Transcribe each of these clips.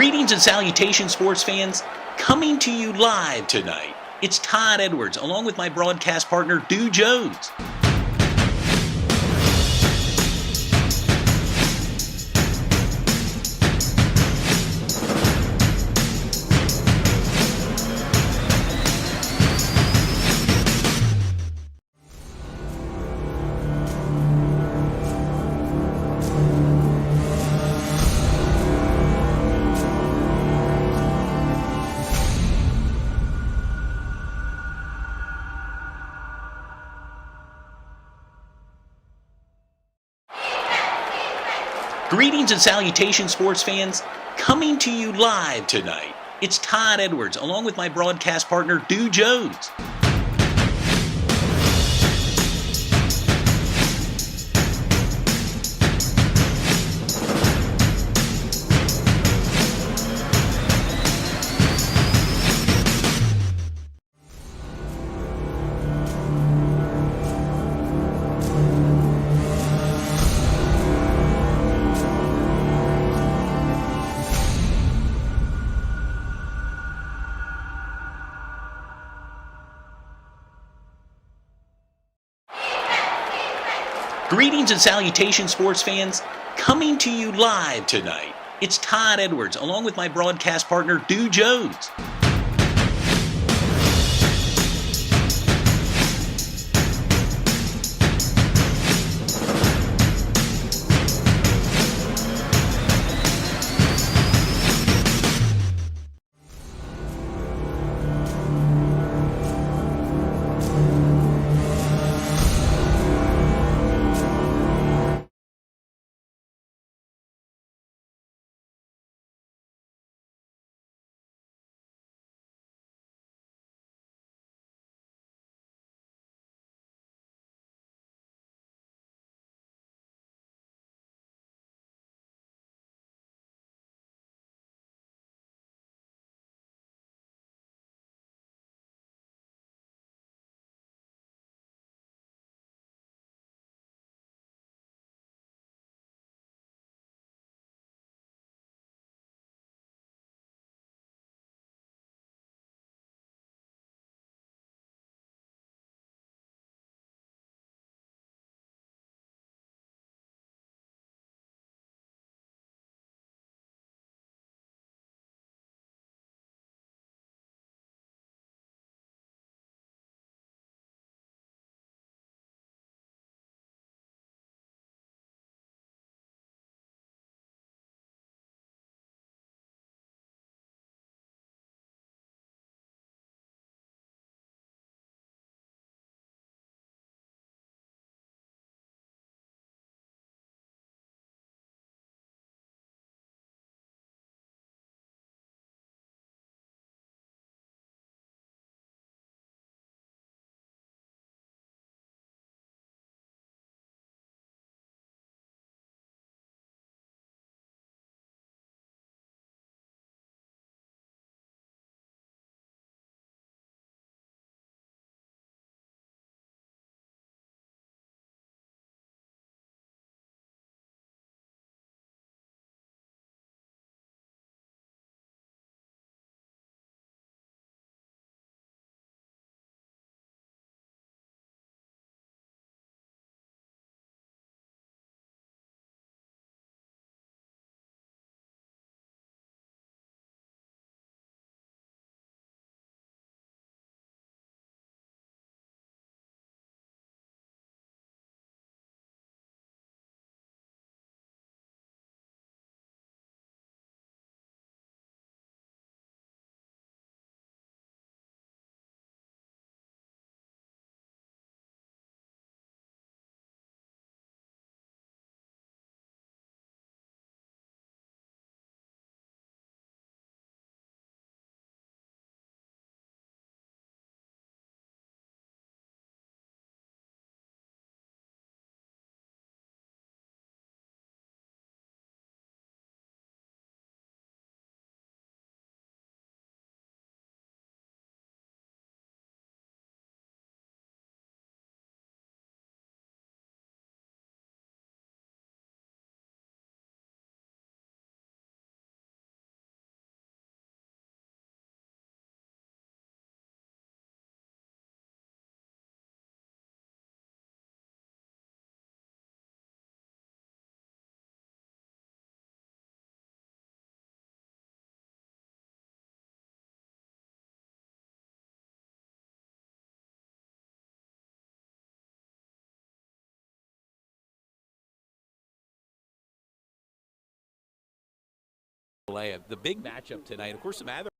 Greetings and salutations, sports fans. Coming to you live tonight, it's Todd Edwards, along with my broadcast partner, Dew Jones. Greetings and salutations, sports fans. Coming to you live tonight, it's Todd Edwards, along with my broadcast partner, Dew Jones. Greetings and salutations, sports fans. Coming to you live tonight, it's Todd Edwards, along with my broadcast partner, Dew Jones. The big matchup tonight, of course, the Mavericks.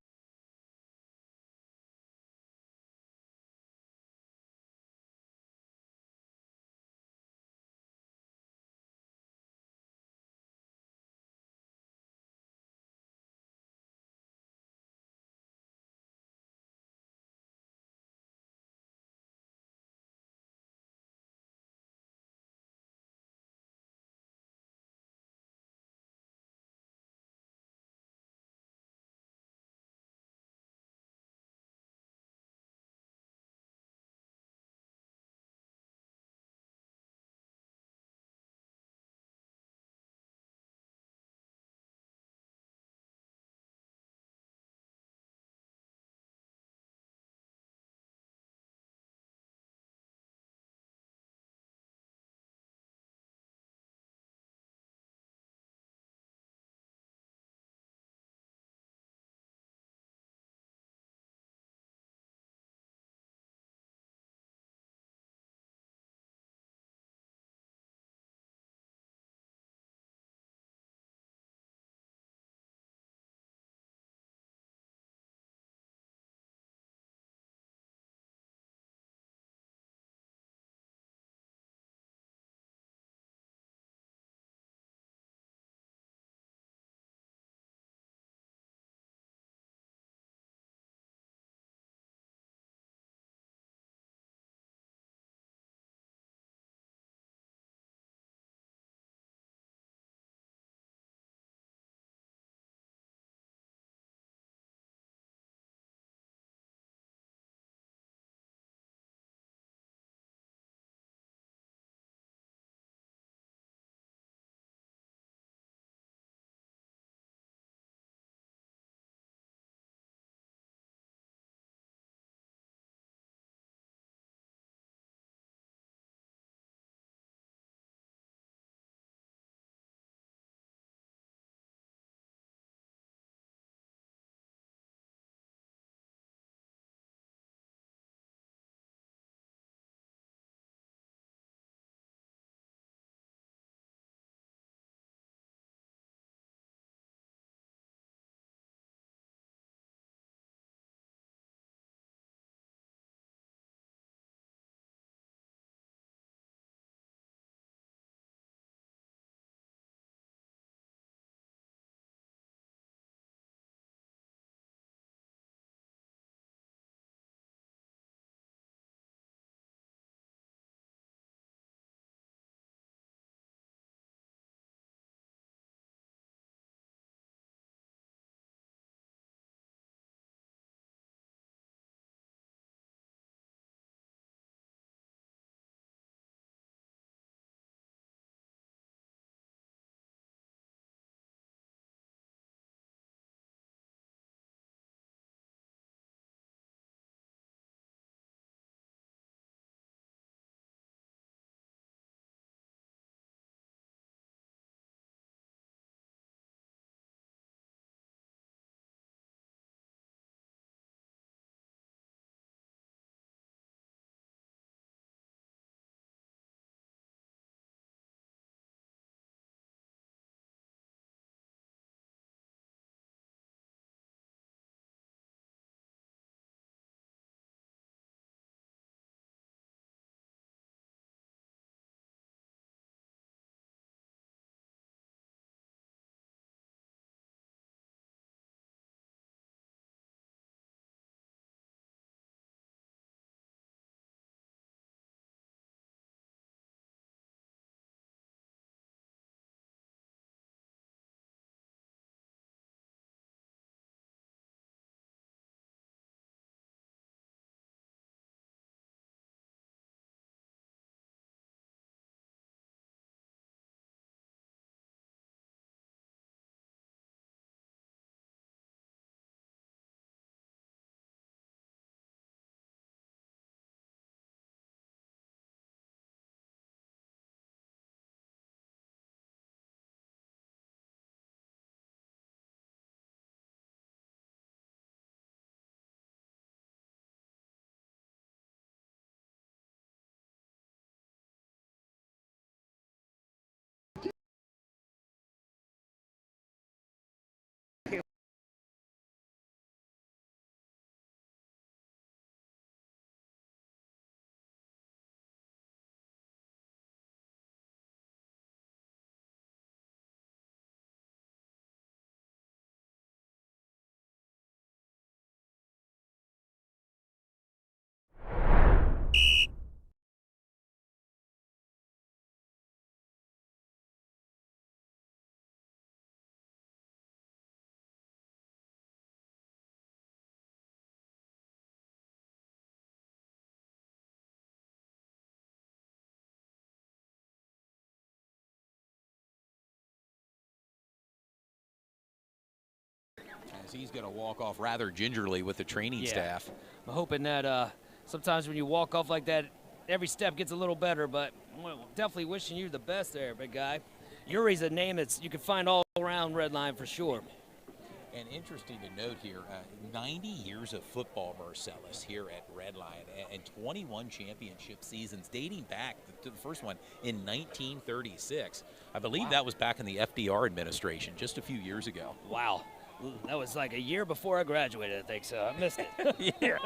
he's going to walk off rather gingerly with the training staff. I'm hoping that sometimes when you walk off like that, every step gets a little better, but definitely wishing you the best there, big guy. Yuri's a name that you can find all around Redline for sure. And interesting to note here, 90 years of football, Marcellus, here at Redline, and 21 championship seasons dating back to the first one in 1936. I believe that was back in the FDR administration just a few years ago. Wow. That was like a year before I graduated, I think, so I missed it. Yeah.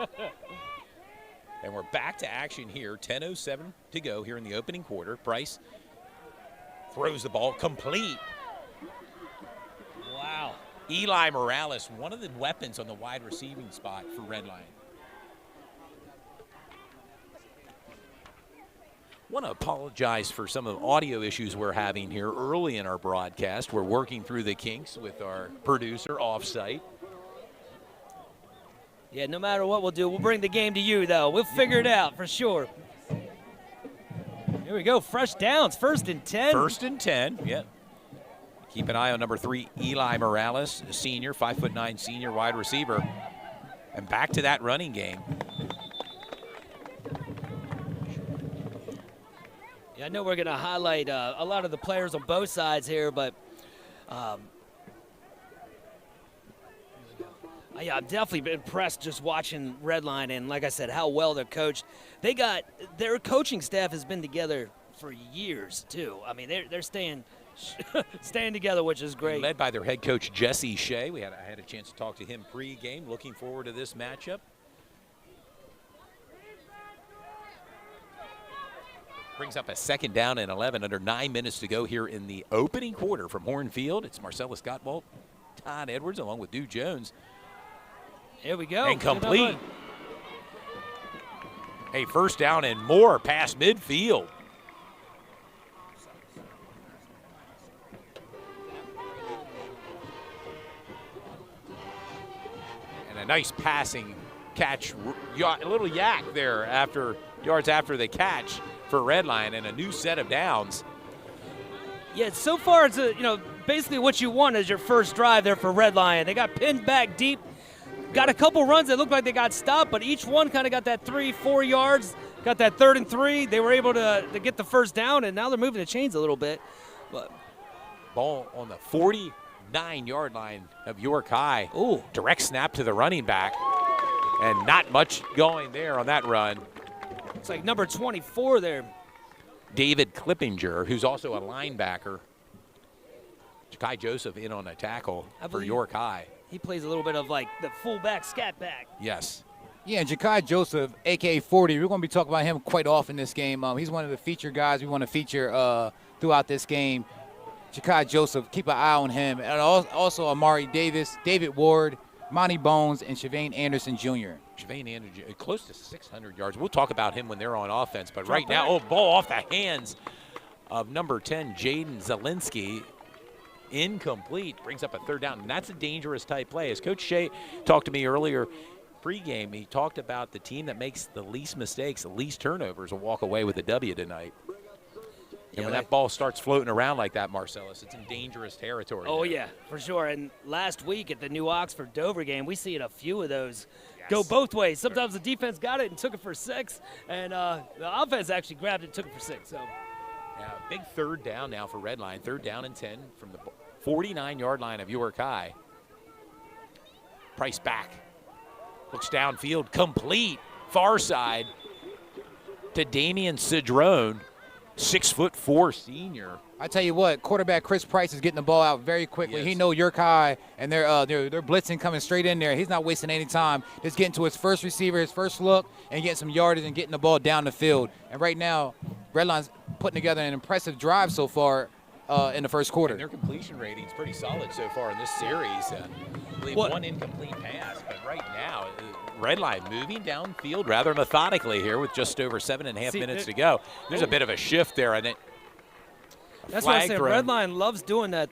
And we're back to action here. 10:07 to go here in the opening quarter. Price throws the ball complete. Wow. Eli Morales, one of the weapons on the wide receiving spot for Redline. Want to apologize for some of the audio issues we're having here early in our broadcast. We're working through the kinks with our producer off-site. Yeah, no matter what we'll do, we'll bring the game to you, though. We'll figure it out for sure. Here we go, fresh downs, 1st and 10. 1st and 10, yeah. Keep an eye on number 3, Eli Morales, a senior, 5'9" senior wide receiver. And back to that running game. Yeah, I know we're going to highlight a lot of the players on both sides here, but yeah, I'm definitely impressed just watching Redline, and like I said, how well they're coached. Their coaching staff has been together for years too. I mean, they're staying together, which is great. Led by their head coach Jesse Shea. I had a chance to talk to him pre-game. Looking forward to this matchup. Brings up a 2nd down and 11 under 9 minutes to go here in the opening quarter from Horn Field. It's Marcellus Gottwald, Todd Edwards, along with Dew Jones. Here we go. And complete. A 1st down and more past midfield. And a nice passing catch, a little yak there yards after the catch for Redline, and a new set of downs. Yeah, so far it's basically what you want as your first drive there for Redline. They got pinned back deep. Got a couple runs that looked like they got stopped, but each one kind of got that 3-4 yards, got that 3rd and 3. They were able to get the 1st down, and now they're moving the chains a little bit. But ball on the 49-yard line of York High. Ooh. Direct snap to the running back, and not much going there on that run. It's like number 24 there. David Klippinger, who's also a linebacker. Ja'Kai Joseph in on a tackle for York High. He plays a little bit of like the fullback, scat back. Yes. Yeah, and Ja'Kai Joseph, a.k.a. 40, we're going to be talking about him quite often this game. He's one of the featured guys we want to feature throughout this game. Ja'Kai Joseph, keep an eye on him. And also Amari Davis, David Ward, Monty Bones, and Shavane Anderson Jr. Shavane Anderson, close to 600 yards. We'll talk about him when they're on offense. But right now, ball off the hands of number 10, Jaden Zielinski. Incomplete, brings up a 3rd down, and that's a dangerous type play. As Coach Shea talked to me earlier pregame, he talked about the team that makes the least mistakes, the least turnovers will walk away with a W tonight. And when that ball starts floating around like that, Marcellus, it's in dangerous territory. Oh, yeah, for sure. And last week at the New Oxford Dover game, we see a few of those go both ways. Sometimes the defense got it and took it for 6, and the offense actually grabbed it and took it for 6. So. Yeah, big 3rd down now for Redline. 3rd down and 10 from the 49-yard line of York High. Price back. Looks downfield. Complete. Far side to Damian Cedrone, 6'4" senior. I tell you what, quarterback Chris Price is getting the ball out very quickly. Yes. He knows York High, and they're blitzing coming straight in there. He's not wasting any time. Just getting to his first receiver, his first look, and getting some yardage and getting the ball down the field. And right now, Redline's putting together an impressive drive so far in the first quarter. And their completion rating is pretty solid so far in this series. I believe one incomplete pass, but right now, Redline moving downfield rather methodically here with just over 7.5 minutes to go. There's a bit of a shift there, and that's what I said. Redline loves doing that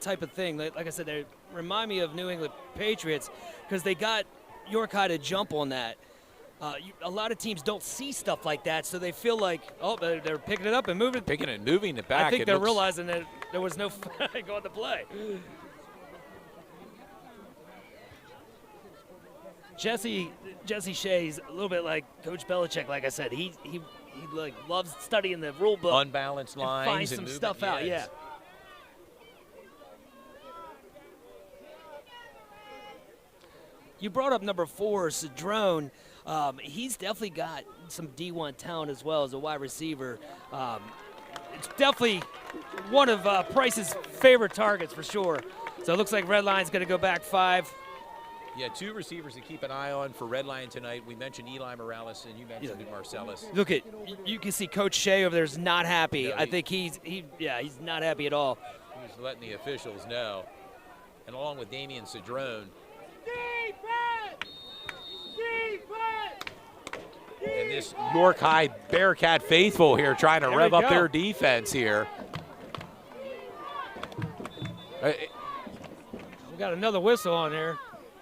type of thing. Like I said, they remind me of New England Patriots because they got York High to jump on that. A lot of teams don't see stuff like that, so they feel like, oh, they're picking it up and moving it back. I think they're realizing that there was no flag on the play. Jesse Shea's a little bit like Coach Belichick. Like I said, he like loves studying the rule book. Unbalanced and lines find and some movement. stuff out. Yeah. You brought up number 4, Cedrone. He's definitely got some D1 talent as well as a wide receiver. It's definitely one of Price's favorite targets for sure. So it looks like Red Lion's going to go back 5. Yeah, 2 receivers to keep an eye on for Red Lion tonight. We mentioned Eli Morales, and you mentioned Marcellus. Look at, you can see Coach Shea over there is not happy. No, I think he's not happy at all. He's letting the officials know. And along with Damian Cedrone. And this York High Bearcat faithful here trying to There rev we up go. their defense here. We got another whistle on there.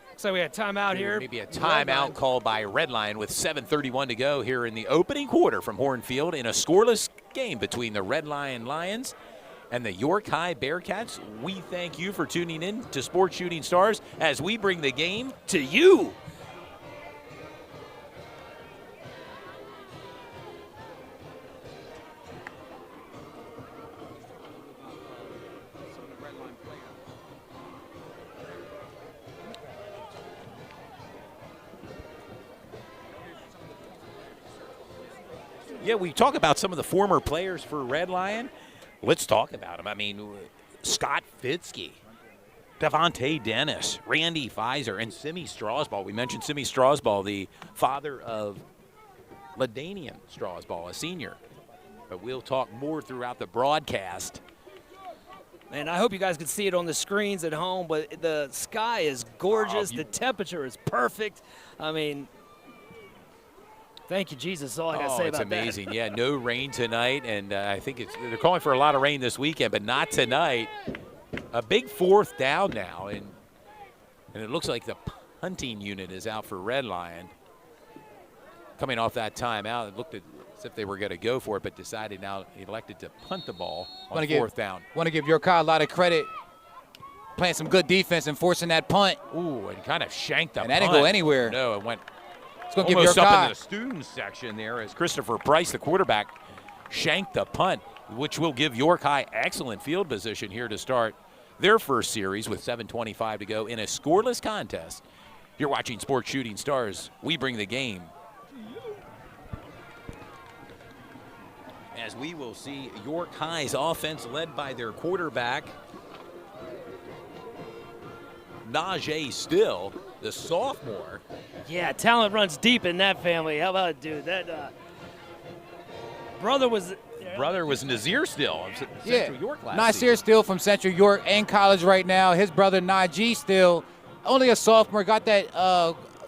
Looks like we had timeout here. Maybe a timeout called by Red Lion with 7:31 to go here in the opening quarter from Hornfield in a scoreless game between the Red Lion Lions and the York High Bearcats. We thank you for tuning in to Sports Shooting Stars as we bring the game to you. Yeah, we talk about some of the former players for Red Lion. Let's talk about them. I mean, Scott Fitzke, Devontae Dennis, Randy Pfizer, and Simi Strasball. We mentioned Simi Strasball, the father of LaDanian Strasball, a senior. But we'll talk more throughout the broadcast. Man, I hope you guys can see it on the screens at home, but the sky is gorgeous. The temperature is perfect. I mean, thank you, Jesus. That's all I got to say about it's amazing. that. Yeah, no rain tonight, and I think they're calling for a lot of rain this weekend, but not tonight. A big 4th down now, and it looks like the punting unit is out for Red Lion. Coming off that timeout, it looked as if they were going to go for it, but decided now elected to punt the ball on 4th down. Want to give York High a lot of credit, playing some good defense and forcing that punt. Ooh, and kind of shanked the And that punt. didn't go anywhere. No, it went It's going to give almost York up High. into the student section there as Christopher Price, the quarterback, shanked the punt, which will give York High excellent field position here to start their first series with 7:25 to go in a scoreless contest. You're watching Sports Shooting Stars. We bring the game. As we will see York High's offense led by their quarterback, Najee Still, the sophomore. Yeah, talent runs deep in that family. How about it, dude? That brother was Nazir Still of Yeah, Central York last Nasir season. Still from Central York and college right now. His brother Najee Still, only a sophomore, got that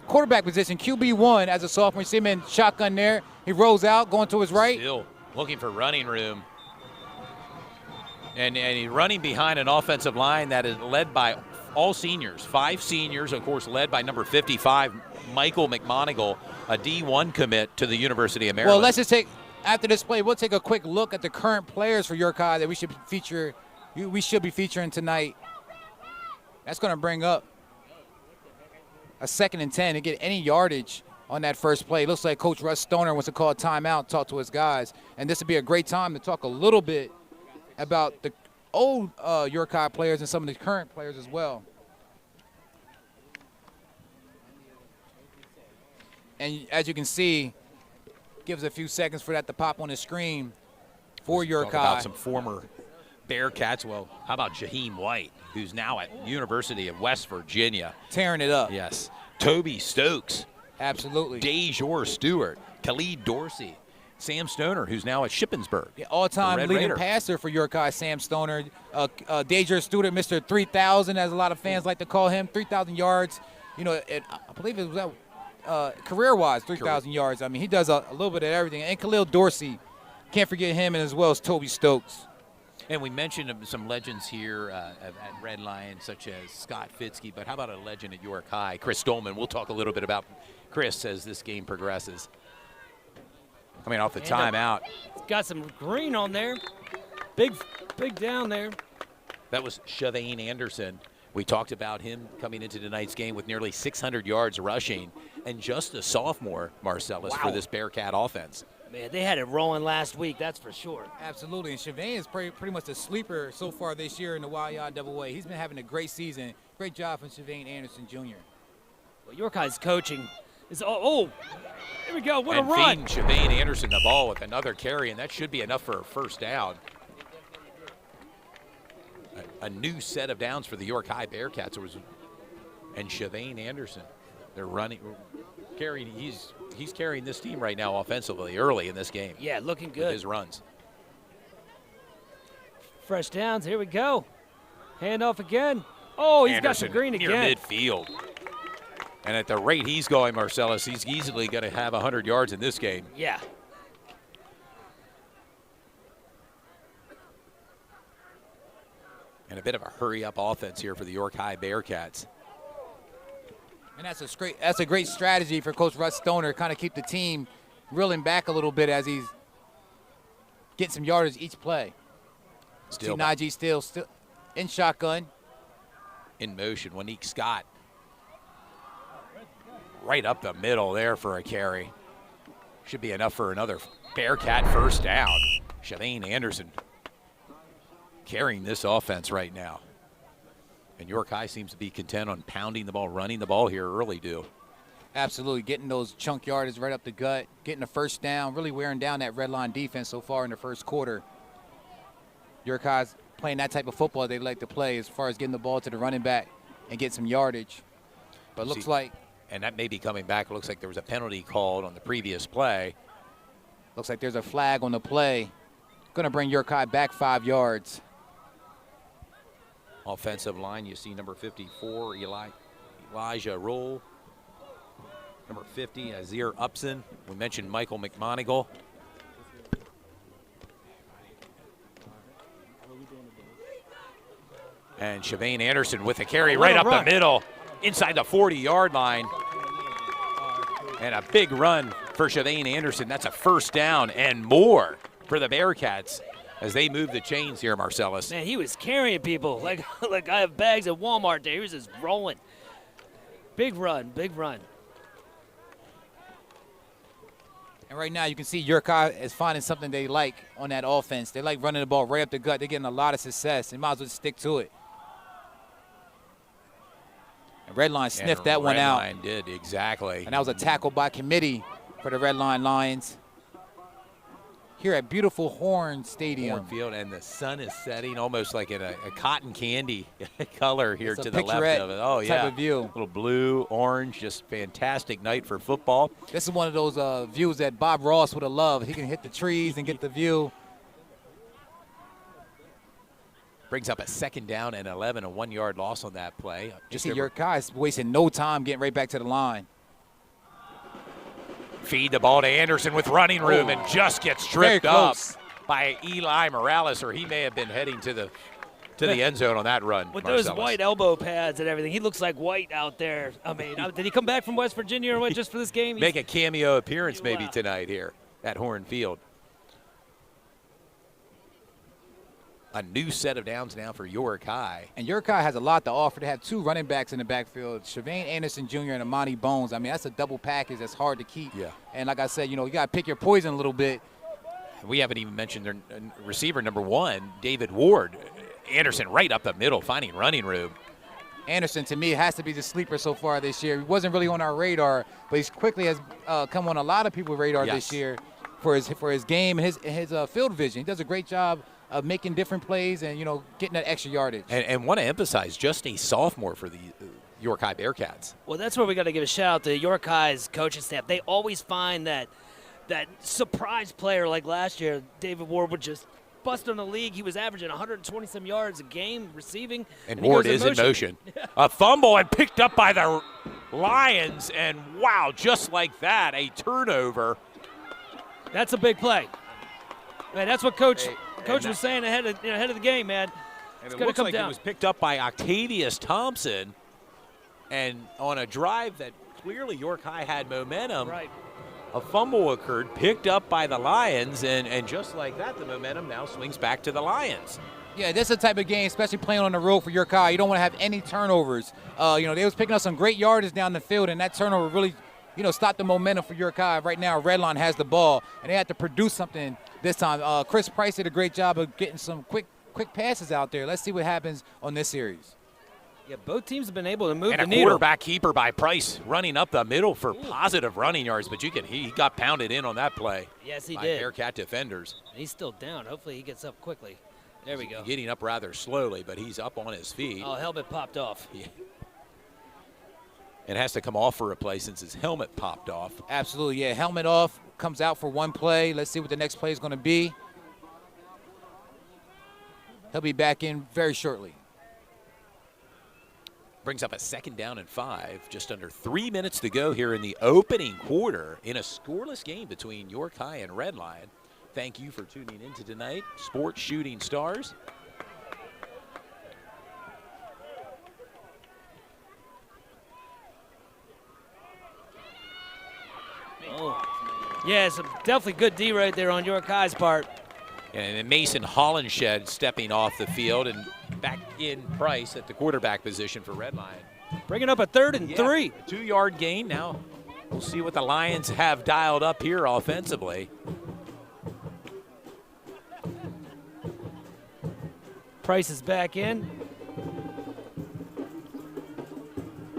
quarterback position, QB1 as a sophomore. You see him in shotgun there. He rolls out, going to his right. Still looking for running room. And he's running behind an offensive line that is led by all seniors. 5 seniors, of course, led by number 55, Michael McMonigal, a D1 commit to the University of Maryland. Well, let's just take, after this play, we'll take a quick look at the current players for York High that we should be featuring tonight. That's going to bring up a 2nd and 10 to get any yardage on that first play. It looks like Coach Russ Stoner wants to call a timeout, talk to his guys. And this would be a great time to talk a little bit about the old York High players and some of the current players as well. And as you can see, gives a few seconds for that to pop on the screen for York Talk High. about some former Bearcats. Well, how about Jaheim White, who's now at University of West Virginia. Tearing it up. Yes. Toby Stokes. Absolutely. Dejor Stewart. Khalid Dorsey. Sam Stoner, who's now at Shippensburg. Yeah, all-time Red leading Raider. passer for York High, Sam Stoner. Dejor Stewart, Mr. 3,000, as a lot of fans like to call him. 3,000 yards. You know, I believe it was career-wise, 3,000 yards. I mean, he does a little bit of everything. And Khalil Dorsey, can't forget him, and as well as Toby Stokes. And we mentioned some legends here at Red Lion, such as Scott Fitzke, but how about a legend at York High, Chris Dolman? We'll talk a little bit about Chris as this game progresses. Coming off the timeout. Got some green on there. Big down there. That was Shavane Anderson, We talked about him coming into tonight's game with nearly 600 yards rushing, and just a sophomore, Marcellus, for this Bearcat offense. Man, they had it rolling last week, that's for sure. Absolutely, and Chavain is pretty much a sleeper so far this year in the Wild Double A. He's been having a great season. Great job from Chavain Anderson Jr. Well, York High's coaching is, here we go, what and a run. feeding Chavain Anderson the ball with another carry, and that should be enough for a first down. A new set of downs for the York High Bearcats. And Chavain Anderson, they're running, carrying. He's carrying this team right now offensively early in this game. Yeah, looking good. With his runs. Fresh downs, here we go. Handoff again. Oh, he's Anderson got some green near again. midfield. And at the rate he's going, Marcellus, he's easily going to have 100 yards in this game. Yeah. And a bit of a hurry-up offense here for the York High Bearcats. And that's a great strategy for Coach Russ Stoner, kind of keep the team reeling back a little bit as he's getting some yardage each play. Still Najee still in shotgun. in motion. Wanique Scott right up the middle there for a carry. Should be enough for another Bearcat first down. Chavain Anderson carrying this offense right now. And York High seems to be content on pounding the ball, running the ball here early, Absolutely, getting those chunk yardage right up the gut, getting the first down, really wearing down that red line defense so far in the first quarter. York High's playing that type of football they like to play as far as getting the ball to the running back and get some yardage. But looks like, and that may be coming back. It looks like there was a penalty called on the previous play. looks like there's a flag on the play. Going to bring York High back 5 yards. Offensive line, you see number 54, Elijah Roll. Number 50, Azir Upson. We mentioned Michael McMonigal. And Chavain Anderson with a carry right up the middle, inside the 40-yard line. And a big run for Chavain Anderson. That's a first down and more for the Bearcats as they move the chains here, Marcellus. Man, he was carrying people like I have bags at Walmart there. He was just rolling. Big run, big run. And right now you can see York High is finding something they like on that offense. They like running the ball right up the gut. They're getting a lot of success. They might as well stick to it. And Redline sniffed that one out. Redline did, exactly. And that was a tackle by committee for the Redline Lions. Here at beautiful Horn Stadium. Horn Field, and the sun is setting almost like in a cotton candy color here It's to a the left of it. Oh, type yeah. of view. Little blue, orange, just fantastic night for football. This is one of those views that Bob Ross would have loved. He can hit the trees and get the view. Brings up a second down and 11, a 1-yard loss on that play. You see York High is wasting no time getting right back to the line. Feed the ball to Anderson with running room and just gets tripped up by Eli Morales, or he may have been heading to the end zone on that run. With Marcellus. those white elbow pads and everything, he looks like White out there. I mean, did he come back from West Virginia or what, just for this game? Make a cameo appearance maybe tonight here at Horn Field. A new set of downs now for York High. And York High has a lot to offer. They have 2 running backs in the backfield, Chavain Anderson Jr. and Amani Bones. I mean, that's a double package that's hard to keep. Yeah. And like I said, you got to pick your poison a little bit. We haven't even mentioned their receiver number 1, David Ward. Anderson right up the middle, finding running room. Anderson, to me, has to be the sleeper so far this year. He wasn't really on our radar, but he quickly has come on a lot of people's radar this year for his game and his field vision. He does a great job of making different plays and, getting that extra yardage. And want to emphasize, just a sophomore for the York High Bearcats. Well, that's where we got to give a shout out to York High's coaching staff. They always find that surprise player like last year. David Ward would just bust on the league. He was averaging 120-some yards a game receiving. And Ward is in motion. A fumble and picked up by the Lions. And, wow, just like that, a turnover. That's a big play. Man, that's what Coach was saying ahead of the game, man. And it's it going to looks come like down. it was picked up by Octavius Thompson. And on a drive that clearly York High had momentum, Right. a fumble occurred, picked up by the Lions, and just like that, the momentum now swings back to the Lions. Yeah, this is the type of game, especially playing on the road for your car. You don't want to have any turnovers. They was picking up some great yardage down the field, and that turnover really, stopped the momentum for your car. Right now, Redline has the ball, and they had to produce something this time. Chris Price did a great job of getting some quick passes out there. Let's see what happens on this series. Yeah, both teams have been able to move And the a needle. quarterback keeper by Price running up the middle for positive running yards, but he got pounded in on that play. Yes, he by did. Bearcat defenders. He's still down. Hopefully he gets up quickly. There we go. Getting up rather slowly, but he's up on his feet. Oh, helmet popped off. Yeah. It has to come off for a play since his helmet popped off. Absolutely, yeah. Helmet off, comes out for one play. Let's see what the next play is going to be. He'll be back in very shortly. Brings up a 2nd down and 5. Just under 3 minutes to go here in the opening quarter in a scoreless game between York High and Redline. Thank you for tuning in to tonight. Sports Shooting Stars. Oh. Yeah, it's a definitely good D right there on York High's part. And then Mason Hollenshed stepping off the field and back in Price at the quarterback position for Redline. Bringing up a 3rd and 3. A 2-yard gain. Now we'll see what the Lions have dialed up here offensively. Price is back in.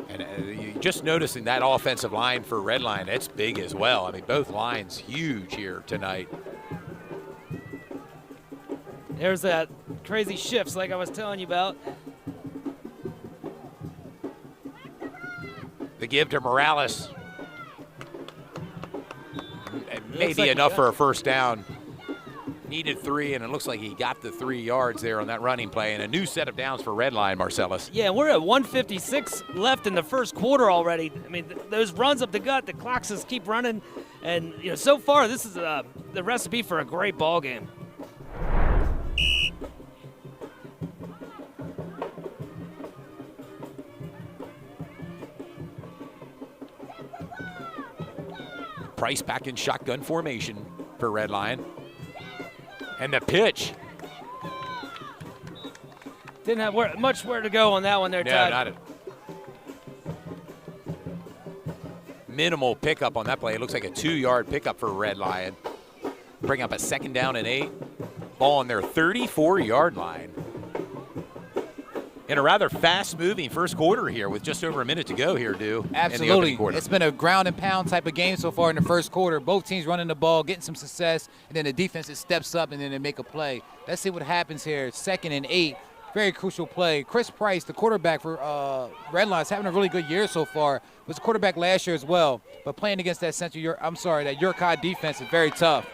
And you just noticing that offensive line for Redline, it's big as well. I mean, both lines huge here tonight. There's that crazy shifts like I was telling you about. The give to Morales. Maybe like enough for a 1st down. Needed 3, and it looks like he got the 3 yards there on that running play. And a new set of downs for Redline, Marcellus. Yeah, we're at 1:56 left in the first quarter already. I mean, those runs up the gut, the clocks just keep running. And, so far, this is the recipe for a great ball game. Price back in shotgun formation for Redline. And the pitch. Didn't have much where to go on that one there, No, Todd. not it. Minimal pickup on that play. It looks like a 2-yard pickup for Redline. Bring up a 2nd down and 8. Ball on their 34-yard line. In a rather fast-moving first quarter here with just over a minute to go here, Dew. Absolutely. In the opening quarter. It's been a ground and pound type of game so far in the first quarter. Both teams running the ball, getting some success, and then the defense steps up and then they make a play. Let's see what happens here. 2nd and 8. Very crucial play. Chris Price, the quarterback for Redline, is having a really good year so far. Was a quarterback last year as well, but playing against that that York High defense is very tough.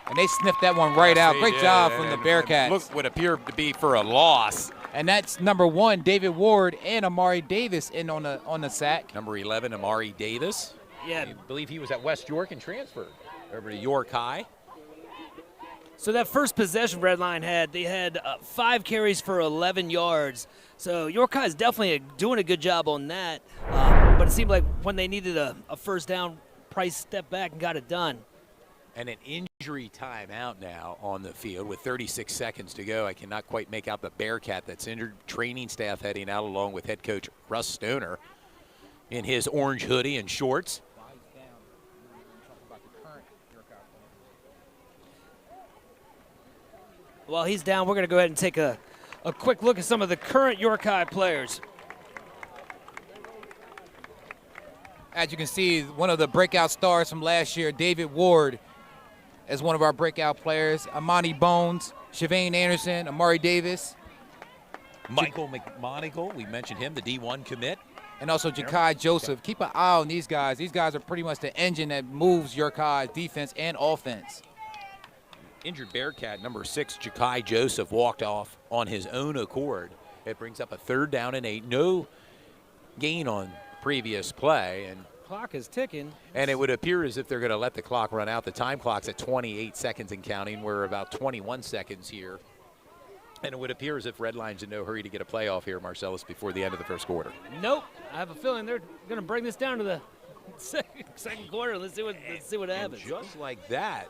And they sniffed that one right out. Great job from the Bearcats. Look what appeared to be for a loss. And that's number 1, David Ward, and Amari Davis in on the sack. Number 11, Amari Davis. Yeah. I believe he was at West York and transferred over to York High. So that first possession Redline had, they had 5 carries for 11 yards. So York High is definitely doing a good job on that. But it seemed like when they needed a 1st down, Price stepped back and got it done. And an injury timeout now on the field with 36 seconds to go. I cannot quite make out the Bearcat that's injured. Training staff heading out along with head coach Russ Stoner in his orange hoodie and shorts. While he's down, we're going to go ahead and take a quick look at some of the current York High players. As you can see, one of the breakout stars from last year, David Ward, as one of our breakout players. Amani Bones, Shavane Anderson, Amari Davis. Michael McMonigal, we mentioned him, the D1 commit. And also Jakai Joseph. Keep an eye on these guys. These guys are pretty much the engine that moves York High's defense and offense. Injured Bearcat, number 6, Jakai Joseph, walked off on his own accord. It brings up a 3rd down and 8. No gain on previous play. And Clock is ticking. And it would appear as if they're going to let the clock run out. The time clock's at 28 seconds and counting. We're about 21 seconds here. And it would appear as if Redline's in no hurry to get a playoff here, Marcellus, before the end of the first quarter. Nope. I have a feeling they're going to bring this down to the second quarter. Let's see what happens. And just like that,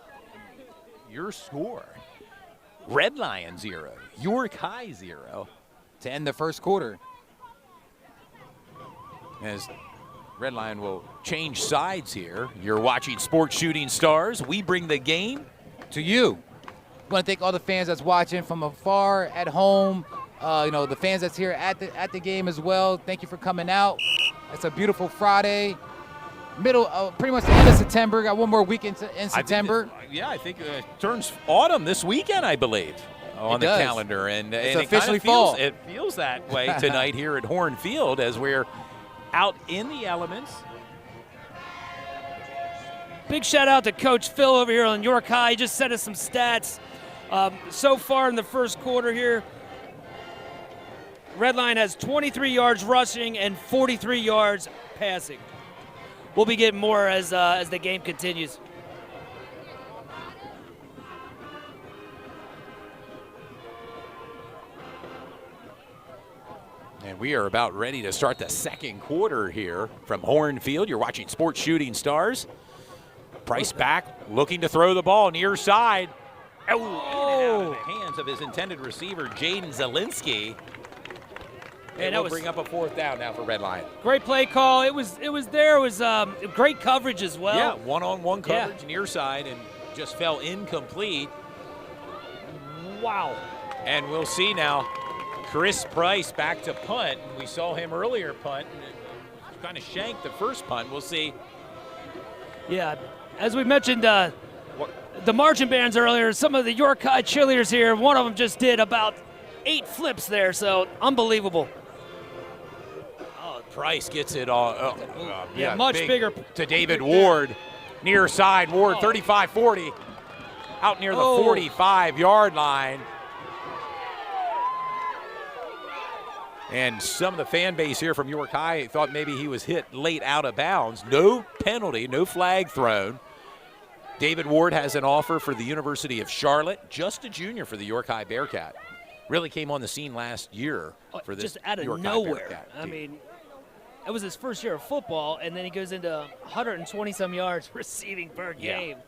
your score. Red Lion 0, York High 0. To end the first quarter. As Red Lion will change sides here. You're watching Sports Shooting Stars. We bring the game to you. I want to thank all the fans that's watching from afar, at home. The fans that's here at the game as well. Thank you for coming out. It's a beautiful Friday. Pretty much the end of September. Got one more weekend in September. I think it turns autumn this weekend, I believe, on the calendar. And it's and officially fall. It feels that way tonight here at Horn Field as we're out in the elements. Big shout out to Coach Phil over here on York High. He just sent us some stats. So far in the first quarter here, Red Lion has 23 yards rushing and 43 yards passing. We'll be getting more as the game continues. And we are about ready to start the second quarter here from Horn Field. You're watching Sports Shooting Stars. Price back, looking to throw the ball near side. Oh, out of the hands of his intended receiver, Jaden Zielinski. And that will bring up a fourth down now for Red Lion. Great play call. It was great coverage as well. Yeah, one-on-one coverage near side and just fell incomplete. Wow. And we'll see now. Chris Price back to punt. We saw him earlier punt and kind of shanked the first punt. We'll see. Yeah, as we mentioned, the marching bands earlier, some of the York High cheerleaders here, one of them just did about 8 flips there, so unbelievable. Oh, Price gets it all. Much bigger. To David Ward, near side. Ward, 35-40, out near the 45-yard line. And some of the fan base here from York High thought maybe he was hit late out of bounds. No penalty, no flag thrown. David Ward has an offer for the University of Charlotte, just a junior for the York High Bearcat. Really came on the scene last year for this just out of York nowhere. I mean, it was his first year of football, and then he goes into 120-some yards receiving per game.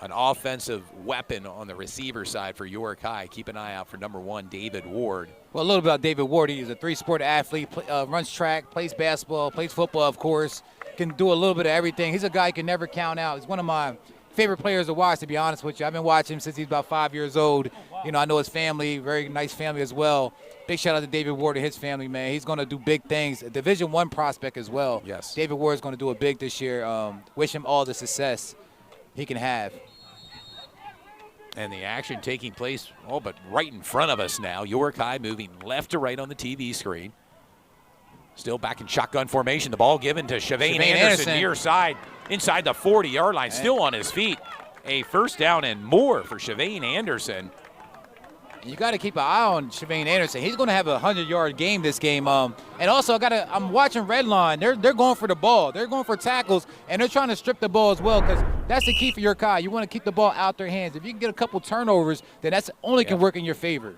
An offensive weapon on the receiver side for York High. Keep an eye out for number 1, David Ward. Well, a little about David Ward. He's a 3-sport athlete, runs track, plays basketball, plays football, of course. Can do a little bit of everything. He's a guy you can never count out. He's one of my favorite players to watch, to be honest with you. I've been watching him since he's about 5 years old. I know his family, very nice family as well. Big shout out to David Ward and his family, man. He's going to do big things. A Division I prospect as well. Yes. David Ward is going to do it big this year. Wish him all the success he can have. And the action taking place, but right in front of us now. York High moving left to right on the TV screen. Still back in shotgun formation. The ball given to Shavane Anderson near side, inside the 40-yard line, still on his feet. A first down and more for Shavane Anderson. You got to keep an eye on Shavane Anderson. He's going to have a 100-yard game this game. And also, I'm watching Red Line. They're going for the ball. They're going for tackles, and they're trying to strip the ball as well, because that's the key for your Kai. You want to keep the ball out their hands. If you can get a couple turnovers, then that's only can work in your favor.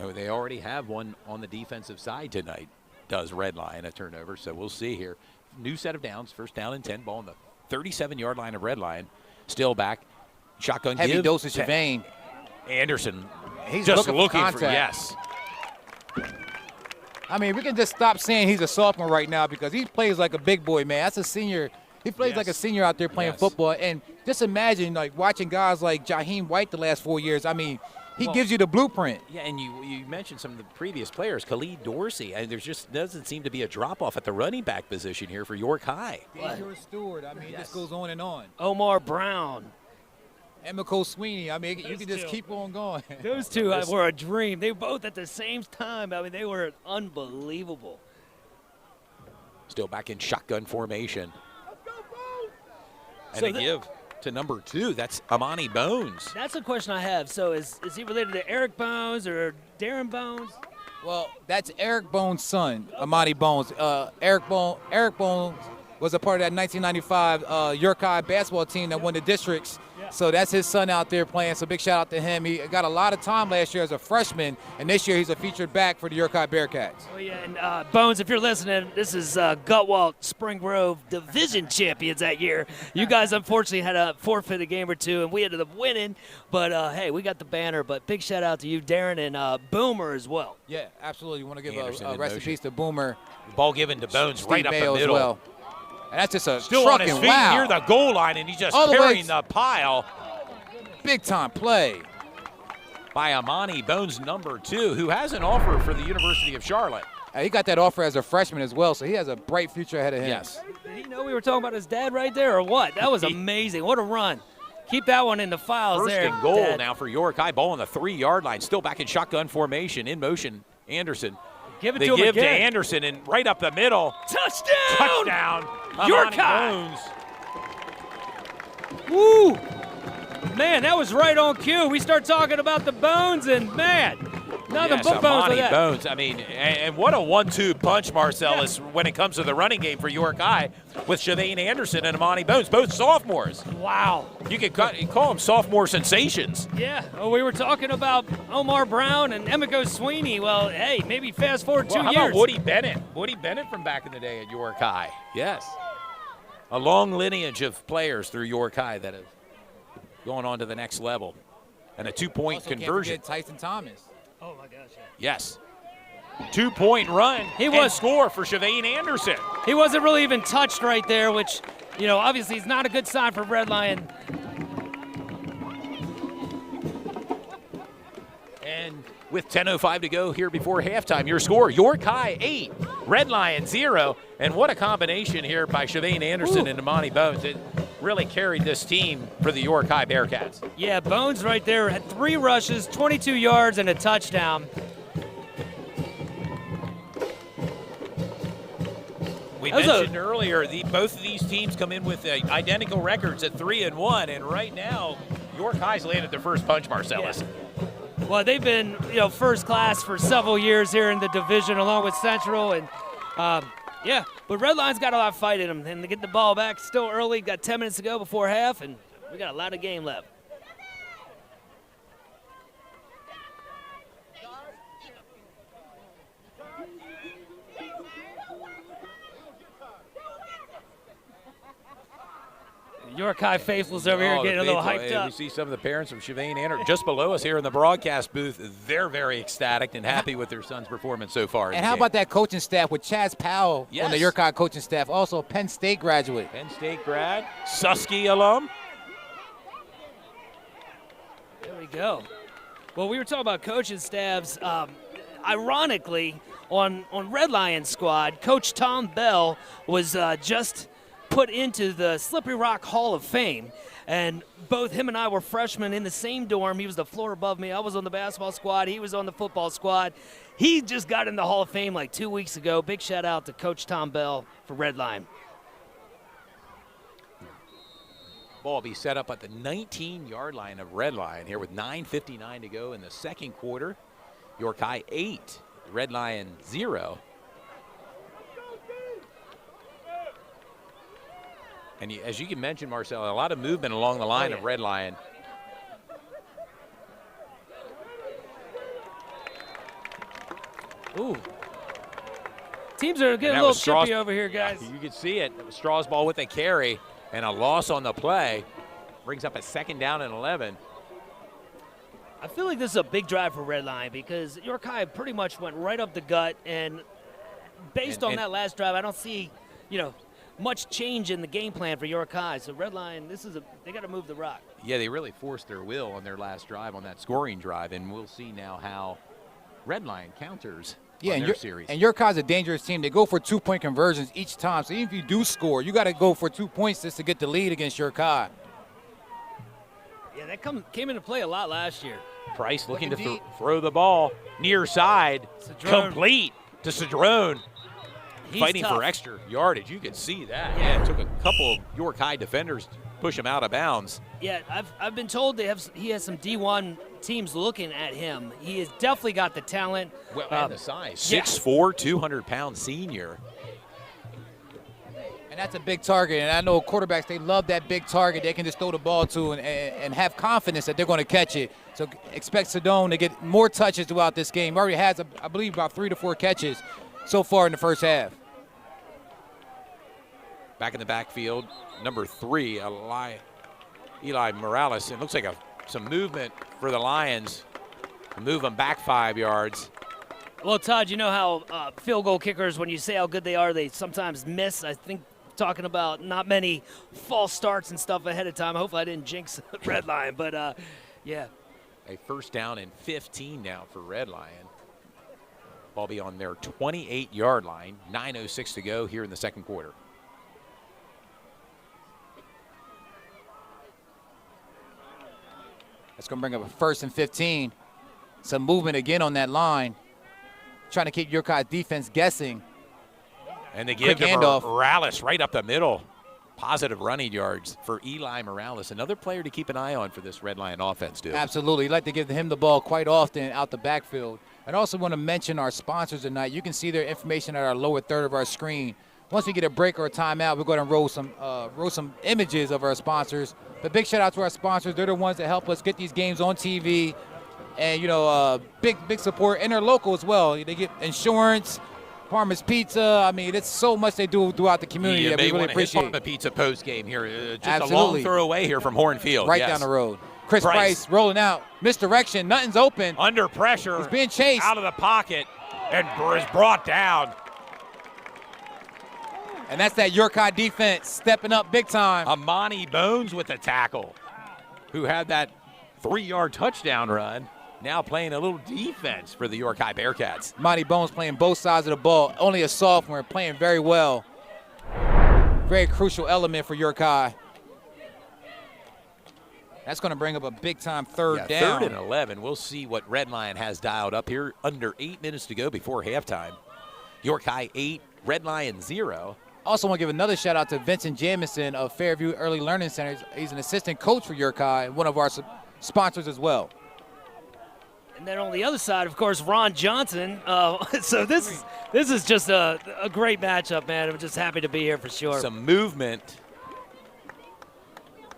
Oh, they already have one on the defensive side tonight. Does Red Lion a turnover? So we'll see here. New set of downs. First down and 10. Ball on the 37-yard line of Red Lion. Still back. Shotgun heavy dose of Shavane. Anderson. He's just looking for yes. I mean, we can just stop saying he's a sophomore right now, because he plays like a big boy, man. That's a senior. He plays like a senior out there playing football. And just imagine, like, watching guys like Jaheim White the last 4 years. I mean, he gives you the blueprint. Yeah, and you mentioned some of the previous players, Khalid Dorsey, and there just doesn't seem to be a drop-off at the running back position here for York High. Dangerous Stewart. I mean, it just goes on and on. Omar Brown. Emiko Sweeney. I mean, you can just keep on going. Those two were a dream. They were both at the same time. I mean, they were unbelievable. Still back in shotgun formation. And So they give to number 2. That's Amani Bones. That's a question I have. So is he related to Eric Bones or Darren Bones? Well, that's Eric Bones' son, Amani Bones. Eric Bones was a part of that 1995 York High basketball team that won the districts So that's his son out there playing. So big shout out to him. He got a lot of time last year as a freshman, and this year he's a featured back for the York High Bearcats. Oh, yeah, and Bones, if you're listening, this is Gutwalt Spring Grove Division champions that year. You guys unfortunately had to forfeit a game or two, and we ended up winning. But, hey, we got the banner. But big shout out to you, Darren, and Boomer as well. Yeah, absolutely. You want to give Anderson a in rest in motion. peace to Boomer. Ball given to Bones Steve right up Mayo the as middle. well. And that's just a Still on his trucking feet wow. near the goal line, and he's just All the way carrying to- the pile Big time play. by Amani Bones, number 2, who has an offer for the University of Charlotte. He got that offer as a freshman as well, so he has a bright future ahead of him. Yes. Did he know we were talking about his dad right there or what? That was amazing. What a run. Keep that one in the files First there, and goal Dad. now for York High. Ball on the 3-yard line. Still back in shotgun formation. In motion, Anderson. Give it They to him give to again. Anderson, and right up the middle. Touchdown! Touchdown. York Amani High. Bones. Woo! Man, that was right on cue. We start talking about the Bones, and man, nothing Yes, but Bones Amani with that. Bones. I mean, and what a 1-2 punch, Marcellus, when it comes to the running game for York High with Shavane Anderson and Amani Bones, both sophomores. Wow. You could call them sophomore sensations. Yeah, well, we were talking about Omar Brown and Emiko Sweeney. Well, hey, maybe fast forward 2 Well, how years. about Woody Bennett? Woody Bennett from back in the day at York High. Yes. A long lineage of players through York High that have gone on to the next level. And a 2-point Also conversion. can't forget Tyson Thomas. Oh, my gosh. Yes. 2-point run. He and was- score for Shavane Anderson. He wasn't really even touched right there, which, you know, obviously is not a good sign for Red Lion. And with 10:05 to go here before halftime, your score, York High 8, Red Lion 0. And what a combination here by Shavane Anderson and Amani Bones. It really carried this team for the York High Bearcats. Yeah, Bones right there had 3 rushes, 22 yards, and a touchdown. We That was mentioned earlier, both of these teams come in with identical records at 3-1, and right now, York High's landed their first punch, Marcellus. Well, they've been, you know, first class for several years here in the division, along with Central, and yeah. But Red Lion's got a lot of fight in them, and to get the ball back still early. Got 10 minutes to go before half, and we got a lot of game left. York High faithfuls over here Oh, getting a the little faithful. hyped We up. see some of the parents from Shavane Anderson just below us here in the broadcast booth. They're very ecstatic and happy with their son's performance so far. in And the how game. about that coaching staff with Chaz Powell on Yes. the York High coaching staff, also a Penn State graduate. Penn State grad, Susky alum. There we go. Well, we were talking about coaching staffs. Ironically, on Red Lion squad, Coach Tom Bell was just put into the Slippery Rock Hall of Fame. And both him and I were freshmen in the same dorm. He was the floor above me. I was on the basketball squad. He was on the football squad. He just got in the Hall of Fame like 2 weeks ago. Big shout out to Coach Tom Bell for Red Lion. Ball will be set up at the 19-yard line of Red Lion here with 9:59 to go in the second quarter. York High 8, Red Lion 0. And as you can mention, Marcel, a lot of movement along the line Oh, yeah. of Red Lion. Ooh. Teams are getting that a little was Strauss- chippy over here, guys. You can see it. It was Strauss ball with a carry and a loss on the play. Brings up a 2nd down and 11. I feel like this is a big drive for Red Lion because York High pretty much went right up the gut, and based on And- that last drive, I don't see, much change in the game plan for York High. So Red Lion, they got to move the rock. Yeah, they really forced their will on their last drive on that scoring drive, and we'll see now how Red Lion counters on and their series. And York High's a dangerous team. They go for 2-point conversions each time. So even if you do score, you got to go for 2 points just to get the lead against York High. Yeah, that came into play a lot last year. Price looking to Looking deep. throw the ball near side, Cedrone. complete to Cedrone. He's Fighting tough. for extra yardage. You can see that. Yeah. It took a couple of York High defenders to push him out of bounds. Yeah, I've been told he has some D1 teams looking at him. He has definitely got the talent. Well, and the size. yeah. 6'4", 200-pound senior. And that's a big target, and I know quarterbacks, they love that big target they can just throw the ball to and have confidence that they're going to catch it. So expect Sedone to get more touches throughout this game. He already has, I believe, about 3 to 4 catches so far in the first half. Back in the backfield, number 3, Eli Morales. It looks like some movement for the Lions. Move them back 5 yards. Well, Todd, you know how field goal kickers, when you say how good they are, they sometimes miss. I think talking about not many false starts and stuff ahead of time. Hopefully I didn't jinx Red Lion, but yeah. A first down and 15 now for Red Lion. Ball be on their 28-yard line. 9:06 to go here in the second quarter. That's going to bring up a 1st and 15. Some movement again on that line. Trying to keep Yorkai's defense guessing. And they give to Morales right up the middle. Positive running yards for Eli Morales. Another player to keep an eye on for this Red Lion offense, dude. Absolutely. You'd like to give him the ball quite often out the backfield. I'd also want to mention our sponsors tonight. You can see their information at our lower third of our screen. Once we get a break or a timeout, we're going to roll some images of our sponsors. But big shout out to our sponsors. They're the ones that help us get these games on TV. And, you know, big support. And they're local as well. They get insurance, Parma's Pizza. I mean, it's so much they do throughout the community that we really appreciate. Parma Pizza post game here. Just Absolutely. a long throw away here from Hornfield. Right down the road. Chris Price rolling out. Misdirection. Nothing's open. Under pressure. He's being chased. Out of the pocket and is brought down. And that's that Yorkai defense stepping up big time. Amani Bones with the tackle, who had that 3-yard touchdown run. Now playing a little defense for the Yorkai Bearcats. Monty Bones playing both sides of the ball. Only a sophomore, playing very well. Very crucial element for Yorkai. That's going to bring up a big-time third down. 3rd and 11. We'll see what Red Lion has dialed up here. Under 8 minutes to go before halftime. Yorkai 8, Red Lion 0. Also want to give another shout-out to Vincent Jamison of Fairview Early Learning Center. He's an assistant coach for Yorkai, one of our sponsors as well. And then on the other side, of course, Ron Johnson. So this is just a great matchup, man. I'm just happy to be here for sure. Some movement.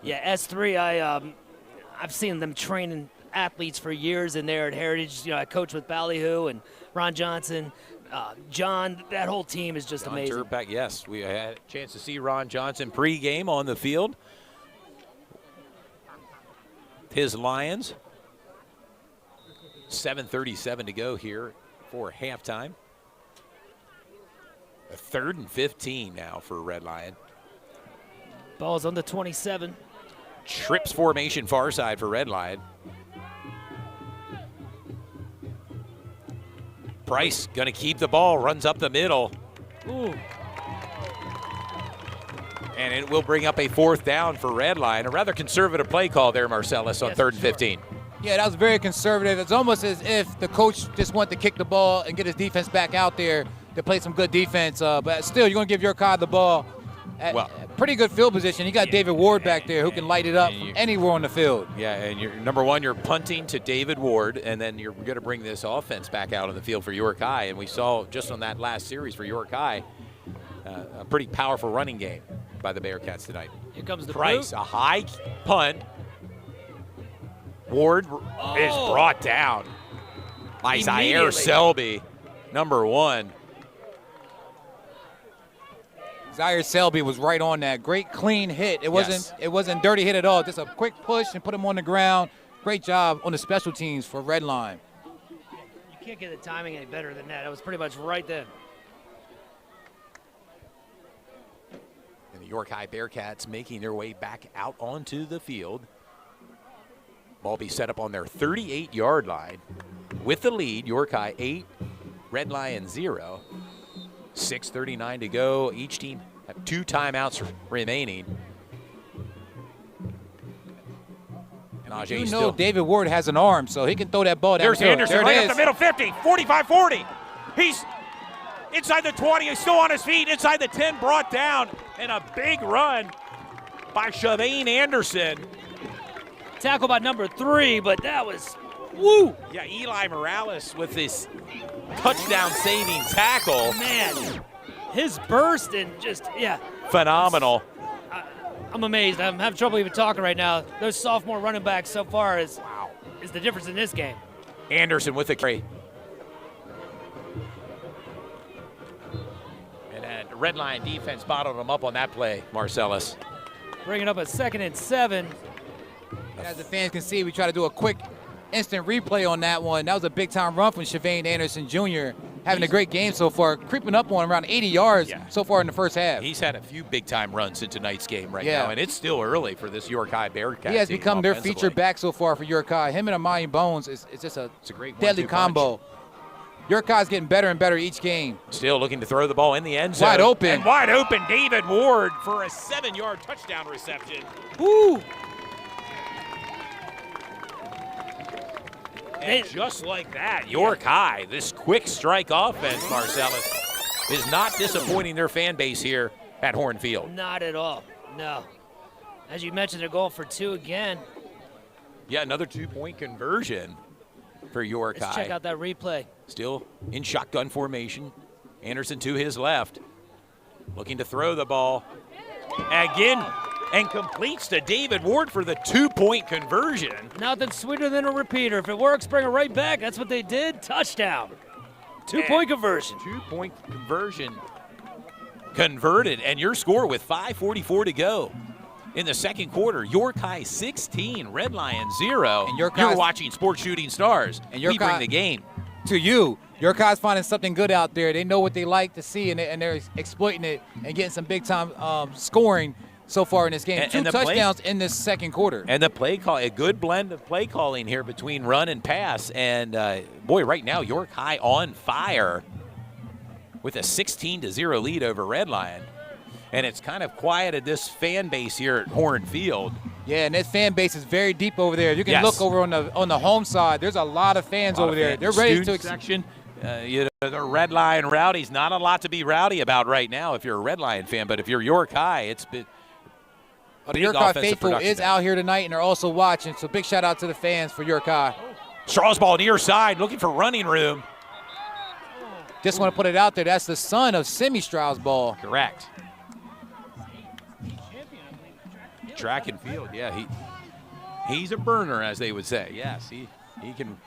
Yeah, S3. I've seen them training athletes for years in there at Heritage. You know, I coach with Ballyhoo and Ron Johnson, John. That whole team is just amazing. Turpak, yes, we had a chance to see Ron Johnson pregame on the field. His Lions. 7:37 to go here for halftime. A 3rd and 15 now for Red Lion. Ball's on the 27. Trips formation far side for Red Lion. Price going to keep the ball, runs up the middle. Ooh. And it will bring up a 4th down for Red Lion. A rather conservative play call there, Marcellus, on 3rd and 15. Yeah, that was very conservative. It's almost as if the coach just wanted to kick the ball and get his defense back out there to play some good defense. But still, you're going to give Yorkai the ball at pretty good field position. You got David Ward back there who can light it up from anywhere on the field. Yeah, and you're, number one, you're punting to David Ward, and then you're going to bring this offense back out on the field for Yorkai. And we saw just on that last series for Yorkai a pretty powerful running game by the Bearcats tonight. Here comes the Price, boot. a high punt. Ward is brought down by Zaire Selby, number 1. Zaire Selby was right on that. Great clean hit. It wasn't dirty hit at all. Just a quick push and put him on the ground. Great job on the special teams for Red Line. You can't get the timing any better than that. It was pretty much right then. And the Yorkai Bearcats making their way back out onto the field. Ball be set up on their 38-yard line. With the lead, Yorkai 8, Red Lion 0. 6:39 to go. Each team have 2 timeouts remaining. And Ajay still. David Ward has an arm, so he can throw that ball down. There's Anderson right up the middle, 50, 45, 40. He's inside the 20. He's still on his feet. Inside the 10, brought down. And a big run by Shavane Anderson. Tackle by number 3, but that was, woo! Yeah, Eli Morales with this touchdown-saving tackle. Man, his burst and just, phenomenal. I'm amazed. I'm having trouble even talking right now. Those sophomore running backs so far is the difference in this game. Anderson with the carry. And then the Red Lion defense bottled him up on that play, Marcellus. Bringing up a 2nd and 7. As the fans can see, we try to do a quick instant replay on that one. That was a big-time run from Shavane Anderson Jr., having a great game so far, creeping up on around 80 yards so far in the first half. He's had a few big-time runs in tonight's game now, and it's still early for this York High Bearcats. He has become their featured back so far for York High. Him and Amani Bones is just a great deadly combo. York High's getting better and better each game. Still looking to throw the ball in the end zone. Wide open. And wide open, David Ward for a 7-yard touchdown reception. Woo! And just like that, York High, this quick strike offense, Marcellus, is not disappointing their fan base here at Horn Field. Not at all, no. As you mentioned, they're going for 2 again. Yeah, another 2-point conversion for York Let's High. check out that replay. Still in shotgun formation. Anderson to his left. Looking to throw the ball. Again, and completes to David Ward for the 2-point conversion. Nothing sweeter than a repeater. If it works, bring it right back. That's what they did. Touchdown. 2-point conversion. 2-point conversion converted, and your score with 5:44 to go. In the second quarter, York High 16, Red Lion 0. And York You're High's- watching Sports Shooting Stars. And York we bring High- the game. To you, York High's finding something good out there. They know what they like to see, and they're exploiting it and getting some big-time scoring so far in this game. And Two the touchdowns in this second quarter. And the play call, a good blend of play calling here between run and pass. And boy, right now, York High on fire with a 16-0 lead over Red Lion. And it's kind of quieted this fan base here at Horn Field. Yeah, and that fan base is very deep over there. You can Yes. look over on the home side. There's a lot of fans over there. They're ready to section. The Red Lion rowdies, not a lot to be rowdy about right now if you're a Red Lion fan. But if you're York High, it's been The York High faithful is out here tonight, and they're also watching. So big shout out to the fans for York High. Straws ball near side, looking for running room. Just want to put it out there. That's the son of Simi Strauss Ball. Correct. Track and field, yeah. He's a burner, as they would say. Yes, he can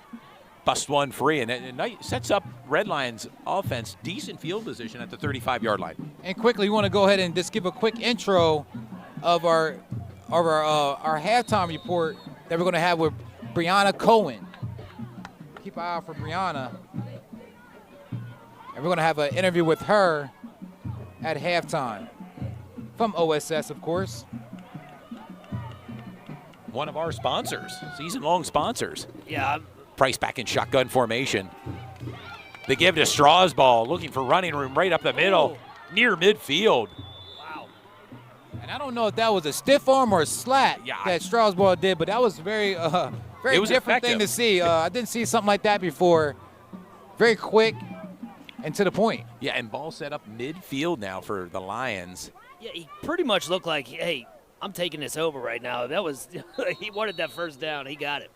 bust one free, and it sets up Red Lions offense decent field position at the 35-yard line. And quickly, we want to go ahead and just give a quick intro of our halftime report that we're going to have with Brianna Cohen. Keep an eye out for Brianna. And we're going to have an interview with her at halftime from OSS, of course. One of our sponsors, season-long sponsors. Yeah. Price back in shotgun formation. They give to Straws ball, looking for running room right up the middle, near midfield. Wow. And I don't know if that was a stiff arm or a slat that Strauss Ball did, but that was very It was different thing to effective. see. I didn't see something like that before. Very quick and to the point. Yeah, and ball set up midfield now for the Lions. Yeah, he pretty much looked like, hey, I'm taking this over right now. That was, he wanted that first down. He got it.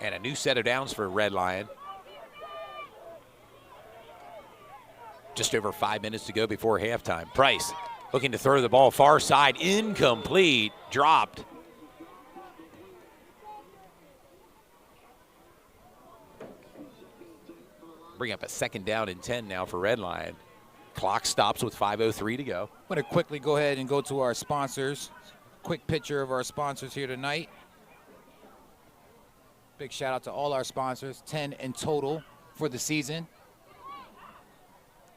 And a new set of downs for Red Lion. Just over 5 minutes to go before halftime. Price looking to throw the ball far side, incomplete, dropped. Bring up a 2nd down and 10 now for Red Lion. Clock stops with 5:03 to go. I'm going to quickly go ahead and go to our sponsors. Quick picture of our sponsors here tonight. Big shout out to all our sponsors, 10 in total for the season.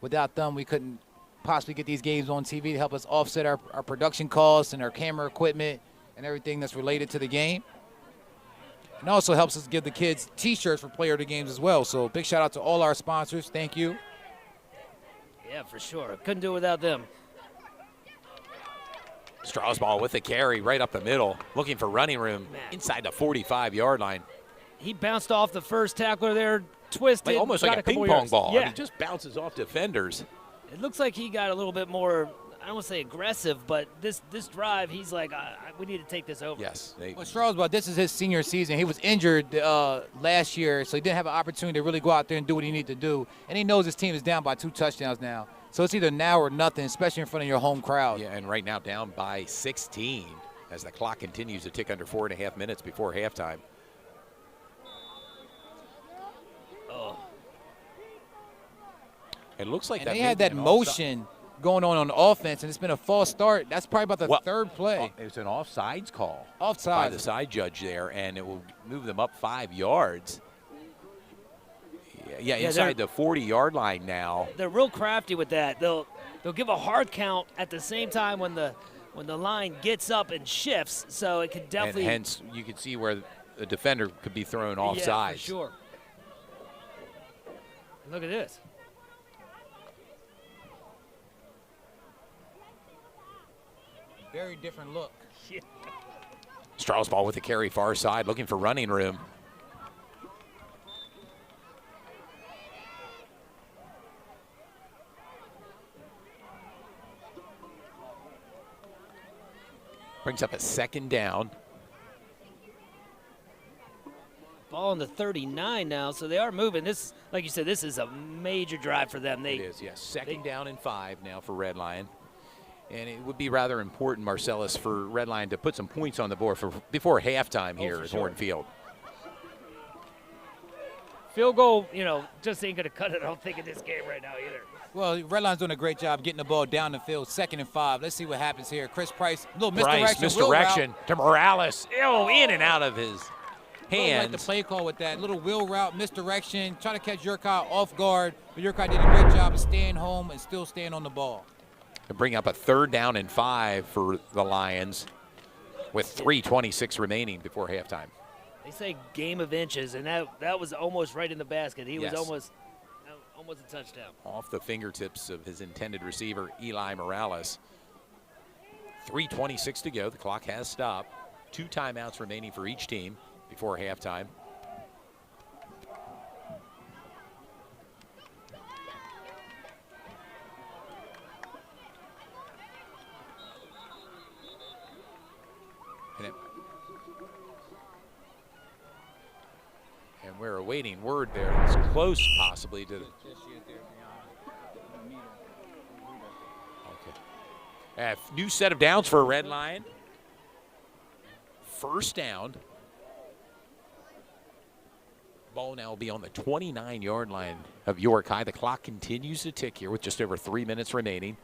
Without them, we couldn't possibly get these games on TV to help us offset our production costs and our camera equipment and everything that's related to the game. And also helps us give the kids T-shirts for player of the games as well. So big shout out to all our sponsors. Thank you. Yeah, for sure. Couldn't do it without them. Straws ball with the carry right up the middle, looking for running room inside the 45-yard line. He bounced off the first tackler there, twisted. Almost got like a couple ping pong yards. ball. Yeah. I mean, just bounces off defenders. It looks like he got a little bit more, I don't want to say aggressive, but this drive, he's like, we need to take this over. Yes. Well, Strasbaugh, this is his senior season. He was injured last year, so he didn't have an opportunity to really go out there and do what he needed to do. And he knows his team is down by 2 touchdowns now. So it's either now or nothing, especially in front of your home crowd. Yeah, and right now down by 16 as the clock continues to tick under 4.5 minutes before halftime. Oh, It looks like And that they may had be that an offside. motion going on offense, and it's been a false start. That's probably about the Well, third play. It was an offsides call Offside. by the side judge there, and it will move them up 5 yards. Yeah, Yeah, inside the 40-yard line now. they're real crafty with that. They'll give a hard count at the same time when the line gets up and shifts, so it could definitely. And hence, you can see where the defender could be thrown Yeah, offsides. for sure. Look at this. Very different look. Strasbaugh with the carry far side, looking for running room. Brings up a 2nd down. Ball on the 39 now, so they are moving. This, like you said, this is a major drive for them. It is, yes. 2nd down and 5 now for Red Lion. And it would be rather important, Marcellus, for Red Lion to put some points on the board before halftime here at Horn Field. Field goal, just ain't going to cut it, I don't think, in this game right now either. Well, Redline's doing a great job getting the ball down the field, 2nd and 5. Let's see what happens here. Chris Price, little Price, misdirection. wheel route. misdirection to Morales. Oh, in and out of his I like the hands. play call with that little wheel route, misdirection, trying to catch Yurkai off guard, but Yurkai did a great job of staying home and still staying on the ball. To bring up a 3rd down and 5 for the Lions with 3:26 remaining before halftime. They say game of inches, and that was almost right in the basket. He Yes. was almost a touchdown. Off the fingertips of his intended receiver, Eli Morales. 3:26 to go. The clock has stopped. 2 timeouts remaining for each team before halftime. And we're awaiting word there. It's close, possibly, to the. Okay. New set of downs for Red Lion. 1st down. Ball now will be on the 29-yard line of York High. The clock continues to tick here with just over 3 minutes remaining.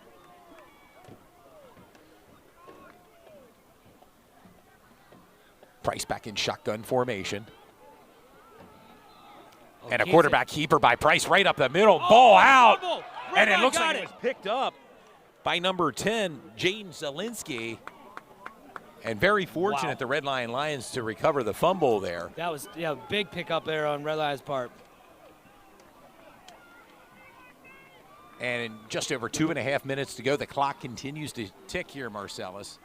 Price back in shotgun formation. And a quarterback keeper by Price right up the middle. Ball out. And it looks like it was picked up by number 10, Jaden Zielinski. And very fortunate the Red Lion Lions to recover the fumble there. That was big pickup there on Red Lion's part. And in just over 2.5 minutes to go, the clock continues to tick here, Marcellus.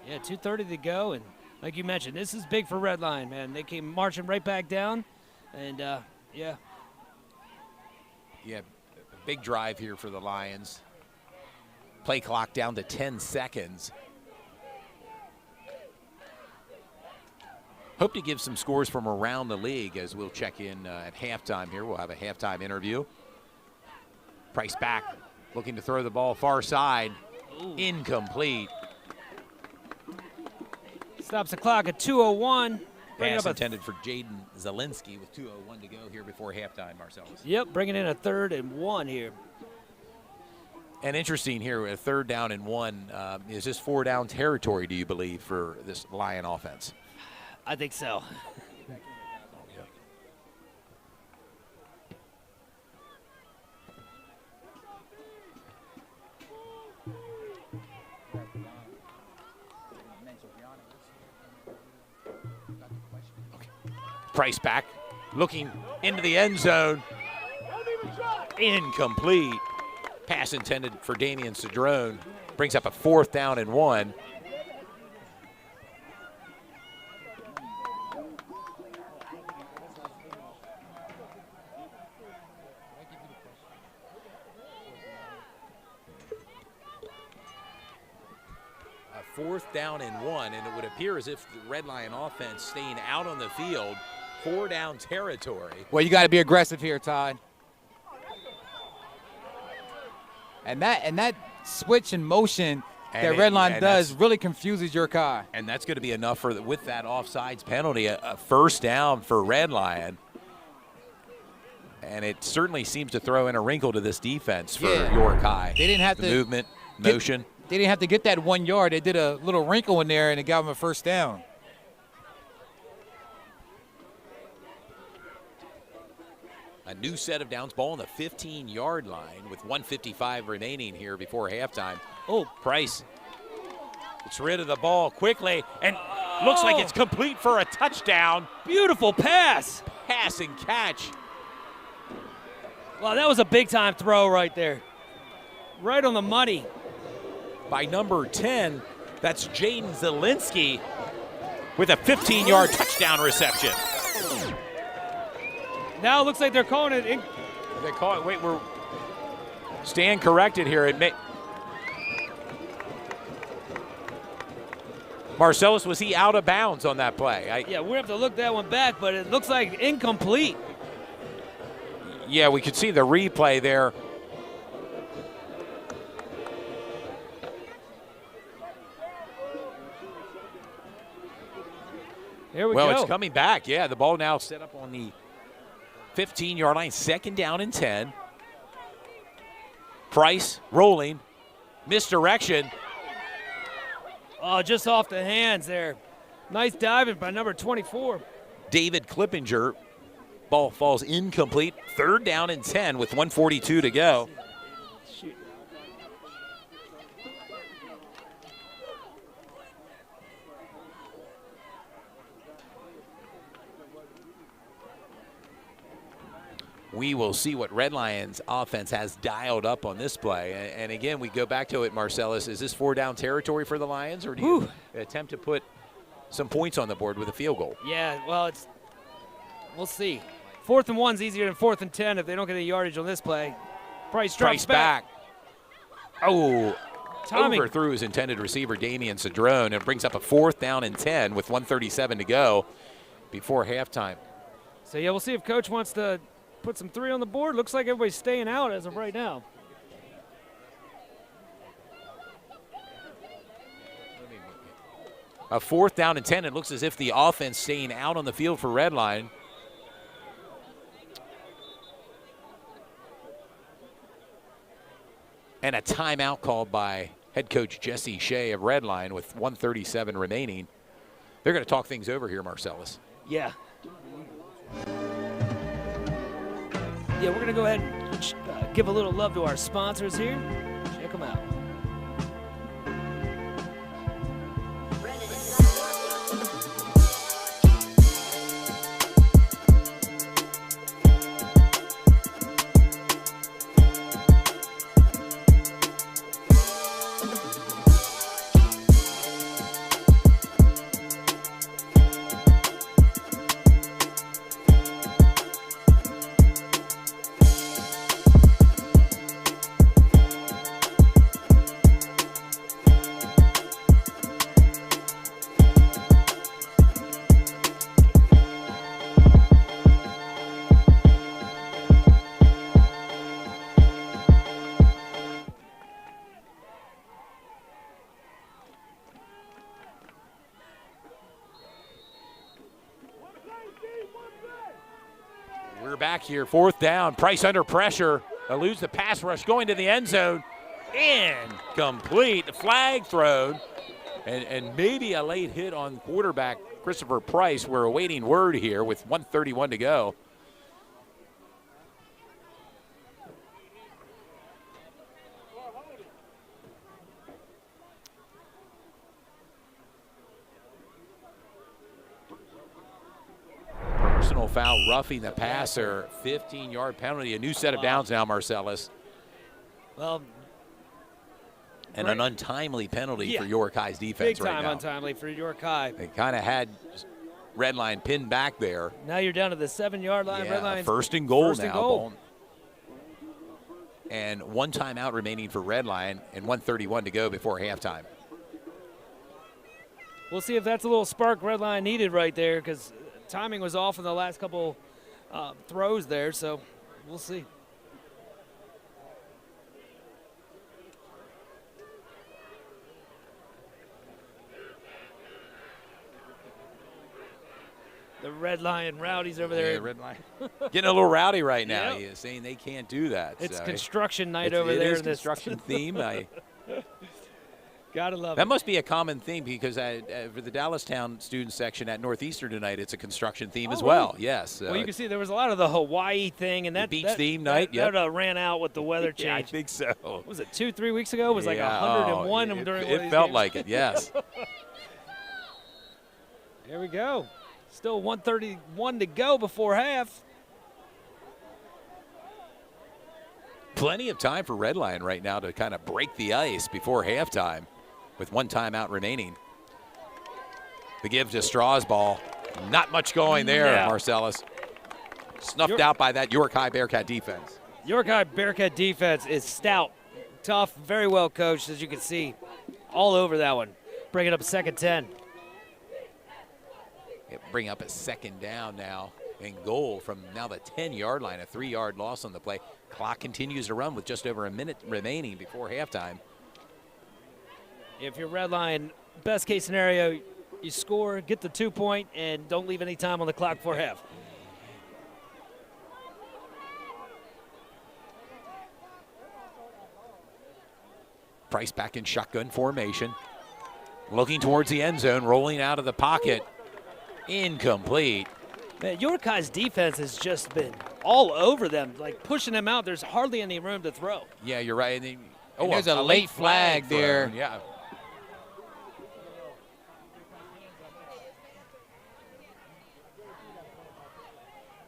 Yeah, 2:30 to go, and like you mentioned, this is big for Red Lion, man. They came marching right back down, and yeah. Yeah, a big drive here for the Lions. Play clock down to 10 seconds. Hope to give some scores from around the league as we'll check in at halftime here. We'll have a halftime interview. Price back, looking to throw the ball far side. Ooh. Incomplete. Stops the clock at 2:01. Pass intended for Jaden Zielinski with 2:01 to go here before halftime, Marcellus. Yep, bringing in a 3rd and 1 here. And interesting here, a 3rd down and 1. Is this 4-down territory, do you believe, for this Lion offense? I think so. Price back, looking into the end zone. Incomplete. Pass intended for Damian Cedrone. Brings up a 4th down and 1. 4th down and 1, and it would appear as if the Red Lion offense staying out on the field, 4 down territory. Well, you got to be aggressive here, Todd. And that switch in motion that Red Lion does really confuses Yorkai. And that's going to be enough for with that offsides penalty, a 1st down for Red Lion. And it certainly seems to throw in a wrinkle to this defense for York High. They didn't have the to movement, motion. They didn't have to get that 1 yard. They did a little wrinkle in there, and it got them a 1st down. A new set of downs, ball on the 15-yard line with 1:55 remaining here before halftime. Oh, Price gets rid of the ball quickly, and looks like it's complete for a touchdown. Beautiful pass. Pass and catch. Wow, that was a big-time throw right there. Right on the money. By number 10, that's Jaden Zielinski with a 15-yard touchdown reception. Now it looks like they're calling it. They call it. Wait, we're stand corrected here. It may. Marcellus, was he out of bounds on that play? Yeah, we have to look that one back, but it looks like incomplete. Yeah, we could see the replay there. Here we go. Well, it's coming back. Yeah, the ball now set up on the 15-yard line, 2nd down and 10. Price rolling, misdirection. Oh, just off the hands there. Nice diving by number 24. David Clippinger. Ball falls incomplete. 3rd down and 10 with 1:42 to go. Shoot. We will see what Red Lions offense has dialed up on this play. And again, we go back to it, Marcellus. Is this 4 down territory for the Lions, or do you attempt to put some points on the board with a field goal? Yeah, well, we'll see. 4th and 1's easier than 4th and 10 if they don't get any yardage on this play. Price drops back. Oh, Timing. overthrew his intended receiver, Damian Cedrone, and brings up a 4th down and 10 with 1:37 to go before halftime. So, yeah, we'll see if Coach wants to put some 3 on the board. Looks like everybody's staying out as of right now. A 4th down and 10. It looks as if the offense staying out on the field for Red Lion. And a timeout called by head coach Jesse Shea of Red Lion with 1:37 remaining. They're going to talk things over here, Marcellus. Yeah. Yeah, we're going to go ahead and give a little love to our sponsors here. Check them out. We're back here, 4th down. Price under pressure. Eludes the pass rush, going to the end zone. Incomplete. Flag thrown. And maybe a late hit on quarterback Christopher Price. We're awaiting word here with 1:31 to go. Personal foul, roughing the passer, 15-yard penalty, a new set of downs now, Marcellus. Well, and an untimely penalty for York High's defense right now. Big time untimely for York High. They kind of had Red Line pinned back there. Now you're down to the 7-yard line. Yeah, Red Line's 1st and goal first now. and goal. And 1 timeout remaining for Red Line and 1:31 to go before halftime. we'll see if that's a little spark Redline needed right there, because timing was off in the last couple throws there, so we'll see. The Red Lion rowdies over there. Yeah, Red Lion. Getting a little rowdy right now. Yep. He is saying they can't do that. It's so construction night it over there. It is in this- construction theme. Gotta love That it. must be a common theme because for the Dallastown student section at Northeastern tonight, it's a construction theme as well. really? Yes. Well, you can see there was a lot of the Hawaii thing, and that beach that, theme that- night, yep. That ran out with the weather change. Yeah, I think so. What was it 2-3 weeks ago? It was like Yeah, 101 it, during one of it these felt games. like it, yes. There we go. Still 1:31 to go before half. Plenty of time for Redline right now to kind of break the ice before halftime with one timeout remaining. The give to Strasball. Not much going there, Yeah. Marcellus. Snuffed out by that York High Bearcat defense. York High Bearcat defense is stout, tough, very well coached, as you can see, all over that one. Bringing up second 10. Bring up a second down now and goal from now the 10-yard line, a 3-yard loss on the play. Clock continues to run with just over a minute remaining before halftime. If you're Red Lion, best case scenario, you score, get the 2-point, and don't leave any time on the clock before half. Price back in shotgun formation. Looking towards the end zone, rolling out of the pocket. Incomplete. Man, York High's defense has just been all over them, like pushing them out. There's hardly any room to throw. Yeah, you're right. And there's a late flag thrown. there. Yeah.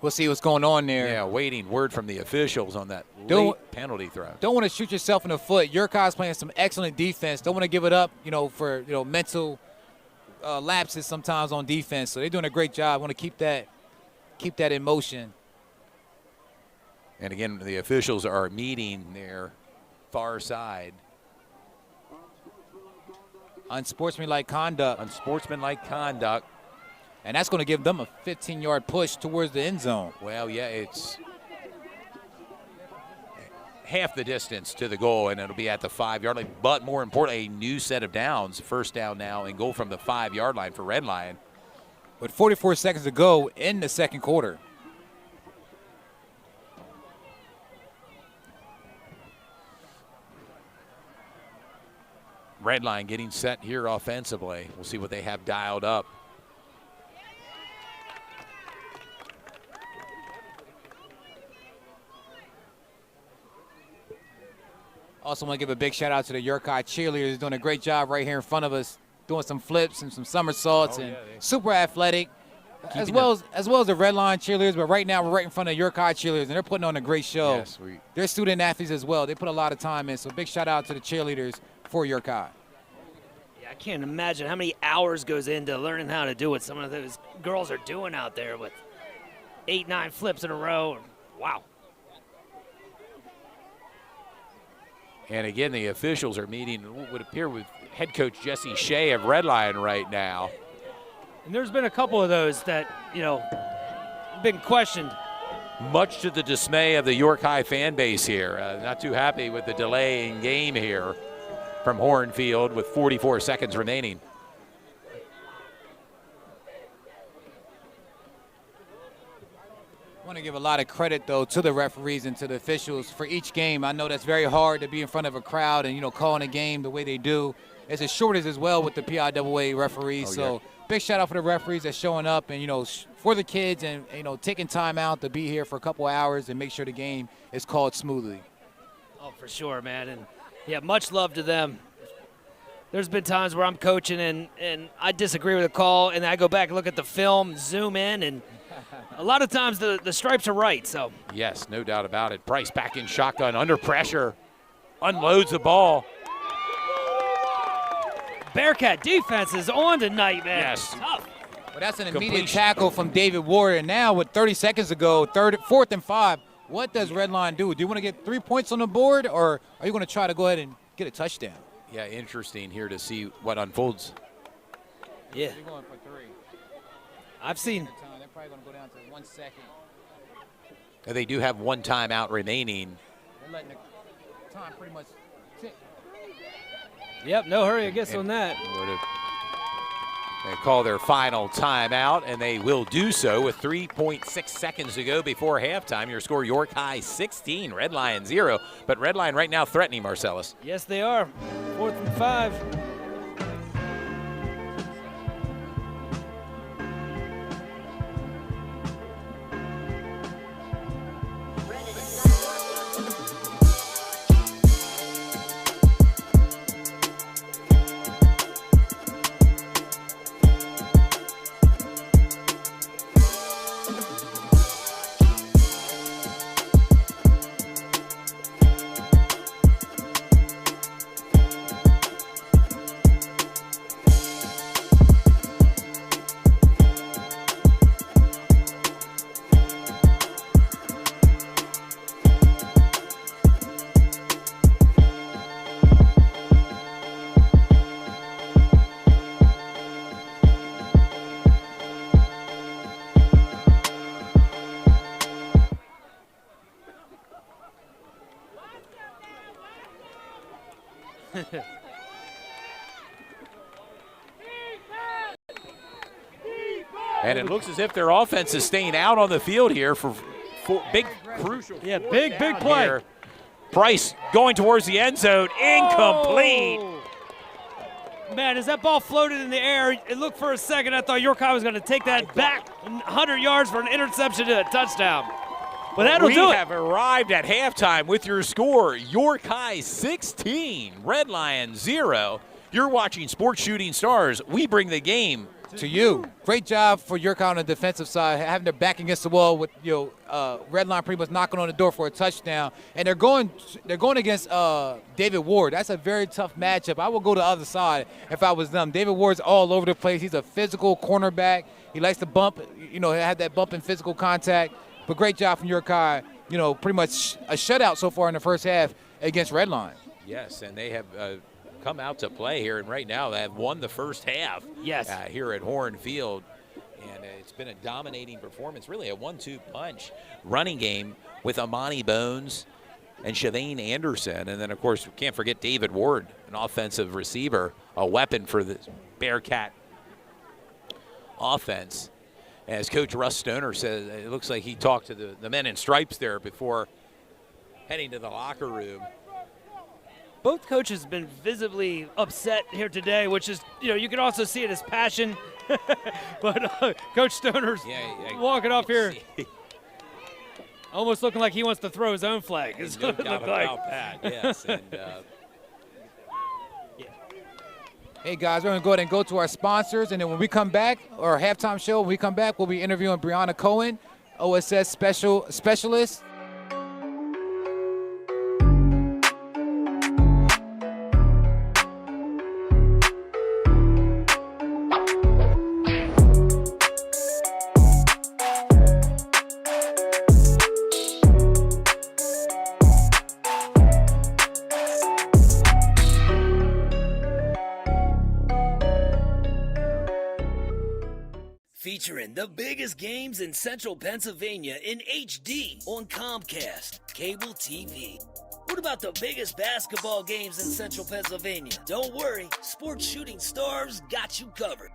We'll see what's going on there. Yeah, waiting word from the officials on that Don't- late penalty throw. Don't want to shoot yourself in the foot. York High's playing some excellent defense. Don't want to give it up, for mental lapses sometimes on defense. So they're doing a great job. Want to keep that in motion. And again, the officials are meeting their far side. Unsportsmanlike conduct. Unsportsmanlike conduct. And that's going to give them a 15-yard push towards the end zone. Well, yeah, it's half the distance to the goal, and it'll be at the 5-yard line. But more importantly, a new set of downs. First down now and goal from the 5-yard line for Red Lion. With 44 seconds to go in the second quarter. Red Lion getting set here offensively. We'll see what they have dialed up. Also want to give a big shout out to the York High cheerleaders doing a great job right here in front of us, doing some flips and some somersaults and super athletic, as well as the Red Line cheerleaders. But right now we're right in front of York High cheerleaders, and they're putting on a great show. Yes, They're student athletes as well. They put a lot of time in. So big shout out to the cheerleaders for York High. Yeah, I can't imagine how many hours goes into learning how to do what some of those girls are doing out there with 8-9 flips in a row. Wow. And again, the officials are meeting what would appear with head coach Jesse Shea of Red Lion right now. And there's been a couple of those that, been questioned. Much to the dismay of the York High fan base here. Not too happy with the delay in game here from Hornfield with 44 seconds remaining. I want to give a lot of credit, though, to the referees and to the officials for each game. I know that's very hard to be in front of a crowd and, calling a game the way they do. It's a shortage as well with the PIAA referees. So big shout out for the referees that's showing up and, for the kids and, taking time out to be here for a couple hours and make sure the game is called smoothly. Oh, for sure, man. And, yeah, much love to them. There's been times where I'm coaching and I disagree with a call, and I go back and look at the film, zoom in, and a lot of times the stripes are right. So Yes, no doubt about it. Price back in shotgun, under pressure, unloads the ball. Bearcat defense is on tonight, man. Yes. Tough. Well, that's an immediate Completion. tackle from David Warrior. And now with 30 seconds to go, 4th and 5, what does Red Line do? Do you want to get 3 points on the board, or are you going to try to go ahead and get a touchdown? Yeah, interesting here to see what unfolds. Yeah. They're going for 3. I've seen. They're probably going to go down to 1 second. And they do have one timeout remaining. They're letting the time pretty much tick. Yep, no hurry, I guess, on that. They call their final timeout, and they will do so with 3.6 seconds to go before halftime. Your score, York High 16, Red Lion 0. But Red Lion right now threatening, Marcellus. Yes, they are. 4th and 5. And it looks as if their offense is staying out on the field here for big, crucial. Yeah, big play. Here. Price going towards the end zone, incomplete. Oh. Man, as that ball floated in the air, it looked for a second, I thought York High was going to take that back 100 yards for an interception to a touchdown. But that'll do it. We have arrived at halftime with your score, York High 16, Red Lion 0. You're watching Sports Shooting Stars. We bring the game to you. Great job for York High on the defensive side, having their back against the wall with Red Line pretty much knocking on the door for a touchdown. And they're going against David Ward. That's a very tough matchup. I would go to the other side if I was them. David Ward's all over the place. He's a physical cornerback. He likes to bump, have that bump in physical contact. But great job from York High. Pretty much a shutout so far in the first half against Red Line. Yes, and they have come out to play here, and right now they have won the first half. Yes. Here at Horn Field, and it's been a dominating performance, really a 1-2 punch running game with Amani Bones and Shavane Anderson, and then of course we can't forget David Ward, an offensive receiver, a weapon for the Bearcat offense. As Coach Russ Stoner says, it looks like he talked to the men in stripes there before heading to the locker room. Both coaches have been visibly upset here today, which is, you can also see it as passion. But Coach Stoner's walking up here, almost looking like he wants to throw his own flag. No doubt about that, yes. And, Hey, guys, we're going to go ahead and go to our sponsors, and then when we come back, or halftime show, when we come back, we'll be interviewing Brianna Cohen, OSS specialist. Featuring the biggest games in central Pennsylvania in HD on Comcast Cable TV. What about the biggest basketball games in central Pennsylvania? Don't worry, Sports Shooting Stars got you covered.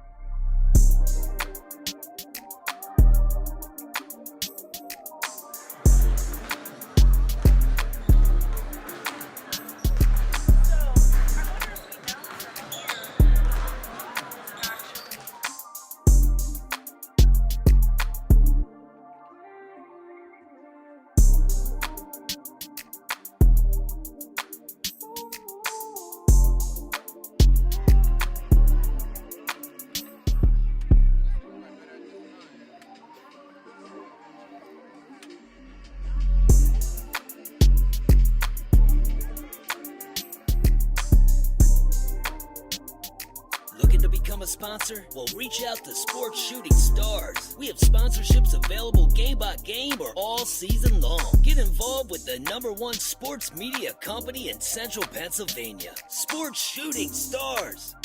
A sponsor? Well, reach out to Sports Shooting Stars. We have sponsorships available game by game or all season long. Get involved with the #1 sports media company in central Pennsylvania, Sports Shooting Stars.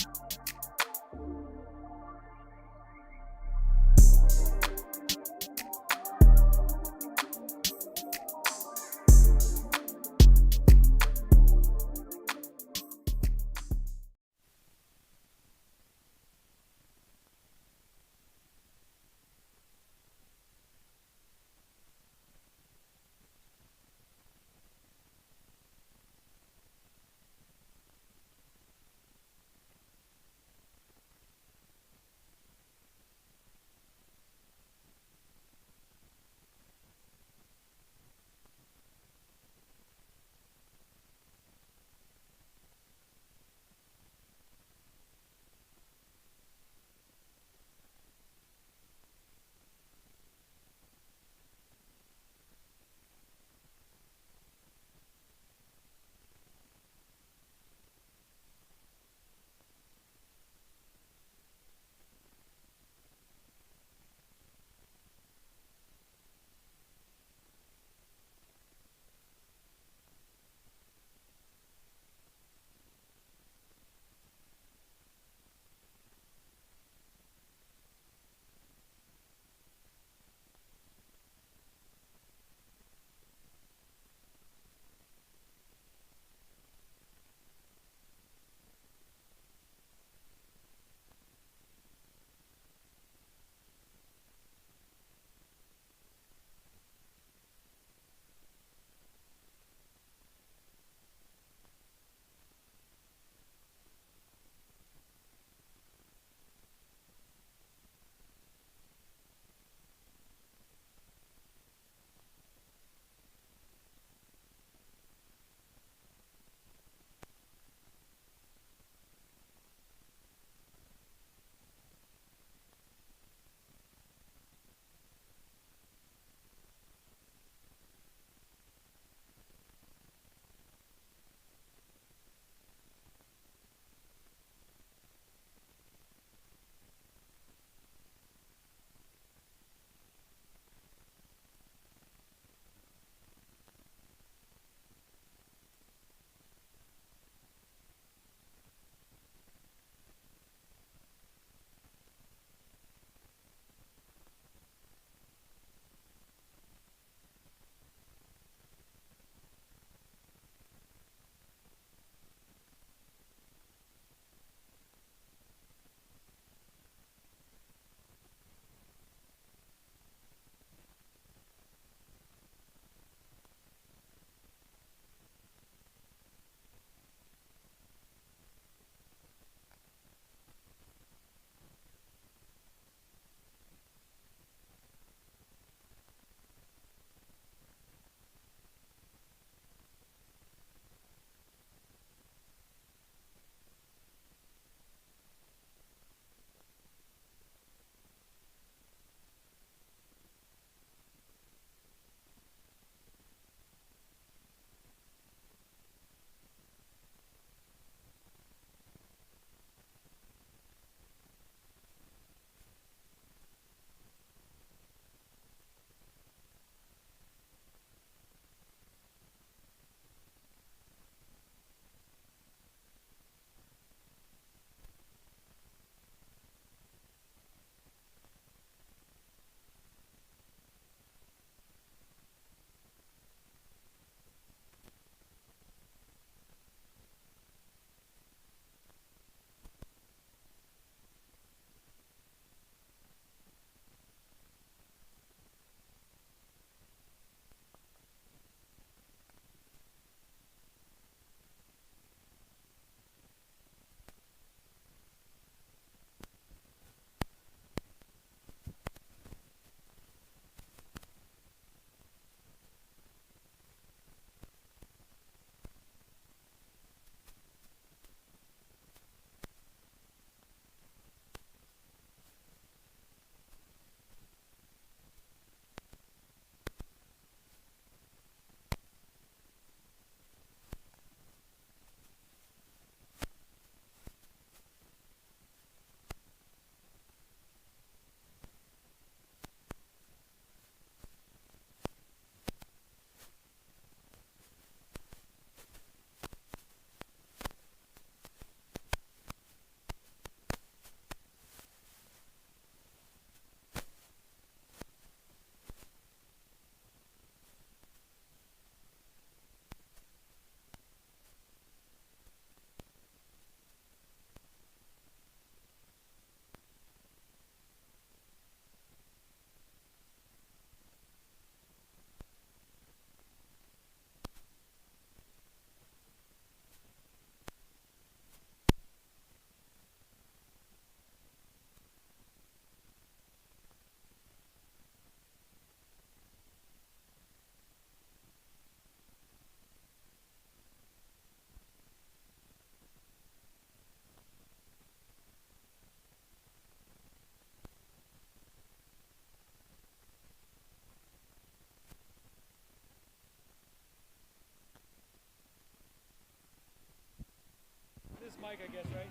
mic, I guess, right?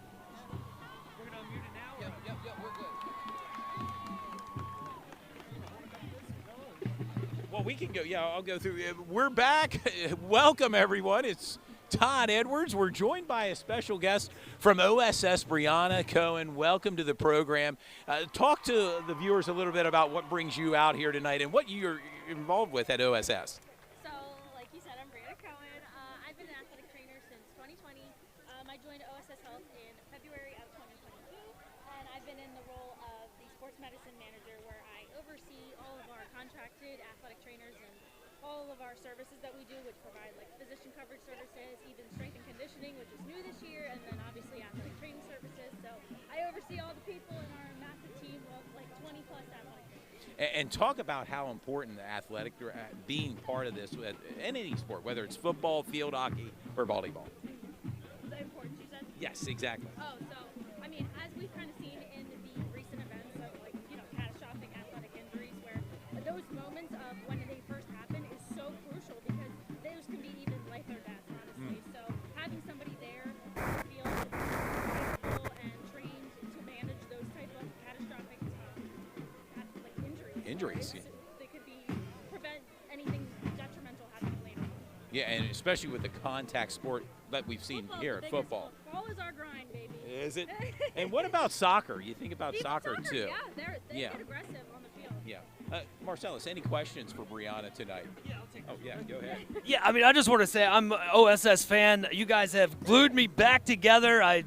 We're gonna unmute it now. Yep, we're good. Well, we can go. Yeah, I'll go through. We're back. Welcome, everyone. It's Todd Edwards. We're joined by a special guest from OSS, Brianna Cohen. Welcome to the program. Talk to the viewers a little bit about what brings you out here tonight and what you're involved with at OSS. So, like you said, I'm Brianna Cohen. I've been an athletic trainer since 2020. I joined OSS Health in February of 2022, and I've been in the role of the sports medicine manager, where I oversee all of our contracted athletic trainers and all of our services that we do, which provide like physician coverage services, even strength and conditioning, which is new this year, and then obviously athletic training services. So I oversee all the people in our massive team of like 20 plus athletic trainers. And talk about how important the athletic being part of this in any sport, whether it's football, field hockey, or volleyball. The importance, you said? Yes, exactly. Oh, so, I mean, as we've kind of seen in the recent events of, like, you know, catastrophic athletic injuries, where those moments of when they first happen is so crucial, because those can be even life or death, honestly. So having somebody there in the field capable and trained to manage those type of catastrophic like injuries. They could prevent anything detrimental happening later on. Yeah, and especially with the contact sport that we've seen here, football. Football is our grind, baby. Is it? And what about soccer? You think about Even soccer too. Yeah, they get aggressive on the field. Yeah. Marcellus, any questions for Brianna tonight? Yeah, I'll take Oh, yeah, go ahead. Yeah, I mean, I just want to say I'm an OSS fan. You guys have glued me back together.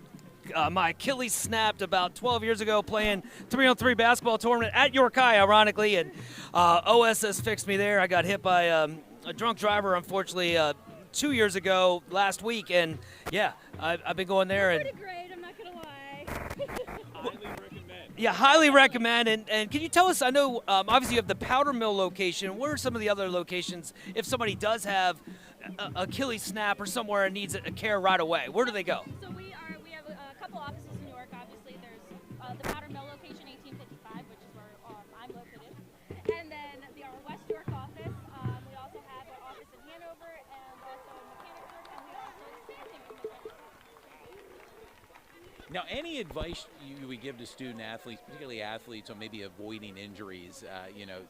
My Achilles snapped about 12 years ago playing 3-on-3 basketball tournament at York High, ironically, and OSS fixed me there. I got hit by a drunk driver, unfortunately, 2 years ago last week, and yeah, I've been going there. And Pretty great, I'm not gonna lie. yeah, highly recommend. And can you tell us? I know obviously you have the Powder Mill location. What are some of the other locations if somebody does have Achilles snap or somewhere and needs a care right away? Where do they go? So we have a couple offices in New York. Obviously, there's the Powder Mill location, 1855, which is where I'm located, and then our West York office. We also have an office in Hanover and also in Mechanicsburg, and we also expanding in Mechanicsburg. Now, any advice you would give to student athletes, particularly athletes, on maybe avoiding injuries,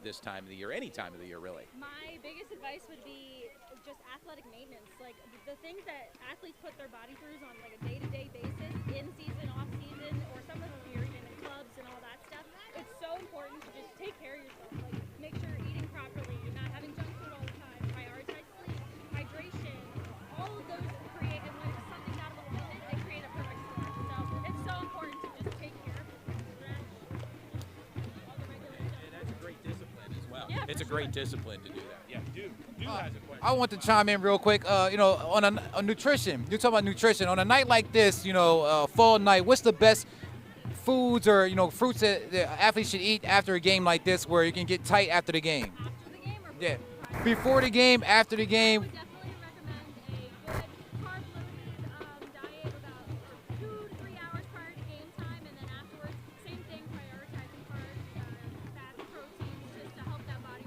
this time of the year, any time of the year, really? My biggest advice would be just athletic maintenance. Like the things that athletes put their body through on like a day-to-day basis, in season, off season, or some of them you're even in clubs and all that stuff. It's so important to just take care of yourself. Like make sure you're eating properly, you're not having junk food all the time, prioritize sleep, hydration. All of those create, and when something's out of alignment, they create a perfect storm. So it's so important to just take care of it. Stretch, all the regular stuff. That's a great discipline as well. Yeah, It's a for great sure. discipline to do that. Yeah, Dude has a question. I want to chime in real quick. On nutrition, you're talking about nutrition. On a night like this, fall night, what's the best foods or fruits that the athletes should eat after a game like this, where you can get tight after the game? After the game or Yeah, prior? before the game, after the I game. would definitely recommend a good carb-loaded diet about 2 to 3 hours prior to game time, and then afterwards, same thing, prioritizing carbs, fats, proteins, just to help that body.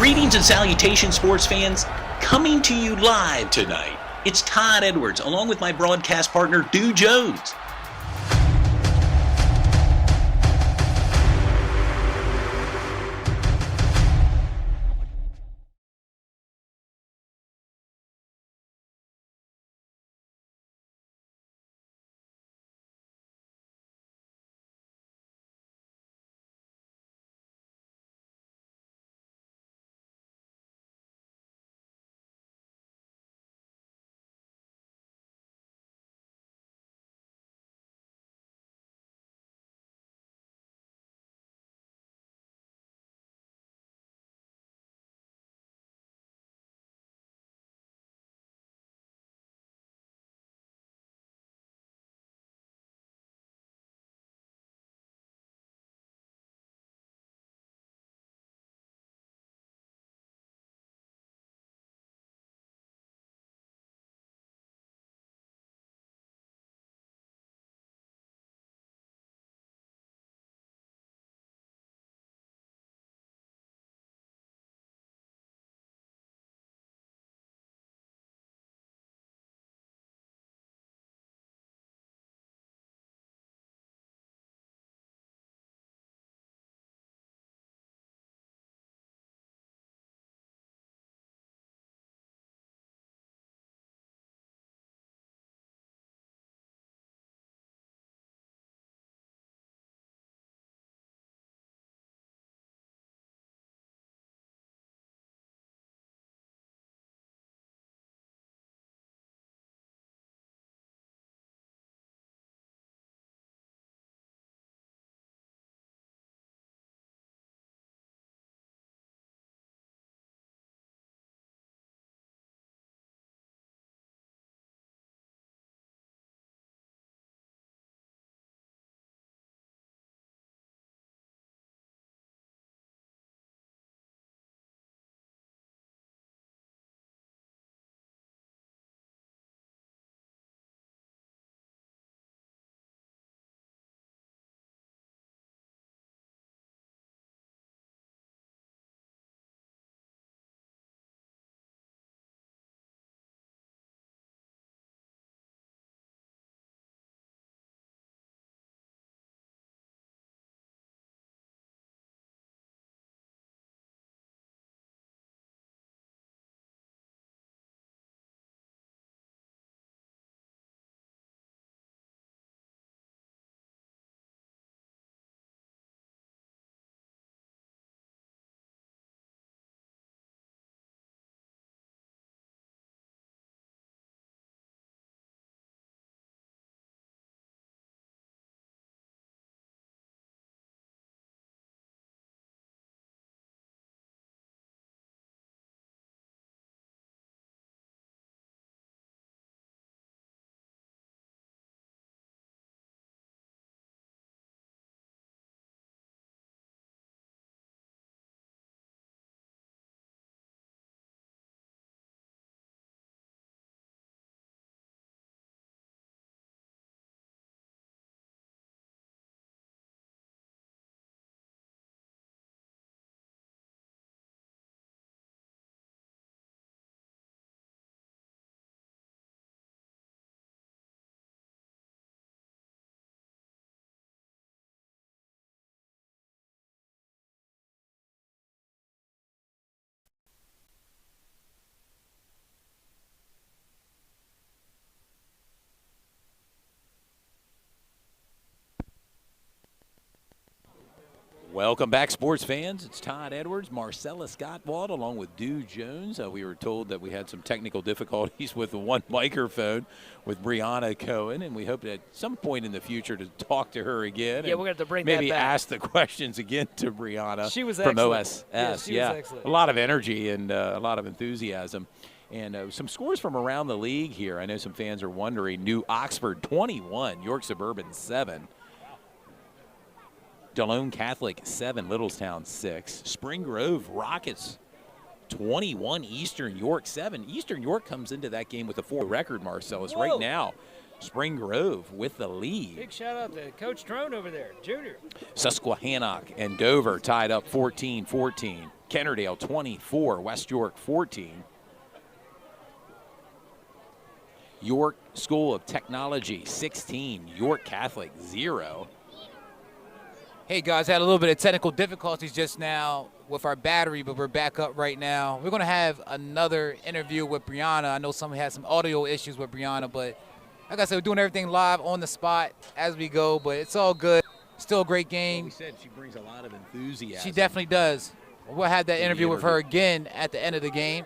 Greetings and salutations, sports fans. Coming to you live tonight, it's Todd Edwards, along with my broadcast partner, Dew Jones. Welcome back, sports fans. It's Todd Edwards, Marcellus Gottwald, along with Dew Jones. We were told that we had some technical difficulties with the one microphone with Brianna Cohen, and we hope at some point in the future to talk to her again. Yeah, we're going to have to bring maybe that back. ask the questions again to Brianna. She was from excellent. OSS. Yeah, she was excellent. A lot of energy and a lot of enthusiasm. And some scores from around the league here. I know some fans are wondering. New Oxford 21, York Suburban 7. Delone Catholic 7, Littlestown 6. Spring Grove Rockets 21, Eastern York 7. Eastern York comes into that game with a 4 record, Marcellus. Whoa. Right now, Spring Grove with the lead. Big shout out to Coach Drone over there, Junior. Susquehannock and Dover tied up 14-14. Kennerdale 24, West York 14. York School of Technology 16, York Catholic 0. Hey guys, had a little bit of technical difficulties just now with our battery, but we're back up right now. We're going to have another interview with Brianna. I know someone had some audio issues with Brianna, but like I said, we're doing everything live on the spot as we go, but it's all good. Still a great game. We said she brings a lot of enthusiasm. She definitely does. We'll have that interview with her again at the end of the game.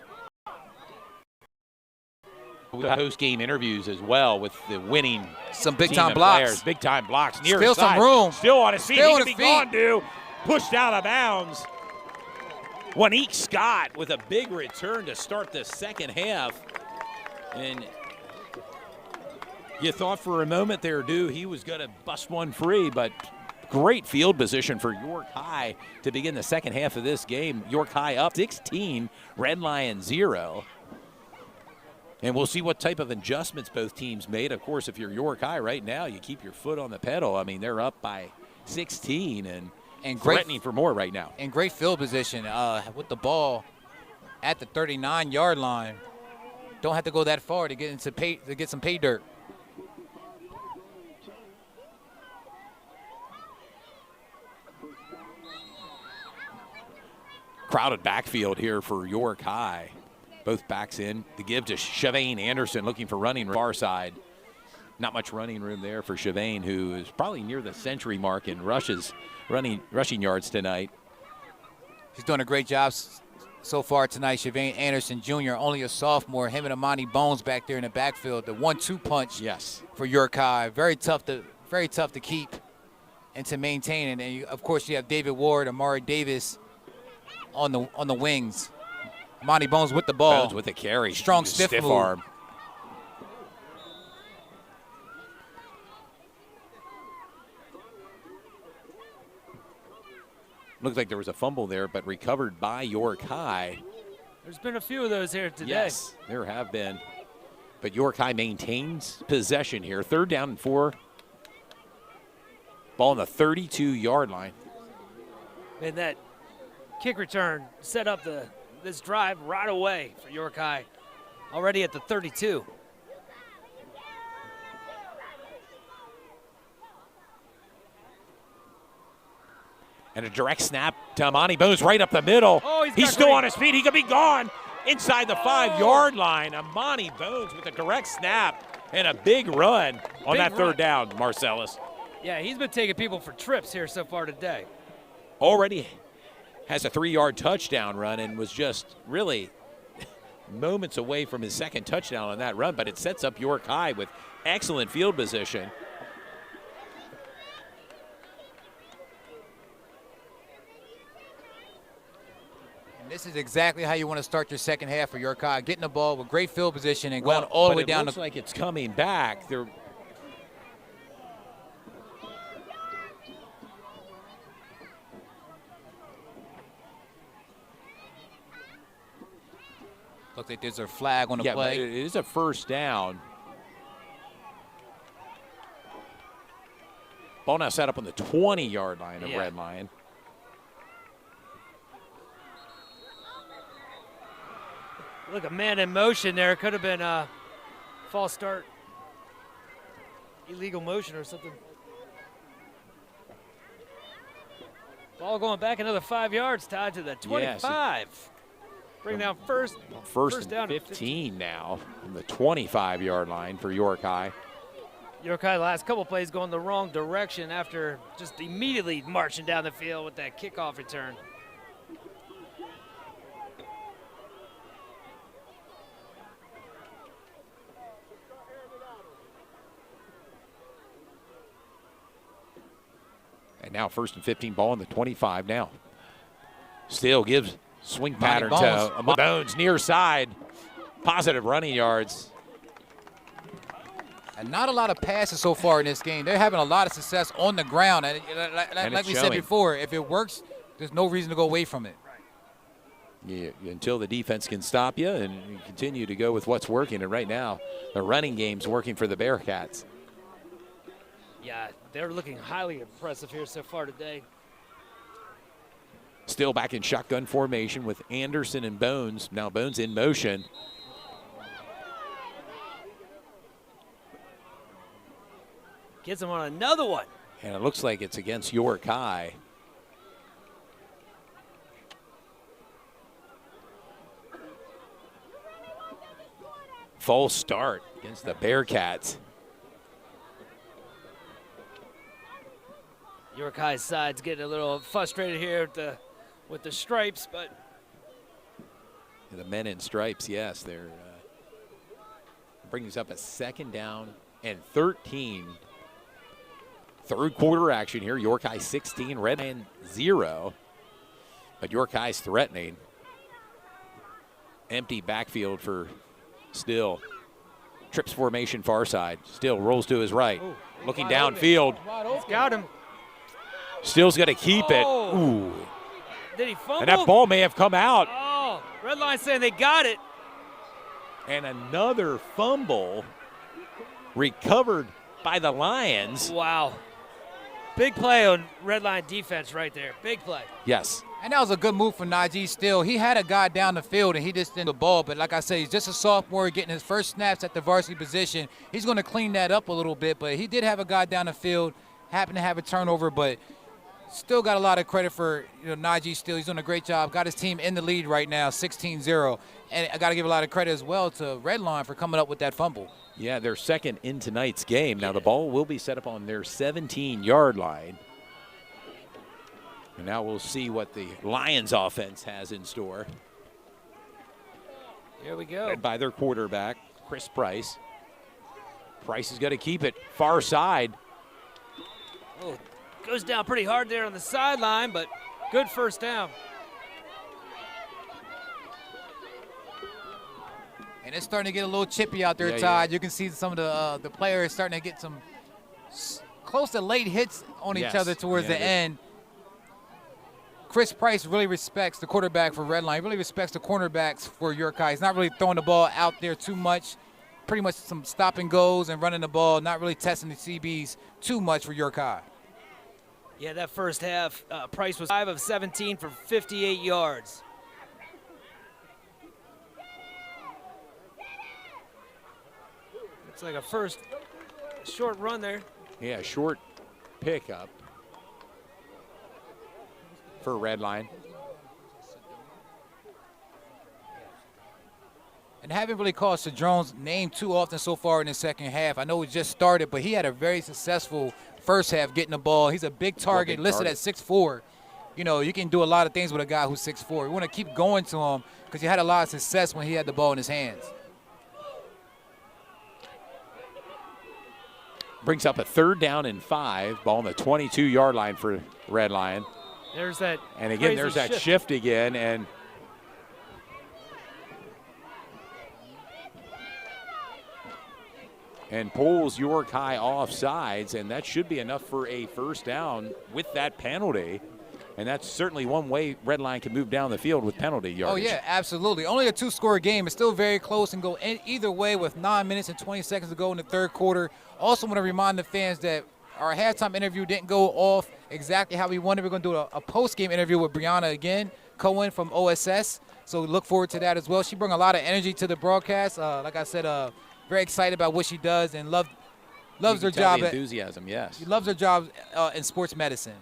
We post-game interviews as well with the winning Some team big-time of blocks. players. Big-time blocks. Near Still side. some room. Still on his feet. Still He on can his be feet. gone, dude. Pushed out of bounds. Wanique Scott with a big return to start the second half. And you thought for a moment there, dude, he was going to bust one free, but great field position for York High to begin the second half of this game. York High up 16, Red Lion 0. And we'll see what type of adjustments both teams made. Of course, if you're York High right now, you keep your foot on the pedal. I mean, they're up by 16 and threatening for more right now. And great field position with the ball at the 39-yard line. Don't have to go that far to get some pay dirt. Crowded backfield here for York High. Both backs in. The give to Chavain Anderson looking for running far side. Not much running room there for Chavain, who is probably near the century mark in rushing yards tonight. He's doing a great job so far tonight. Chavain Anderson Jr., only a sophomore. Him and Amani Bones back there in the backfield. The 1-2 punch for York High. Very tough to keep and to maintain. And of course, you have David Ward, Amari Davis on the wings. Amani Bones with the ball. Bones with the carry. Strong stiff move. arm. Looks like there was a fumble there, but recovered by York High. There's been a few of those here today. Yes, there have been. But York High maintains possession here. 3rd down and 4. Ball on the 32-yard line. And that kick return set up this drive right away for York High. Already at the 32. And a direct snap to Amani Bones right up the middle. Oh, he's still on his feet. He could be gone inside the 5-yard line. Amani Bones with a direct snap and a big run on that 3rd down, Marcellus. Yeah, he's been taking people for trips here so far today. Already has a 3-yard touchdown run and was just really moments away from his 2nd touchdown on that run, but it sets up York High with excellent field position. This is exactly how you want to start your second half for York High. Getting the ball with great field position and going all the way down. It looks like it's coming back. Looks like there's a flag on the play. But it is a 1st down. Ball now set up on the 20-yard line of Red Lion. Look, a man in motion there. Could have been a false start, illegal motion or something. Ball going back another 5 yards, tied to the 25. Bring down first down 15 now from the 25-yard line for York High. York High last couple plays going the wrong direction after just immediately marching down the field with that kickoff return. And now 1st and 15, ball on the 25 now. Still gives swing pattern Bones. to Amani Bones near side. Positive running yards. And not a lot of passes so far in this game. They're having a lot of success on the ground. And like we said before, if it works, there's no reason to go away from it. Yeah, until the defense can stop you, and you continue to go with what's working. And right now, the running game's working for the Bearcats. Yeah, they're looking highly impressive here so far today. Still back in shotgun formation with Anderson and Bones. Now Bones in motion. Gets him on another one. And it looks like it's against York High. False start against the Bearcats. York High's side's getting a little frustrated here with the stripes, but The men in stripes, yes, they're brings up a 2nd down and 13. Third quarter action here. York High 16, Red Lion 0. But York High's threatening. Empty backfield for Still. Trips formation far side. Still rolls to his right. Ooh, looking wide downfield. he's got him. Still's going to keep it. Oh. Ooh. Did he fumble? And that ball may have come out. Oh, Red Line saying they got it. And another fumble recovered by the Lions. Wow. Big play on Red Line defense right there. Big play. Yes. And that was a good move for Najee Still. He had a guy down the field, and he just didn't the ball. But like I said, he's just a sophomore getting his first snaps at the varsity position. He's going to clean that up a little bit. But he did have a guy down the field, happened to have a turnover, but still got a lot of credit for Najee Still. He's doing a great job. Got his team in the lead right now, 16-0. And I got to give a lot of credit as well to Red Line for coming up with that fumble. Yeah, they're second in tonight's game. Now the ball will be set up on their 17-yard line. And now we'll see what the Lions offense has in store. Here we go. Led by their quarterback, Chris Price. Price is going to keep it far side. Oh, goes down pretty hard there on the sideline, but good first down. And it's starting to get a little chippy out there, Yeah, Todd. yeah. You can see some of the players starting to get some close to late hits on each Yes. other towards Yeah, the end. Chris Price really respects the quarterback for Red Line. He really respects the cornerbacks for York High. He's not really throwing the ball out there too much. Pretty much some stop and goes and running the ball, not really testing the CBs too much for York High. Yeah, that first half, Price was 5 of 17 for 58 yards. Looks like a first short run there. Yeah, short pickup for Red Line. And haven't really called Cedrone's name too often so far in the second half. I know it just started, but he had a very successful first half getting the ball. He's a big target, listed at 6'4". You know, you can do a lot of things with a guy who's 6'4". You want to keep going to him because he had a lot of success when he had the ball in his hands. Brings up a 3rd down and 5. Ball on the 22-yard line for Red Lion. There's that. And again, crazy there's that shift again. And pulls York High off sides, and that should be enough for a first down with that penalty. And that's certainly one way Red Line can move down the field with penalty yardage. Oh, yeah, absolutely. Only a 2-score game. It's still very close and go either way with 9 minutes and 20 seconds to go in the third quarter. Also want to remind the fans that our halftime interview didn't go off exactly how we wanted. We're going to do a post-game interview with Brianna again, Cohen from OSS. So we look forward to that as well. She brought a lot of energy to the broadcast. Like I said, very excited about what she does and loves her job. The enthusiasm, yes. She loves her job in sports medicine.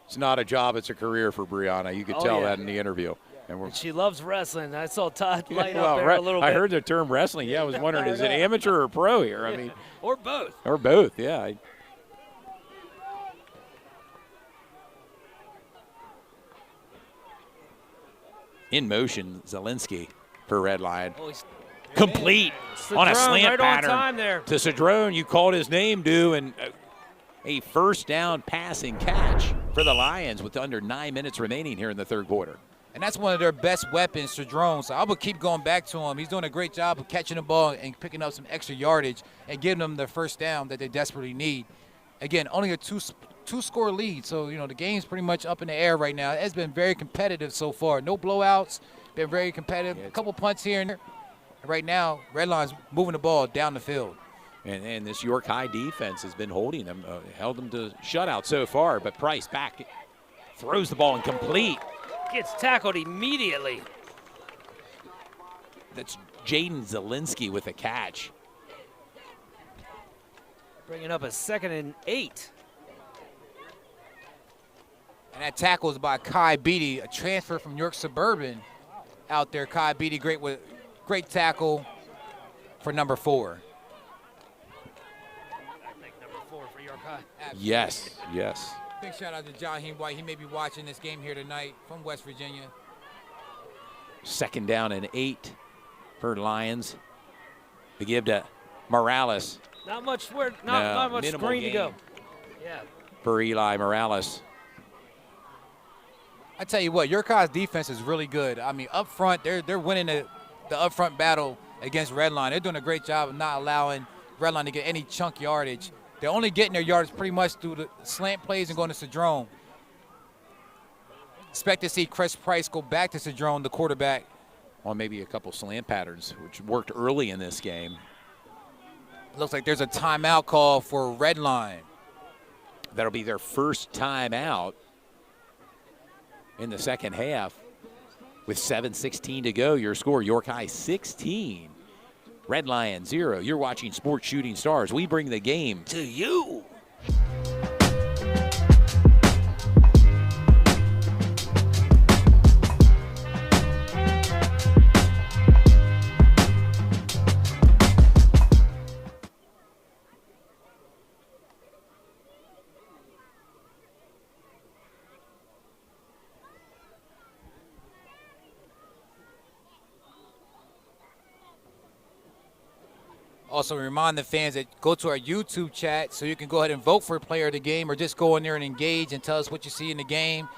It's not a job, it's a career for Brianna. You could Oh, tell yeah. that in the interview. And She loves wrestling. I saw Todd light well, up there a little bit. I heard the term wrestling. Yeah, I was wondering, is it amateur or pro here? I mean, Or both. or both, yeah. In motion, Zielinski for Red Lion. Oh, he's Complete on a Cedrone slant right pattern on time there. to Cedrone. You called his name, due, and a first down passing catch for the Lions with under 9 minutes remaining here in the third quarter. And that's one of their best weapons, Cedrone. So I would keep going back to him. He's doing a great job of catching the ball and picking up some extra yardage and giving them the first down that they desperately need. Again, only a two-score lead. So, the game's pretty much up in the air right now. It's been very competitive so far. No blowouts. Been very competitive. A couple punts here and there. Right now, Red Line's moving the ball down the field. And this York High defense has been holding them, held them to shutout so far. But Price back Throws the ball incomplete. Gets tackled immediately. That's Jaden Zielinski with a catch. Bringing up a 2nd and 8. And that tackle is by Kai Beatty, a transfer from York Suburban out there. Kai Beatty, great tackle for number 4. I think number 4 for York High. Yes, yes. Big shout out to Jaheim White. He may be watching this game here tonight from West Virginia. 2nd down and 8 for Lions. We give to Morales Not much not much minimal screen to go. gain. Yeah. for Eli Morales. I tell you what, York High's defense is really good. I mean, up front, they're winning the up front battle against Redline. They're doing a great job of not allowing Redline to get any chunk yardage. They're only getting their yardage pretty much through the slant plays and going to Cedrone. Expect to see Chris Price go back to Cedrone, the quarterback. On maybe a couple slant patterns, which worked early in this game. Looks like there's a timeout call for Redline. That'll be their first time out in the second half. With 7:16 to go, your score, York High 16, Red Lion 0. You're watching Sports Shooting Stars. We bring the game To you. Also, remind the fans that go to our YouTube chat so you can go ahead and vote for a player of the game or just go in there and engage and tell us what you see in the game.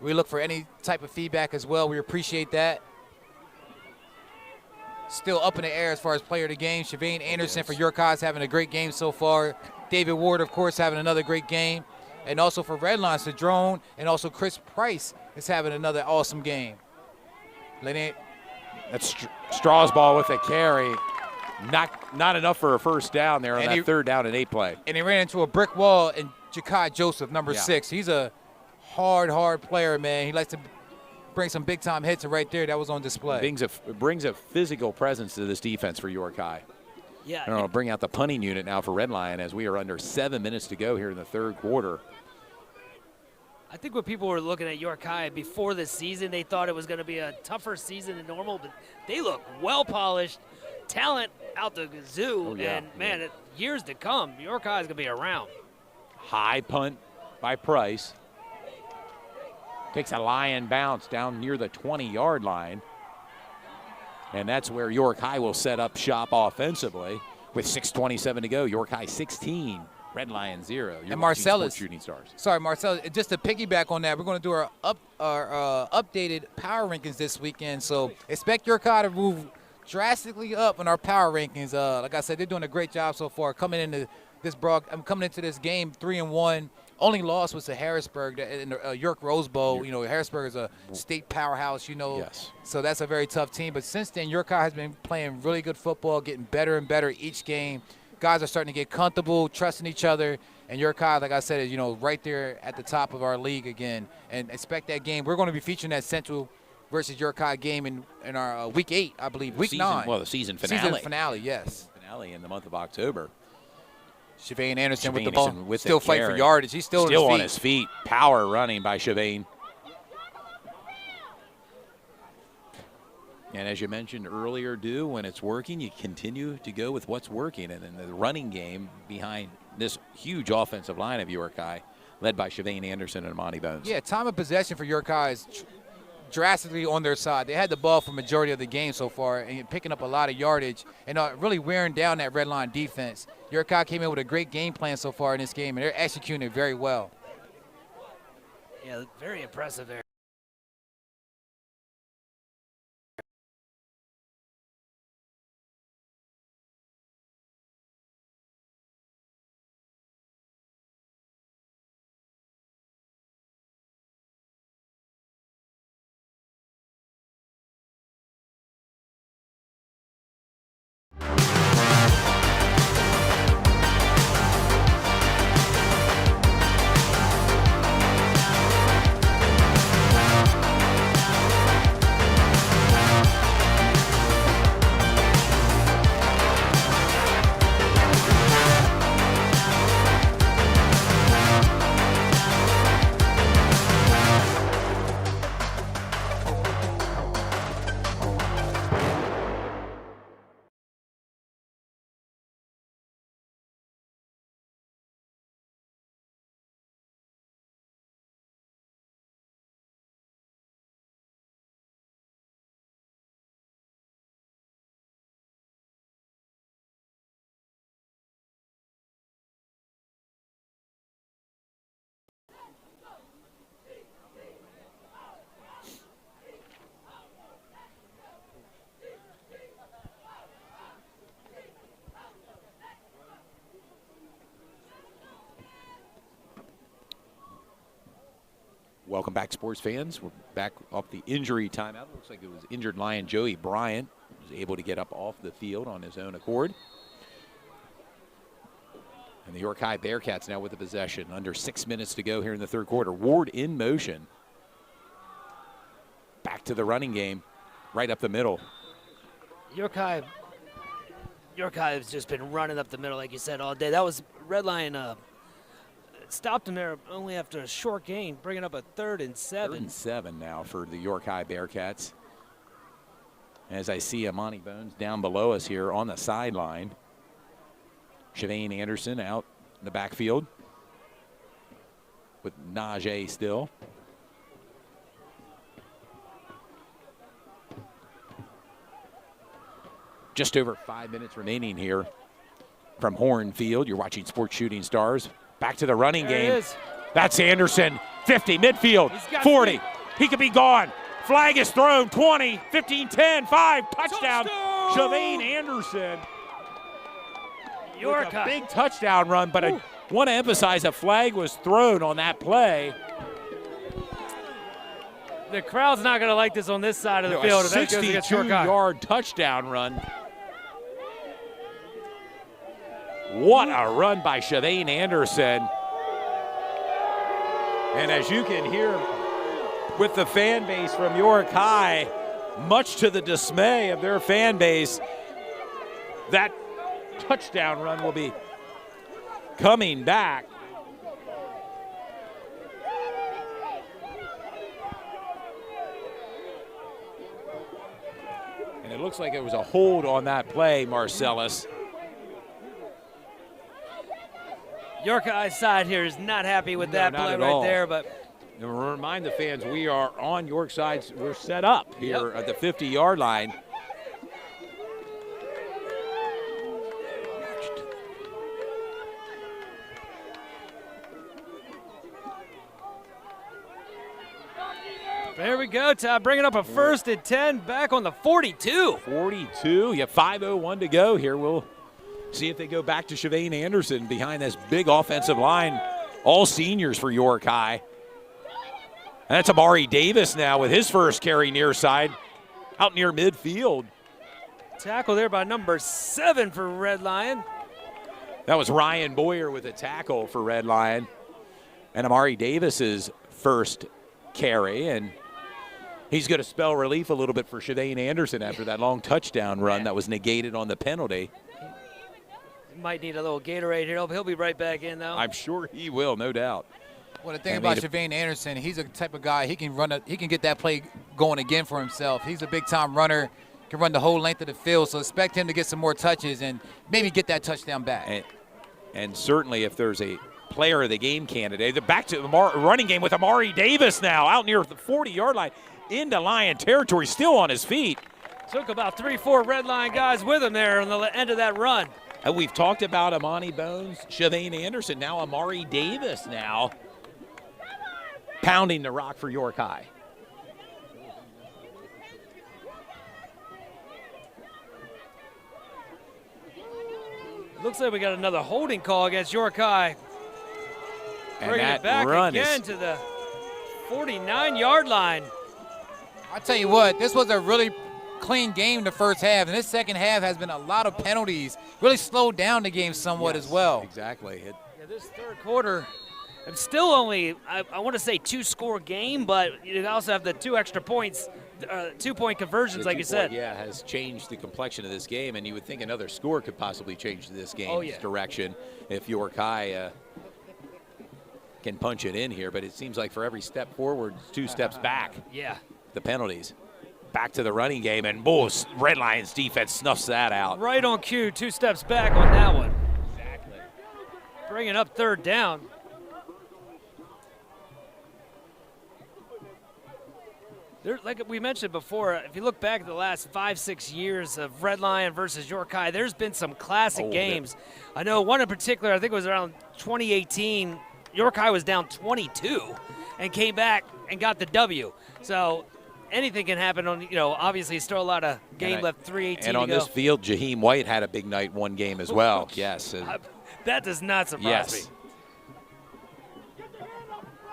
We look for any type of feedback as well. We appreciate that. Still up in the air as far as player of the game. Shavane Anderson for York High is having a great game so far. David Ward, of course, having another great game. And also for Redline, Cedrone, and also Chris Price is having another awesome game. That's Straw's ball with a carry. Not enough for a first down there on And that he- 3rd down and 8 play. And he ran into a brick wall, and Jakai Joseph, number Yeah. 6. He's a hard player, man. He likes to bring some big-time hits, and right there, that was on display. Brings a physical presence to this defense for York High. Yeah. And I'll bring out the punting unit now for Red Lion as we are under 7 minutes to go here in the 3rd quarter. I think when people were looking at York High before this season, they thought it was going to be a tougher season than normal, but they look well polished, talent out the gazoo, Oh, yeah. and man, years to come, York High is going to be around. High punt by Price. Takes a Lion bounce down near the 20-yard line. And that's where York High will set up shop offensively with 6:27 to go. York High 16, Red Lion 0. You're And watching Marcellus- Sports Shooting Stars. Sorry, Marcel, just to piggyback on that, we're going to do our updated power rankings this weekend, so expect York High to move drastically up in our power rankings. Like I said, they're doing a great job so far. Coming into this game 3-1. Only loss was to Harrisburg in the York Rose Bowl. You know, Harrisburg is a state powerhouse, you know. Yes. So that's a very tough team. But since then, York High has been playing really good football, getting better and better each game. Guys are starting to get comfortable, trusting each other. And York High, like I said, is, you know, right there at the top of our league again. And expect that game. We're going to be featuring that Central versus York High game in our Week 8, I believe. Week 9. Well, the season finale. Season finale, yes. Finale in the month of October. Shavane Anderson with the Shavane ball. Anderson with Still the fighting for carry. yardage. He's still on his feet. Power running by Shavane. And as you mentioned earlier, when it's working, you continue to go with what's working. And in the running game behind this huge offensive line of York High, led by Shavane Anderson and Monty Bones. Yeah, time of possession for York High is drastically on their side. They had the ball for majority of the game so far and picking up a lot of yardage and really wearing down that red line defense. York High came in with a great game plan so far in this game, and they're executing it very well. Yeah, very impressive there. welcome back, sports fans. We're back off the injury timeout. Looks like it was injured Lion Joey Bryant was able to get up off the field on his own accord. And the York High Bearcats now with the possession. Under 6 minutes to go here in the third quarter. Ward in motion. Back to the running game, right up the middle. York High has just been running up the middle, like you said, all day. That was Red Lion stopped him there only after a short gain, bringing up a 3rd and 7. 3rd and 7 now for the York High Bearcats. As I see Amani Bones down below us here on the sideline. Shavane Anderson out in the backfield with Najee still. Just over 5 minutes remaining here from Horn Field. You're watching Sports Shooting Stars. Back to the running There game. it is. That's Anderson. 50, midfield, He's got 40. speed. He could be gone. Flag is thrown. 20, 15, 10, 5. Touchdown. Shavane Anderson. York With a High. big touchdown run, but I want to emphasize a flag was thrown on that play. The crowd's not going to like this on this side of the field. A If that goes against York High. 62-yard touchdown run. What a run by Shavane Anderson. And as you can hear with the fan base from York High, much to the dismay of their fan base, that touchdown run will be coming back. And it looks like it was a hold on that play, Marcellus. York High side here is not happy with that not play at right all. there, but And we'll remind the fans we are on York side. We're set up here at the 50-yard line. there we go, Todd. Bringing up a 1st and 10 back on the 42. 42. You have 5:01 to go here. We'll see if they go back to Shavane Anderson behind this big offensive line. All seniors for York High. And that's Amari Davis now with his first carry near side out near midfield. Tackle there by number 7 for Red Lion. That was Ryan Boyer with a tackle for Red Lion. And Amari Davis's first carry, and he's going to spell relief a little bit for Shavane Anderson after that long touchdown run that was negated on the penalty. Might need a little Gatorade here. He'll be right back in, though. I'm sure he will, no doubt. Well, the thing I about mean, Shavane Anderson, he's a type of guy, he can get that play going again for himself. He's a big-time runner, can run the whole length of the field, so expect him to get some more touches and maybe get that touchdown back. And certainly if there's a player of the game candidate, they're back to the running game with Amari Davis now out near the 40-yard line into Lion territory, still on his feet. Took about 3-4 Red Lion guys with him there on the end of that run. And we've talked about Amani Bones, Shavane Anderson, now Amari Davis now pounding the rock for York High. Looks like we got another holding call against York High. And Bringing that it back run again is to the 49-yard line. I'll tell you what, this was a really clean game the first half, and this second half has been a lot of penalties. Really slowed down the game somewhat as well. Exactly. Yeah, this third quarter, it's still only, I want to say 2-score game, but you also have the 2 extra points, 2-point conversions, like you said. Yeah, has changed the complexion of this game, and you would think another score could possibly change this game's direction if York High can punch it in here. But it seems like for every step forward, 2 steps back. Yeah. The penalties. Back to the running game, and Red Lions defense snuffs that out. Right on cue, 2 steps back on that one. Exactly. Bringing up 3rd down. Like we mentioned before, if you look back at the last 5-6 years of Red Lion versus York High, there's been some classic games. I know one in particular, I think it was around 2018, York High was down 22 and came back and got the W. So anything can happen on, obviously still a lot of game left, 3:18 to go. And on this field, Jaheim White had a big night one game as well. Yes. That does not surprise me.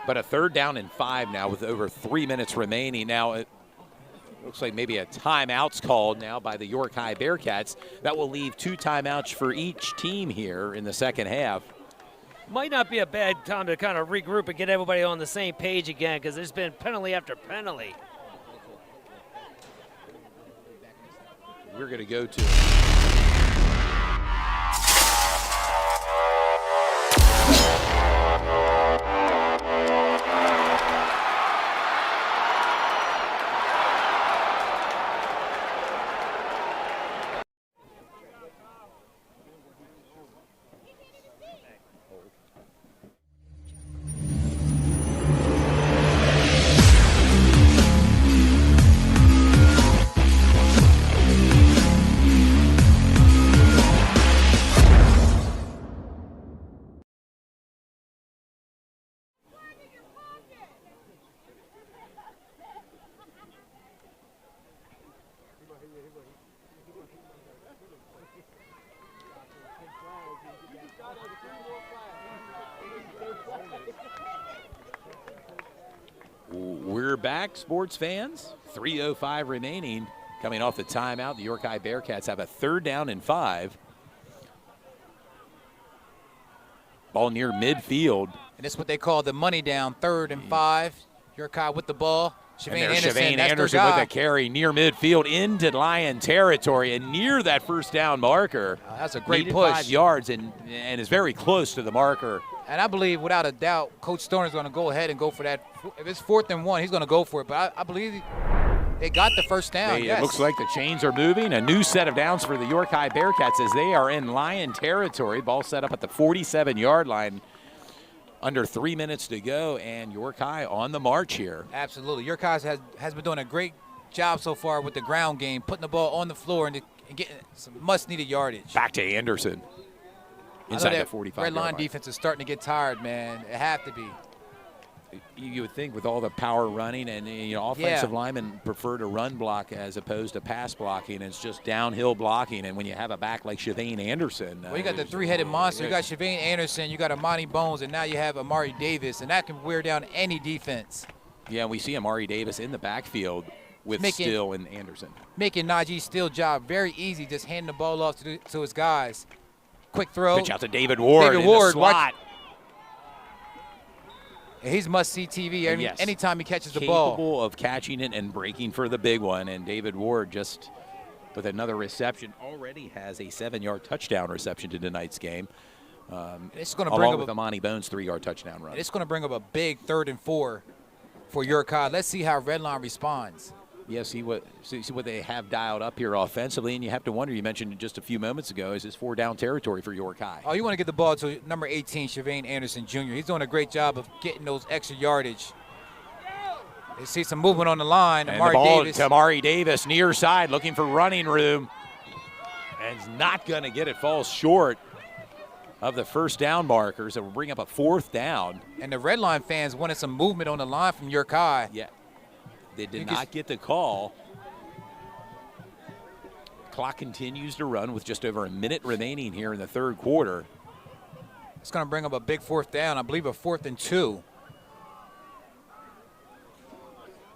But a 3rd down and 5 now with over 3 minutes remaining. Now it looks like maybe a timeout's called now by the York High Bearcats. That will leave 2 timeouts for each team here in the second half. Might not be a bad time to kind of regroup and get everybody on the same page again, because there's been penalty after penalty. We're going to go to We're back, sports fans. 3:05 remaining. Coming off the timeout, the York High Bearcats have a 3rd down and 5. Ball near midfield. And it's what they call the money down, 3rd and 5. York High with the ball. And there's Shavane Anderson with a carry near midfield into Lion territory and near that 1st down marker. That's a great Needed push. 5 yards and is very close to the marker. And I believe, without a doubt, Coach Stoner's going to go ahead and go for that. If it's 4th and 1, he's going to go for it. But I believe they got the 1st down. It looks like the chains are moving. A new set of downs for the York High Bearcats as they are in Lion territory. Ball set up at the 47-yard line. Under 3 minutes to go, and York High on the march here. Absolutely. York High has been doing a great job so far with the ground game, putting the ball on the floor and getting some much-needed yardage. Back to Anderson. Inside the 45 red line yard defense is starting to get tired, man. It have to be. You would think with all the power running and offensive linemen prefer to run block as opposed to pass blocking. It's just downhill blocking, and when you have a back like Shavane Anderson. Well, you got the 3-headed monster. You got Shavane Anderson, you got Amani Bones, and now you have Amari Davis, and that can wear down any defense. Yeah, we see Amari Davis in the backfield with Still and Anderson. Making Najee Still's job very easy, just handing the ball off to his guys. Quick throw. Pitch out to David Ward in the slot. He's must-see TV anytime he catches the ball. Capable of catching it and breaking for the big one. And David Ward just with another reception already has a 7-yard touchdown reception to tonight's game. It's going to bring along up with Amani Bones' 3-yard touchdown run. It's going to bring up a big 3rd and 4 for York High. Let's see how Redline responds. Yeah, see what they have dialed up here offensively, and you have to wonder. You mentioned just a few moments ago, is this 4-down territory for York High? Oh, you want to get the ball to number 18, Shavane Anderson Jr. He's doing a great job of getting those extra yardage. You see some movement on the line. And Amari the ball Davis. to Amari Davis, near side, looking for running room, and is not going to get it. Falls short of the 1st down markers. That will bring up a 4th down. And the Redline fans wanted some movement on the line from York High. Yeah. They did not get the call. Clock continues to run with just over a minute remaining here in the 3rd quarter. It's going to bring up a big 4th down, I believe a 4th and 2.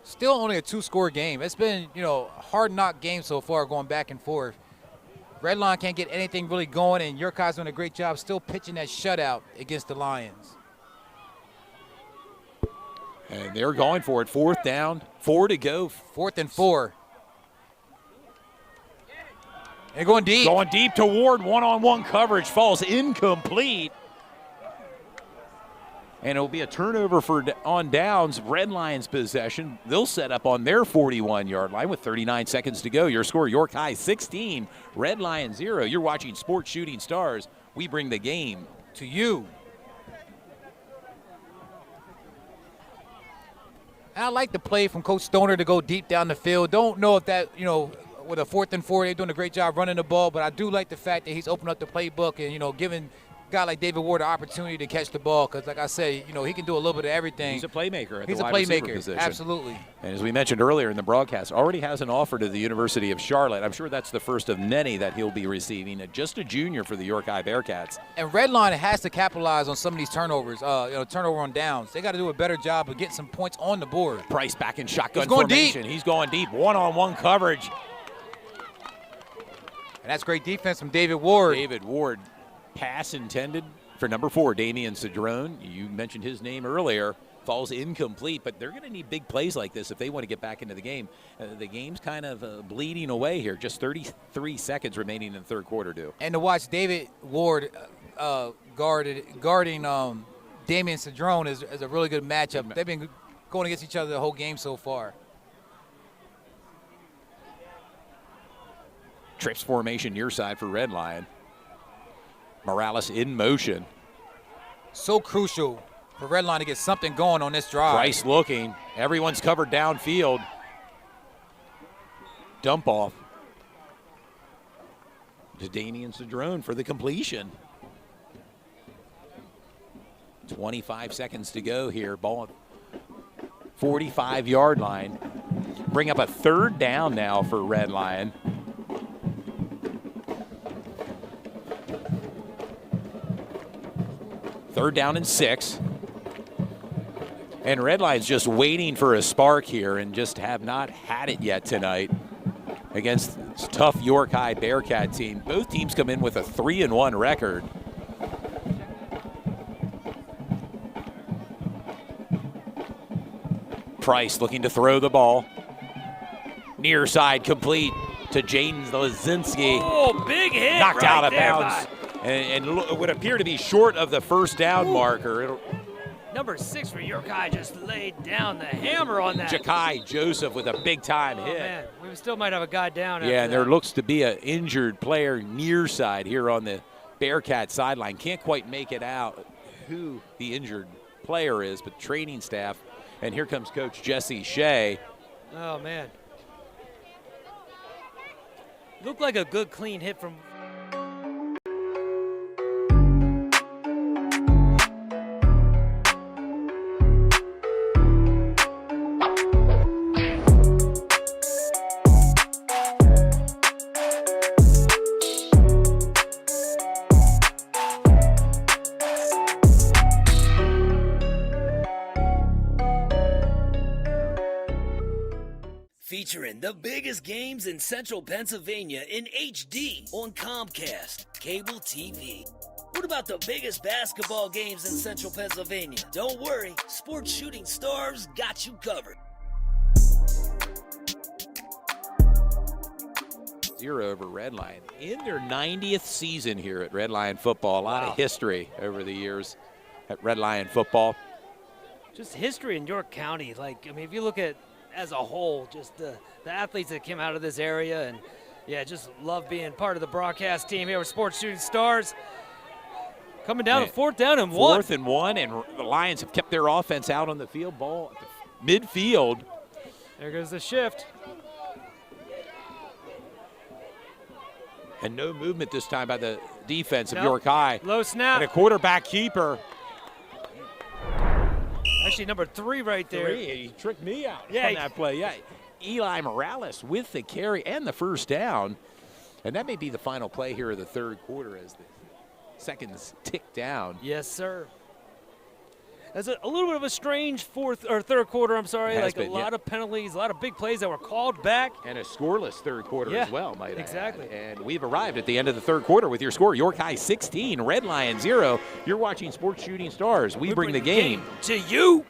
Still only a 2-score game. It's been, a hard knock game so far, going back and forth. Redline can't get anything really going, and York High's doing a great job still pitching that shutout against the Lions. And they're going for it. 4th down, 4 to go. 4th and 4. They're going deep. Going deep to Ward. One-on-one coverage falls incomplete. And it'll be a turnover on downs. Red Lions possession. They'll set up on their 41-yard line with 39 seconds to go. Your score, York High 16, Red Lions 0. You're watching Sports Shooting Stars. We bring the game to you. And I like the play from Coach Stoner to go deep down the field. Don't know if that, with a 4th and 4, they're doing a great job running the ball, but I do like the fact that he's opened up the playbook and, giving guy like David Ward an opportunity to catch the ball because, like I said, you know, he can do a little bit of everything. He's a playmaker at He's the a wide receiver playmaker, position. absolutely. And as we mentioned earlier in the broadcast, already has an offer to the University of Charlotte. I'm sure that's the first of many that he'll be receiving. Just a junior for the York High Bearcats. And Redline has to capitalize on some of these turnovers, turnover on downs. They got to do a better job of getting some points on the board. Price back in shotgun He's going formation. deep. He's going deep. One-on-one coverage. And that's great defense from David Ward. David Ward, pass intended for number 4, Damian Cedrone. You mentioned his name earlier. Falls incomplete, but they're going to need big plays like this if they want to get back into the game. The game's kind of bleeding away here. Just 33 seconds remaining in the third quarter, And to watch David Ward guarding Damian Cedrone is a really good matchup. They've been going against each other the whole game so far. Trips formation near side for Red Lion. Morales in motion. So crucial for Red Lion to get something going on this drive. Price looking. Everyone's covered downfield. Dump off to Damian Cedrone for the completion. 25 seconds to go here. Ball at 45-yard line. Bring up a third down now for Red Lion. Third down and 6. And Red Lion's just waiting for a spark here and just have not had it yet tonight against this tough York High Bearcat team. Both teams come in with a 3-1 record. Price looking to throw the ball. Near side complete to Jaden Lazinski. Oh, big hit. Knocked right out of there bounds. And it would appear to be short of the first down marker. Number 6 for York High just laid down the hammer on that. Jakai Joseph with a big-time hit. Man, we still might have a guy down. Yeah, and after there that. looks to be an injured player near side here on the Bearcat sideline. Can't quite make it out who the injured player is, but training staff. And here comes Coach Jesse Shea. Oh, man. Looked like a good, clean hit from... Featuring the biggest games in central Pennsylvania in HD on Comcast Cable TV. What about the biggest basketball games in central Pennsylvania? Don't worry, Sports Shooting Stars got you covered. 0 over Red Lion in their 90th season here at Red Lion football. A lot of history over the years at Red Lion football. Just history in York County. Like, I mean, if you look at as a whole, just the athletes that came out of this area, and yeah, just love being part of the broadcast team here with Sports Shooting Stars. Coming down to 4th down and 1. 4th and 1, and the Lions have kept their offense out on the field. Ball at the midfield. There goes the shift. And no movement this time by the defense of Nope. York High. Low snap. And a quarterback keeper. Actually, number 3 right there. He tricked me out Yeah, on that play. Yeah, Eli Morales with the carry and the first down. And that may be the final play here of the third quarter as the seconds tick down. Yes, sir. That's a little bit of a strange third quarter. I'm sorry, Has like been, a lot of penalties, a lot of big plays that were called back. And a scoreless third quarter Yeah, as well, might I exactly. add. And we've arrived at the end of the third quarter with your score, York High 16, Red Lion 0. You're watching Sports Shooting Stars. We bring the game to you.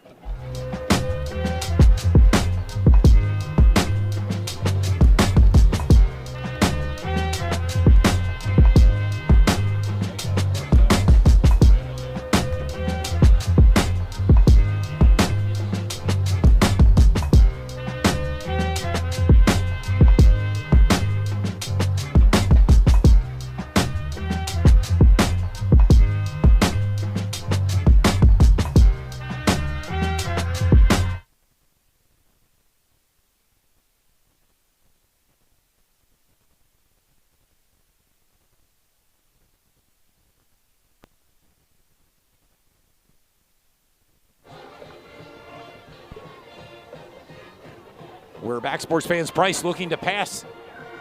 We're back, sports fans. Price looking to pass.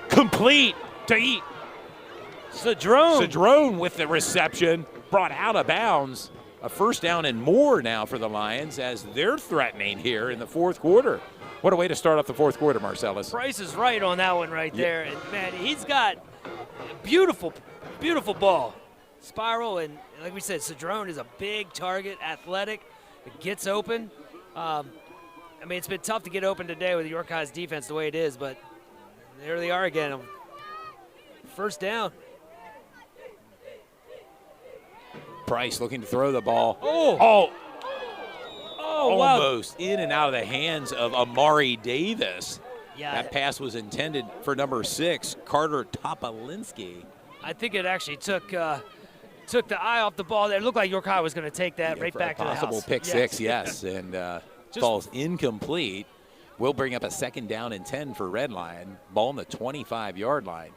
Complete to eat. Cedrone with the reception. Brought out of bounds. A first down and more now for the Lions as they're threatening here in the fourth quarter. What a way to start off the fourth quarter, Marcellus. Price is right on that one right there. And, man, he's got a beautiful, beautiful ball. Spiral, and like we said, Cedrone is a big target, athletic. It gets open. I mean, it's been tough to get open today with York High's defense the way it is, but there they are again. First down. Price looking to throw the ball. Oh, wow. Almost in and out of the hands of Amari Davis. Yeah, That pass was intended for number 6, Carter Topolinski. I think it actually took the eye off the ball there. It looked like York High was going to take that right For back a to the house. possible pick six, yes, and falls incomplete. Will bring up a second down and 10 for Red Lion. Ball on the 25-yard line.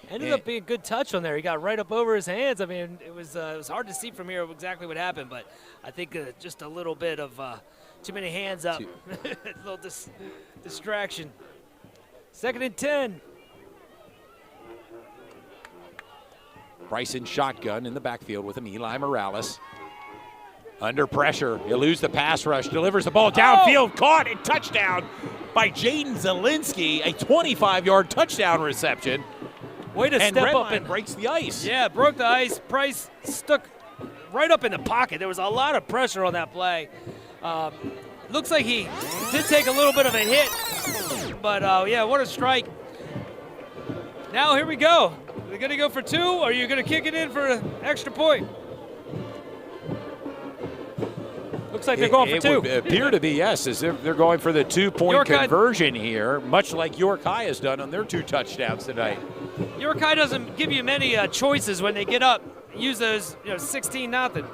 Ended up being a good touch on there. He got right up over his hands. I mean, it was hard to see from here exactly what happened, but I think just a little bit of too many hands up. A little distraction. Second and 10. Bryson shotgun in the backfield with him, Eli Morales. Under pressure, he'll lose the pass rush, delivers the ball downfield, caught and touchdown by Jaden Zielinski, a 25-yard touchdown reception. Way to And step Red up Lion and breaks the ice. Yeah, broke the ice. Price stuck right up in the pocket. There was a lot of pressure on that play. Looks like he did take a little bit of a hit, but yeah, what a strike. Now here we go. Are they going to go for 2, or are you going to kick it in for an extra point? Looks like they're going for 2. It would appear to be, yes, as they're going for the 2-point York High- conversion here, much like York High has done on their 2 touchdowns tonight. York High doesn't give you many choices when they get up. Use those, 16-0.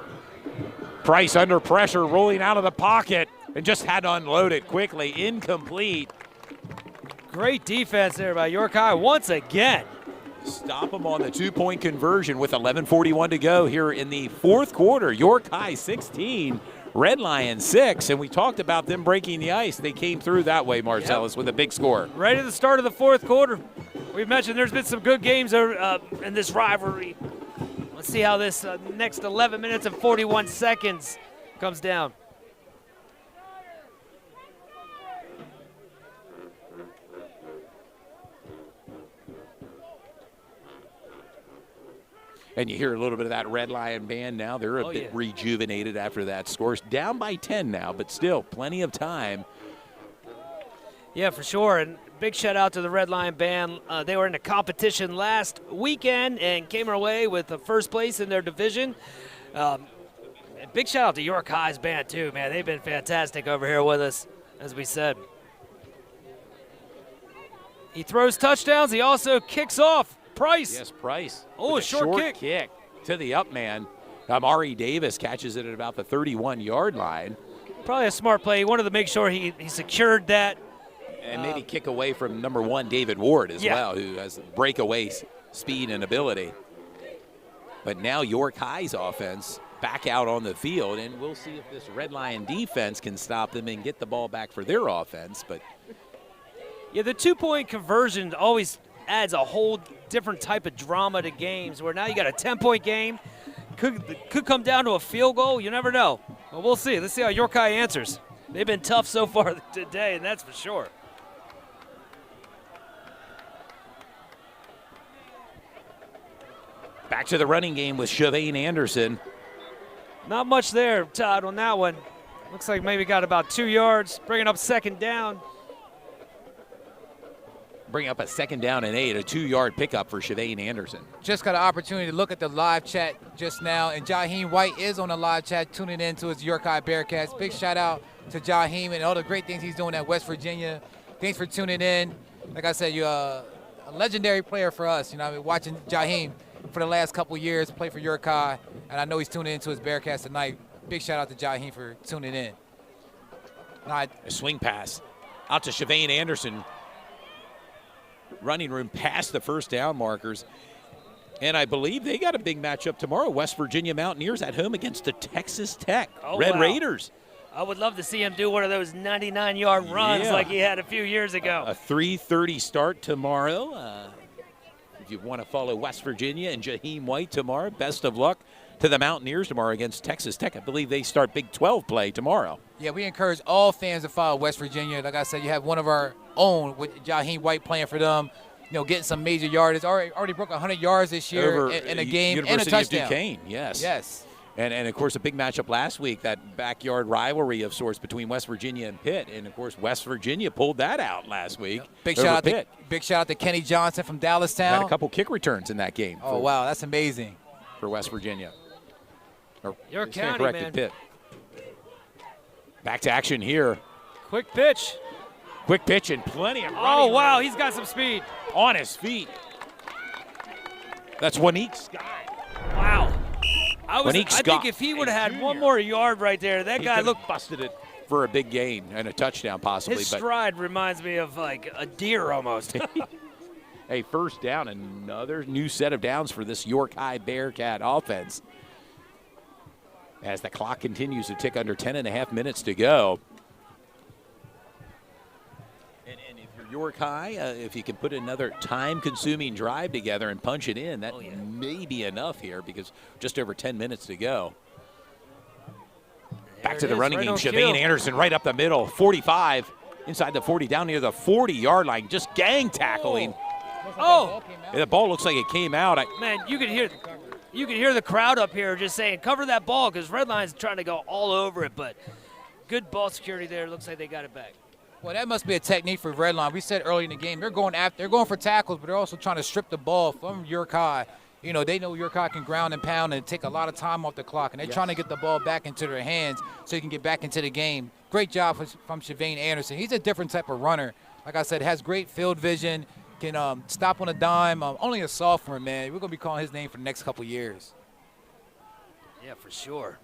Price under pressure, rolling out of the pocket, and just had to unload it quickly. Incomplete. Great defense there by York High once again. Stop them on the 2-point conversion with 11:41 to go here in the fourth quarter. York High 16, Red Lion 6, and we talked about them breaking the ice. They came through that way, Marcellus, with a big score. Right at the start of the fourth quarter. We've mentioned there's been some good games in this rivalry. Let's see how this next 11 minutes and 41 seconds comes down. And you hear a little bit of that Red Lion band now. They're a bit rejuvenated after that score. Down by 10 now, but still plenty of time. Yeah, for sure. And big shout out to the Red Lion Band. They were in the competition last weekend and came away with the first place in their division. And big shout out to York High's band too, man. They've been fantastic over here with us, as we said. He throws touchdowns. He also kicks off. Price. Yes, Price. Oh, with a short kick to the up man. Amari Davis catches it at about the 31-yard line. Probably a smart play. He wanted to make sure he secured that. And maybe kick away from number 1, David Ward, as well, who has breakaway speed and ability. But now York High's offense back out on the field, and we'll see if this Red Lion defense can stop them and get the ball back for their offense. But yeah, the 2-point conversion always adds a whole different type of drama to games where now you got a 10-point game. Could come down to a field goal. You never know. Well, we'll see. Let's see how York High answers. They've been tough so far today, and that's for sure. back to the running game with Shavane Anderson. Not much there, Todd, on that one. Looks like maybe got about 2 yards, bringing up second down. Bring up a second down and 8, a 2-yard pickup for Shavane Anderson. Just got an opportunity to look at the live chat just now, and Jaheim White is on the live chat tuning in to his York High Bearcats. Big shout out to Jaheim and all the great things he's doing at West Virginia. Thanks for tuning in. Like I said, you're a legendary player for us. You know, I've been watching Jaheim for the last couple years play for York High, and I know he's tuning into his Bearcats tonight. Big shout out to Jaheim for tuning in. A swing pass out to Shavane Anderson. Running room past the first down markers. And I believe they got a big matchup tomorrow. West Virginia Mountaineers at home against the Texas Tech Red Raiders. I would love to see him do one of those 99-yard runs Yeah. like he had a few years ago. A 3:30 start tomorrow. If you want to follow West Virginia and Jaheim White tomorrow, best of luck to the Mountaineers tomorrow against Texas Tech. I believe they start Big 12 play tomorrow. Yeah, we encourage all fans to follow West Virginia. Like I said, you have one of our own with Jaheim White playing for them. Getting some major yardage. Already broke 100 yards this year Over in a game University and a touchdown. of Duquesne, yes. Yes. And of course, a big matchup last week, that backyard rivalry of sorts between West Virginia and Pitt. And, of course, West Virginia pulled that out last week. Big over shout Pitt. out to Kenny Johnson from Dallastown. Had a couple kick returns in that game. Oh, wow, that's amazing. For West Virginia. Or, York stand County, corrected, man. Pitt. Back to action here. Quick pitch. Quick pitch and plenty of Oh, running wow, room he's got some speed. on his feet. That's Wanique Scott. Wow. I Wanique think Scott, if he would a have had one junior. more yard right there, that He guy could've looked. busted it for a big gain and a touchdown possibly. His But stride reminds me of like a deer almost. a first down, another new set of downs for this York High Bearcat offense. As the clock continues to tick under 10.5 minutes to go. And if you're York High, if you can put another time-consuming drive together and punch it in, that may be enough here because just over 10 minutes to go. Back to it the is, running right game. on cue. Shavane Anderson right up the middle, 45, inside the 40, down near the 40-yard line, just gang tackling. Oh, The ball looks like it came out. man, you could hear the crowd up here just saying, cover that ball, because Redline's trying to go all over it, but good ball security there. Looks like they got it back. Well, that must be a technique for Redline. We said early in the game they're going for tackles, but they're also trying to strip the ball from York High. They know York High can ground and pound and take a lot of time off the clock, and they're trying to get the ball back into their hands so you can get back into the game. Great job from Shavane Anderson. He's a different type of runner. Like I said, has great field vision, can stop on a dime. Only a sophomore, man. We're going to be calling his name for the next couple years. Yeah, for sure.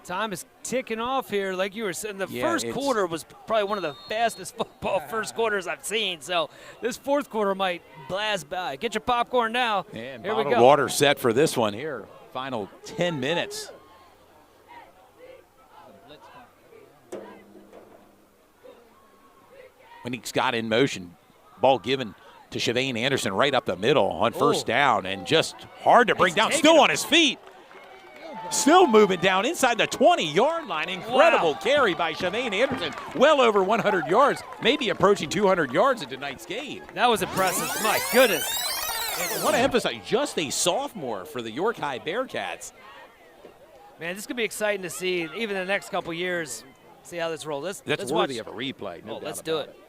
Time is ticking off here, like you were saying. The first quarter was probably one of the fastest football first quarters I've seen. So this fourth quarter might blast by. Get your popcorn now. And here we bottled go. water set for this one here. Final 10 minutes. Wanique Scott in motion. Ball given to Shavane Anderson right up the middle on first down, and just hard to bring down. Still on his feet. Still moving down inside the 20-yard line. Incredible carry by Shavane Anderson. Well over 100 yards, maybe approaching 200 yards in tonight's game. That was impressive. My goodness. And I want to emphasize, just a sophomore for the York High Bearcats. Man, this could be exciting to see, even in the next couple years, see how this rolls. That's let's worthy watch. of a replay. No doubt Let's do about it.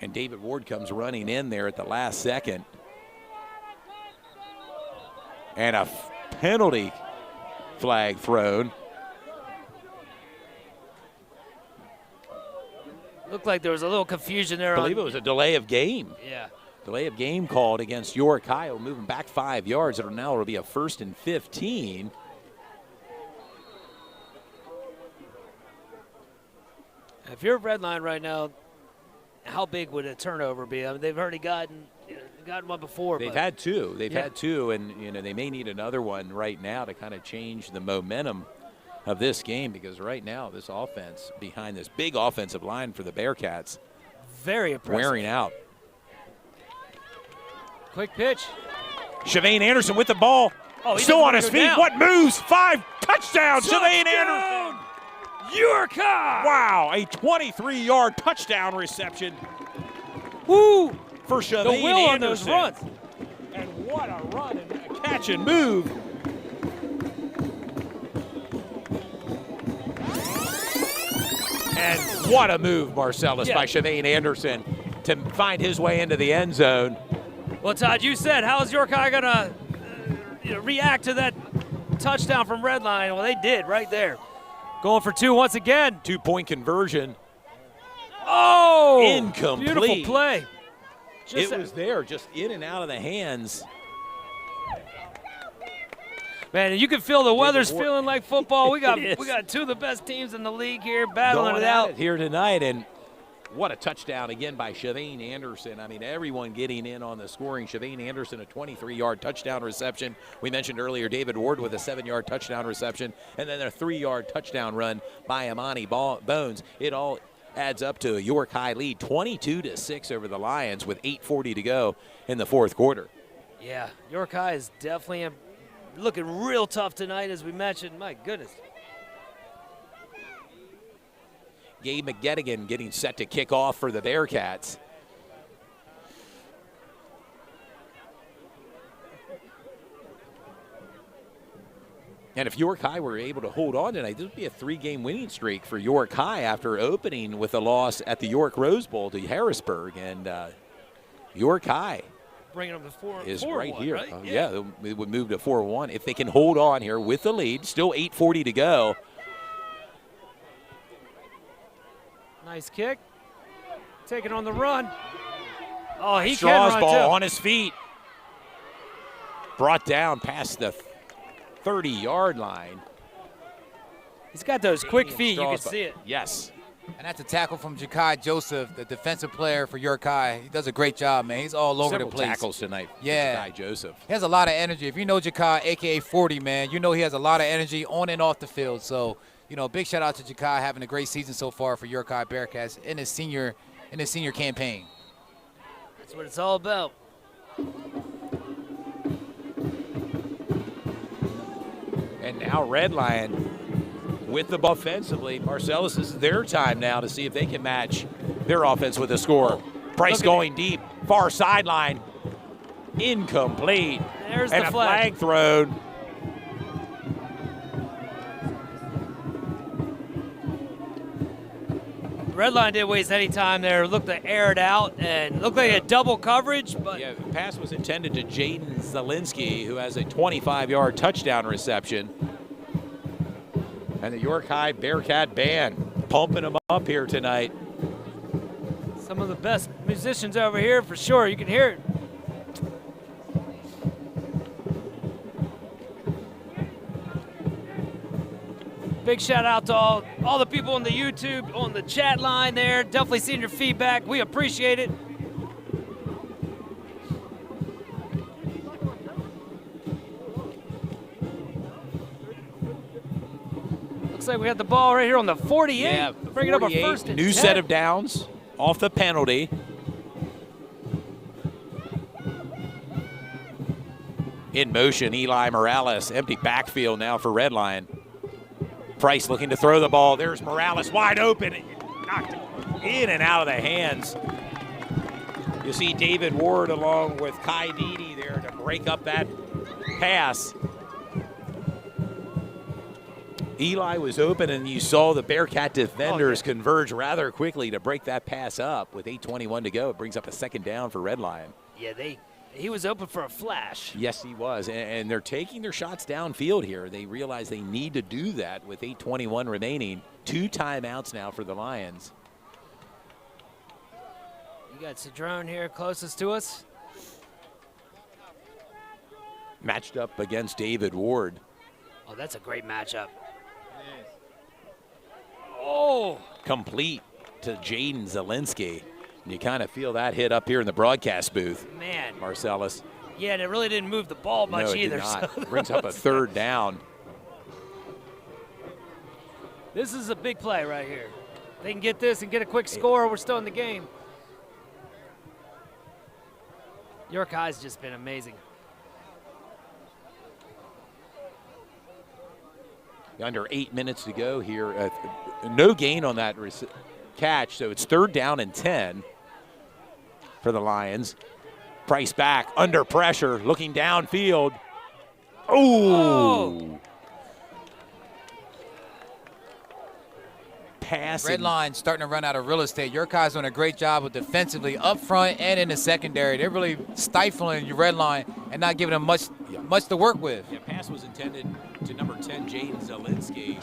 And David Ward comes running in there at the last second. And a penalty flag thrown. Looked like there was a little confusion there. I believe it was a delay of game. Yeah. Delay of game called against York High, moving back 5 yards. It'll be a 1st and 15. If you're Redline right now, how big would a turnover be? I mean, they've already gotten one before. They've had two. They've had two, and they may need another one right now to kind of change the momentum of this game, because right now this offense behind this big offensive line for the Bearcats very impressive. wearing out. Quick pitch. Shavane Anderson with the ball. Oh, he still doesn't on wanna his go feet. down. What moves? 5 touchdowns. Shavane Touchdown! Anderson. York High! Wow, a 23-yard touchdown reception Woo! for Shavane The will on those Anderson. runs. And what a run and a catch and move. And what a move, Marcellus, by Shavane Anderson to find his way into the end zone. Well, Todd, you said, how's York High going to react to that touchdown from Redline? Well, they did right there. Going for 2 once again. 2-point conversion. Oh! Incomplete. Beautiful play. Just It was there, just in and out of the hands. Man, and you can feel the weather's Ward. feeling like football. We got It is. we got two of the best teams in the league here battling Going it at out. it here tonight, and what a touchdown again by Shavane Anderson. I mean, everyone getting in on the scoring. Shavane Anderson, a 23-yard touchdown reception. We mentioned earlier David Ward with a 7-yard touchdown reception, and then a 3-yard touchdown run by Amani Bones. It all adds up to a York High lead, 22-6 over the Lions with 8:40 to go in the fourth quarter. Yeah, York High is definitely looking real tough tonight, as we mentioned. My goodness. Gabe McGettigan getting set to kick off for the Bearcats. And if York High were able to hold on tonight, this would be a 3-game winning streak for York High after opening with a loss at the York Rose Bowl to Harrisburg. And York High Bringing them to four. is 4-1, right here. Right? Yeah, it would move to 4-1 if they can hold on here with the lead. Still 8:40 to go. Nice kick. Taking on the run. Oh, he Strauss can run ball too. on his feet. Brought down past the 30-yard line. He's got those quick feet. You can Strauss, see it. Yes. And that's a tackle from Jakai Joseph, the defensive player for York High. He does a great job, man. He's all over Several the place. tackles tonight. Yeah. Guy Joseph. He has a lot of energy. If you know Jakai, a.k.a. 40, man, you know he has a lot of energy on and off the field. So, you know, big shout out to Jakai having a great season so far for York High Bearcats in his senior campaign. That's what it's all about. And now Red Lion with the ball offensively. Marcellus, this is their time now to see if they can match their offense with a score. Price going deep, far sideline, incomplete. There's and the a flag. thrown. Redline didn't waste any time there. Looked to air it out and looked like a double coverage, but Yeah, the pass was intended to Jaden Zielinski, who has a 25-yard touchdown reception. And the York High Bearcat band pumping them up here tonight. some of the best musicians over here for sure. You can hear it. Big shout out to all the people on the YouTube, on the chat line there. Definitely seeing your feedback. We appreciate it. Looks like we had the ball right here on the 48. Yeah, Bringing up a 48, first and new 10. set of downs off the penalty. In motion, Eli Morales. Empty backfield now for Red Lion. Price looking to throw the ball. There's Morales wide open. Knocked in and out of the hands. You see David Ward along with Kai Didi there to break up that pass. Eli was open, and you saw the Bearcat defenders converge rather quickly to break that pass up. With 8:21 to go, it brings up a second down for Red Lion. Yeah, he was open for a flash. Yes, he was, and they're taking their shots downfield here. They realize they need to do that with 8:21 remaining. 2 timeouts now for the Lions. You got Cedrone here closest to us. Matched up against David Ward. Oh, that's a great matchup. Oh, Complete to Jaden Zielinski. And you kind of feel that hit up here in the broadcast booth, man. Marcellus. Yeah, and it really didn't move the ball much No, it did either. not. So Brings up a third down. this is a big play right here. They can get this and get a quick score. We're still in the game. York High's just been amazing. Under 8 minutes to go here. No gain on that catch, so it's 3rd down and 10 for the Lions. Price back, under pressure, looking downfield. Oh! Passing. Red Line starting to run out of real estate. Your guys doing a great job with defensively up front and in the secondary. They're really stifling your Red Line and not giving them much to work with. Yeah, pass was intended to number 10, Jaden Zielinski.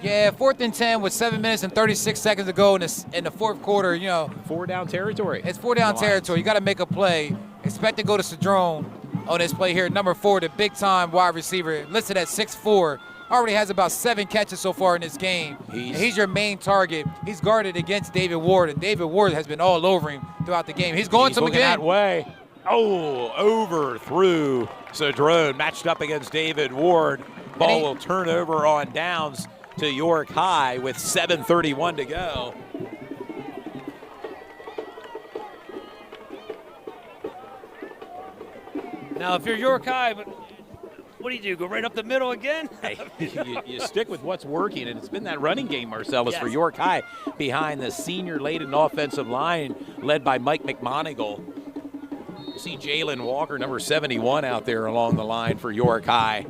Yeah, 4th and 10 with 7 minutes and 36 seconds to go in the fourth quarter. You know, 4 down territory. it's 4 down The Lions. territory. You got to make a play. Expect to go to Cedrone on this play here. Number 4, the big-time wide receiver, listed at 6'4", already has about 7 catches so far in this game. He's your main target. He's guarded against David Ward, and David Ward has been all over him throughout the game. He's going to him looking again. that way. Oh, overthrew Cedrone, matched up against David Ward. Ball will turn over on downs to York High with 7:31 to go. Now, if you're York High, but what do? Go right up the middle again? Hey, you stick with what's working, and it's been that running game, Marcellus, for Yes. York High behind the senior-laden offensive line led by Mike McMonigle. You see Jalen Walker, number 71, out there along the line for York High.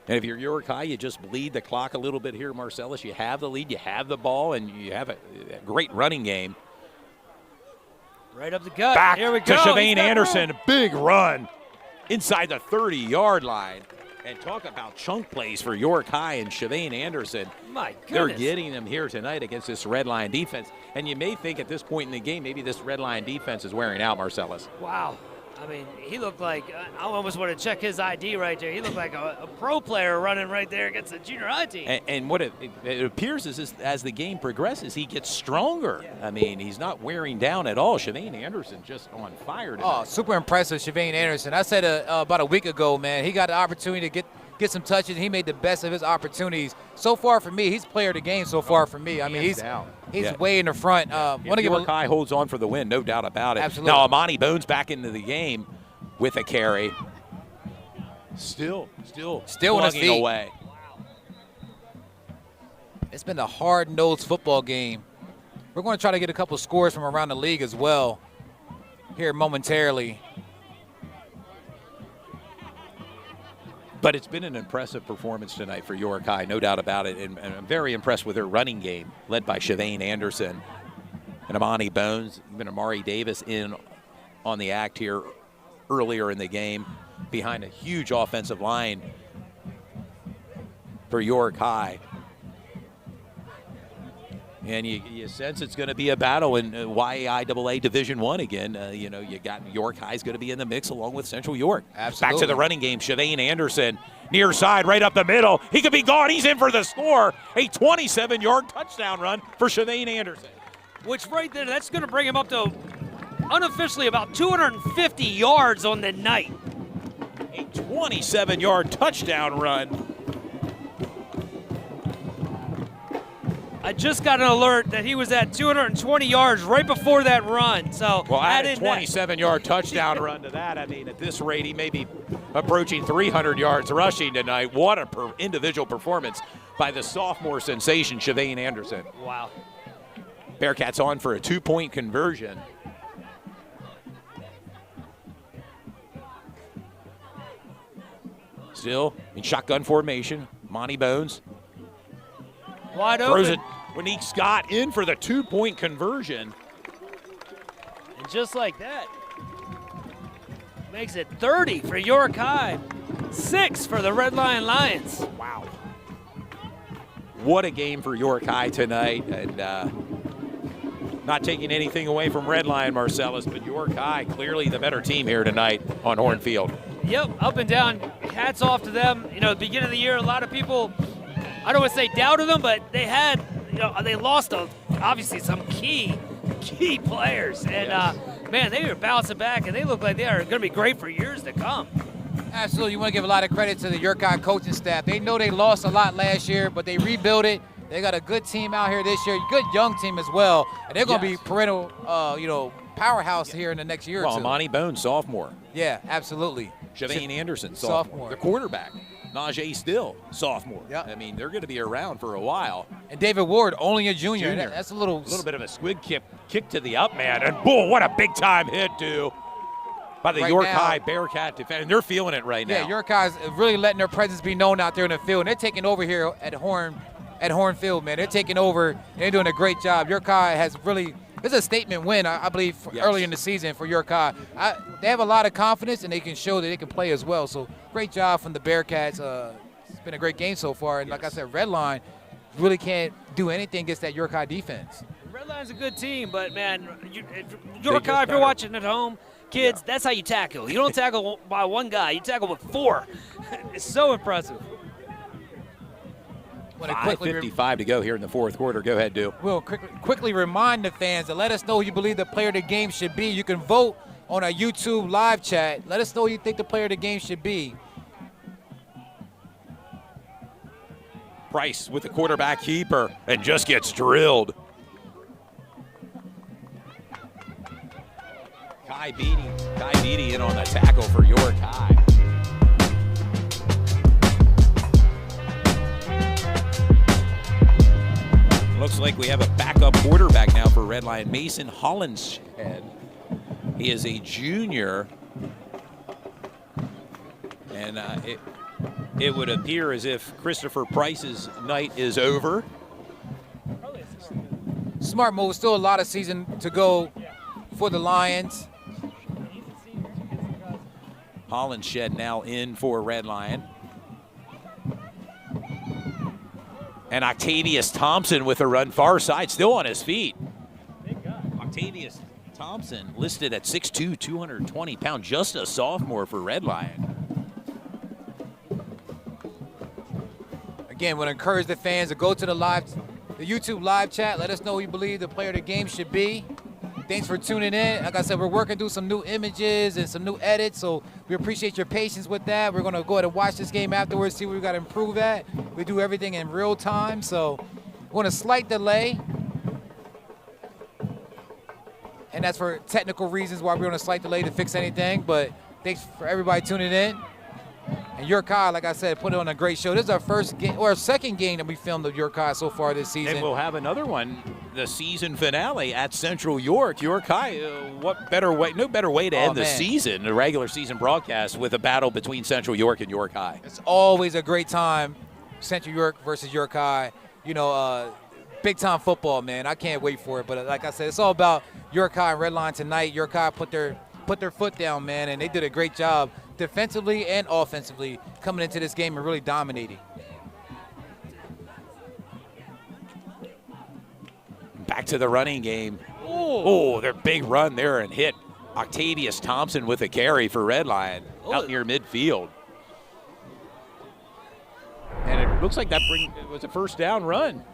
And if you're York High, you just bleed the clock a little bit here, Marcellus. You have the lead, you have the ball, and you have a great running game. Right up the gut. Back Here we to go. Shavane He's got Anderson. room. Big run inside the 30-yard line. And talk about chunk plays for York High and Shavane Anderson. My They're goodness. getting them here tonight against this Red Line defense. And you may think at this point in the game, maybe this Red Line defense is wearing out, Marcellus. Wow. I mean, he looked like, I almost want to check his ID right there. He looked like a pro player running right there against the junior high team. And what it appears is as the game progresses, he gets stronger. I mean, he's not wearing down at all. Shavane Anderson just on fire tonight. Oh, super impressive, Shavane Anderson. I said about a week ago, man, he got the opportunity to get some touches. He made the best of his opportunities. So far for me, he's player of the game so far for me. I mean, he's Yeah. way in the front. Want to give York a High holds on for the win, no doubt about it. Absolutely. Now Amani Bones back into the game with a carry. Still on his plugging feet. away. It's been a hard-nosed football game. We're going to try to get a couple scores from around the league as well here momentarily. But it's been an impressive performance tonight for York High, no doubt about it. And I'm very impressed with their running game, led by Shavane Anderson and Amani Bones. Even Amari Davis in on the act here earlier in the game behind a huge offensive line for York High. And you sense it's going to be a battle in YAIAA Division I again. You got York High's going to be in the mix along with Central York. Absolutely. Back to the running game. Shavane Anderson, near side, right up the middle. He could be gone. He's in for the score. A 27-yard touchdown run for Shavane Anderson. Which right there, that's going to bring him up to unofficially about 250 yards on the night. A 27-yard touchdown run. I just got an alert that he was at 220 yards right before that run. So Well, add a in that. 27-yard touchdown run to that. I mean, at this rate, he may be approaching 300 yards rushing tonight. What a individual performance by the sophomore sensation, Shavane Anderson. Wow. Bearcats on for a 2-point conversion. Still in shotgun formation, Monty Bones Wide throws open. it. Monique Scott in for the 2-point conversion. And just like that, makes it 30 for York High, 6 for the Red Lion Lions. Wow. What a game for York High tonight. And not taking anything away from Red Lion, Marcellus, but York High clearly the better team here tonight on Hornfield. Yep, up and down. Hats off to them. You know, at the beginning of the year, a lot of people, I don't want to say doubted them, but they had, they lost obviously some key players. And, man, they were bouncing back, and they look like they are going to be great for years to come. Absolutely. You want to give a lot of credit to the York High coaching staff. They know they lost a lot last year, but they rebuilt it. They got a good team out here this year, good young team as well. And they're going to be perennial, powerhouse here in the next year or two. Monty Bones, sophomore. Yeah, absolutely. Shavane Anderson, sophomore. The quarterback. Najee Still, sophomore. Yeah. I mean, they're going to be around for a while. And David Ward, only a junior. That's a little bit of a squid kick to the up man. And boom, what a big-time hit, too, by the Right York now. High Bearcat defense. And they're feeling it right now. Yeah, York High's really letting their presence be known out there in the field. And they're taking over here at Hornfield, man. They're taking over, and they're doing a great job. York High has really It's a statement win, I believe, Yes. early in the season for York High. They have a lot of confidence, and they can show that they can play as well. So great job from the Bearcats. It's been a great game so far. And like I said, Redline really can't do anything against that York High defense. Redline's a good team, but man, York High, if better. you're watching at home, kids, that's how you tackle. You don't tackle by one guy, you tackle with 4. It's so impressive. Want to quickly 5:55 to go here in the fourth quarter. Go ahead, Du. We'll quickly remind the fans to let us know who you believe the player of the game should be. You can vote on our YouTube live chat. Let us know who you think the player of the game should be. Price with the quarterback keeper and just gets drilled. Kai Beatty in on the tackle for York High. Looks like we have a backup quarterback now for Redline, Mason Hollinshead. He is a junior, and it would appear as if Christopher Price's night is over. Smart move. Still a lot of season to go for the Lions. Hollinshead now in for Redline. And Octavius Thompson with a run far side, still on his feet. Octavius Thompson listed at 6'2", 220 pounds, just a sophomore for Redline. Again, want to encourage the fans to go to the YouTube live chat. Let us know who you believe the player of the game should be. Thanks for tuning in. Like I said, we're working through some new images and some new edits, so we appreciate your patience with that. We're going to go ahead and watch this game afterwards, see what we got to improve at. We do everything in real time, so we're going to slight delay. And that's for technical reasons why we're on a slight delay to fix anything, but thanks for everybody tuning in. And York High, like I said, put on a great show. This is our first game, or our second game that we filmed of York High so far this season. And we'll have another one, the season finale at Central York. York High, what better way, no better way to end the season, the regular season broadcast, with a battle between Central York and York High. It's always a great time, Central York versus York High. You know, big time football, man. I can't wait for it. But like I said, it's all about York High and Redline tonight. York High put their foot down, man, and they did a great job defensively and offensively coming into this game and really dominating. Back to the running game. Oh, their big run there and hit Octavius Thompson with a carry for Redline out near midfield. And it looks like that was a first down run.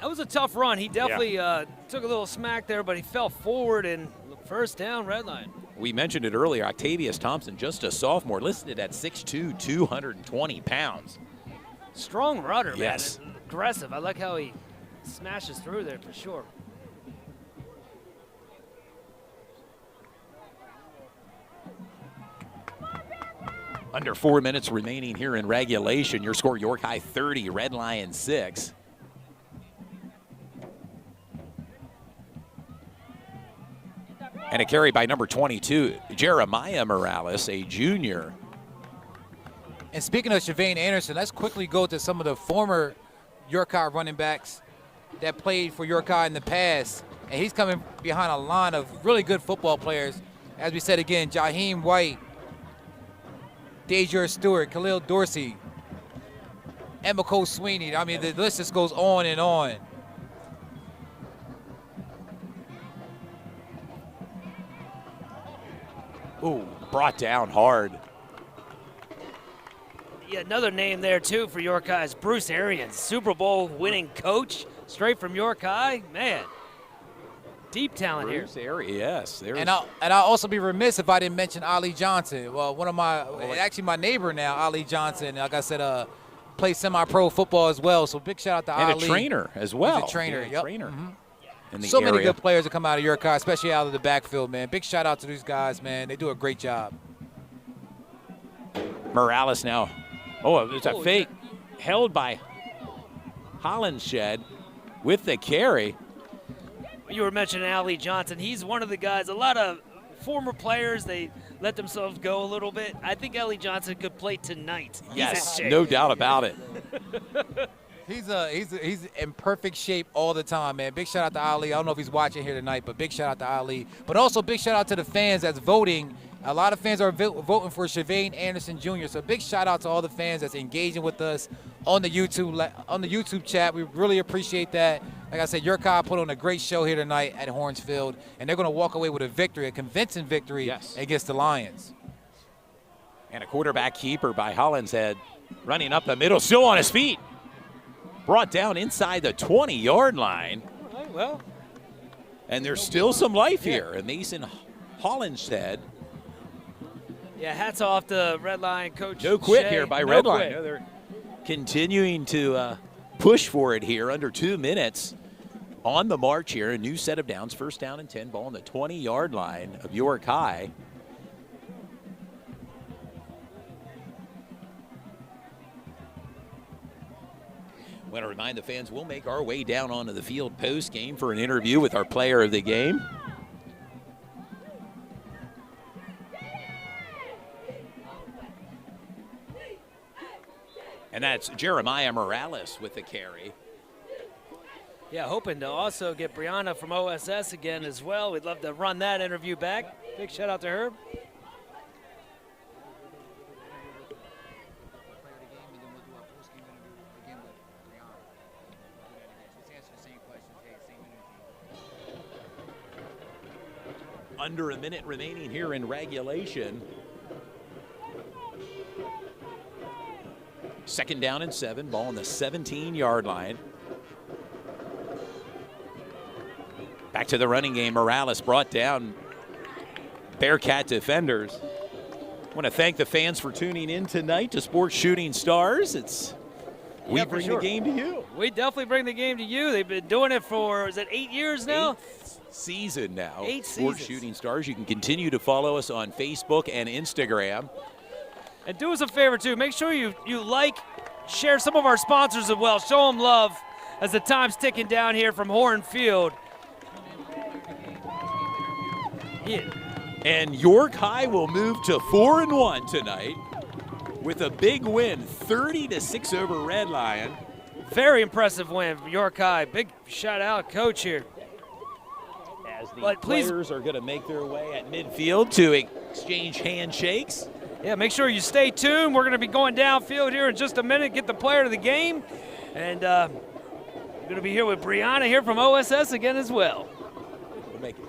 That was a tough run. He definitely took a little smack there, but he fell forward and first down, Redline. We mentioned it earlier, Octavius Thompson, just a sophomore, listed at 6'2", 220 pounds. Strong runner, Yes. man. Aggressive. I like how he smashes through there for sure. Under 4 minutes remaining here in regulation. Your score, York High 30, Redline 6. And a carry by number 22, Jeremiah Morales, a junior. And speaking of Shavane Anderson, let's quickly go to some of the former York High running backs that played for York High in the past. And he's coming behind a line of really good football players. As we said again, Jaheim White, Dejaur Stewart, Khalil Dorsey, Emiko Sweeney. I mean, the list just goes on and on. Ooh, brought down hard. Yeah, another name there, too, for York High is Bruce Arians, Super Bowl winning coach, straight from York High. Man, deep talent Bruce Arians, yes. And I'll also be remiss if I didn't mention Ali Johnson. Well, one of actually my neighbor now, Ali Johnson. Like I said, plays semi-pro football as well. So big shout out to Ali. And a trainer as well. He's a trainer, Yeah, yep. trainer. In the So many area. good players that come out of York High, especially out of the backfield, man. Big shout out to these guys, man. They do a great job. Morales now. Oh, it's a fake held by Hollinshead with the carry. You were mentioning Ali Johnson. He's one of the guys, a lot of former players, they let themselves go a little bit. I think Ali Johnson could play tonight. He's Yes, in shape. no doubt about it. He's in perfect shape all the time, man. Big shout out to Ali. I don't know if he's watching here tonight, but big shout out to Ali. But also big shout out to the fans that's voting. A lot of fans are voting for Shavane Anderson Jr. So big shout out to all the fans that's engaging with us on the YouTube chat. We really appreciate that. Like I said, Urkai put on a great show here tonight at Horns Field, and they're going to walk away with a victory, a convincing victory against the Lions. And a quarterback keeper by Hollinshead running up the middle, still on his feet. Brought down inside the 20-yard line. All right, well. And there's still some life here. And Mason Hollinshead. Yeah, hats off to Red Line coach. No quit Shea. here by No Red quit. Line. No, they're continuing to push for it here under 2 minutes on the march here. A new set of downs, first down and 10, ball on the 20-yard line of York High. I want to remind the fans we'll make our way down onto the field post-game for an interview with our player of the game. And that's Jeremiah Morales with the carry. Yeah, hoping to also get Brianna from OSS again as well. We'd love to run that interview back. Big shout out to her. Under a minute remaining here in regulation. Second down and 7, ball on the 17-yard line. Back to the running game. Morales brought down Bearcat defenders. I want to thank the fans for tuning in tonight to Sports Shooting Stars. We bring the game to you. We definitely bring the game to you. They've been doing it for, is it 8 years now? 8th season now. 8 Sports seasons. Shooting Stars. You can continue to follow us on Facebook and Instagram. And do us a favor, too. Make sure you like, share some of our sponsors as well. Show them love as the time's ticking down here from Horn Field. Yeah. And York High will move to 4-1 tonight with a big win, 30-6 over Red Lion. Very impressive win for York High. Big shout out, coach here. As the But please- players are going to make their way at midfield to exchange handshakes. Yeah, make sure you stay tuned. We're going to be going downfield here in just a minute, get the player of the game. And we're going to be here with Brianna here from OSS again as well. We'll make it.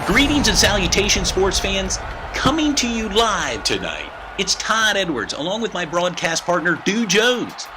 Greetings and salutations, sports fans. Coming to you live tonight, it's Todd Edwards, along with my broadcast partner, Dew Jones.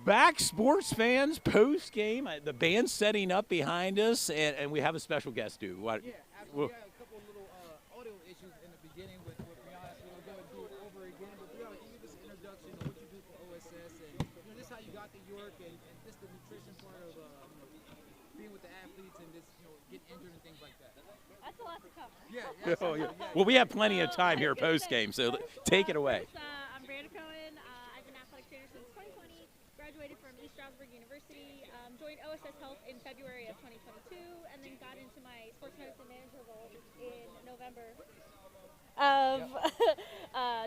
back, sports fans, post game. The band's setting up behind us, and we have a special guest, Stu. What? Yeah, absolutely. We had a couple of little audio issues in the beginning with Brianna. So we'll go and do it over again. But Brianna, can you give us an introduction of what you do for OSS and just how you got to York and just the nutrition part of being with the athletes and just getting injured and things like that? That's a lot to cover. Yeah. Oh, yeah. Well, we have plenty of time here post game, so take it away. I'm Brianna Cohen. I've been athletic trainer since 2020. Graduated from East Stroudsburg University. Joined OSS Health in February of 2022, and then got into my sports medicine manager role in November of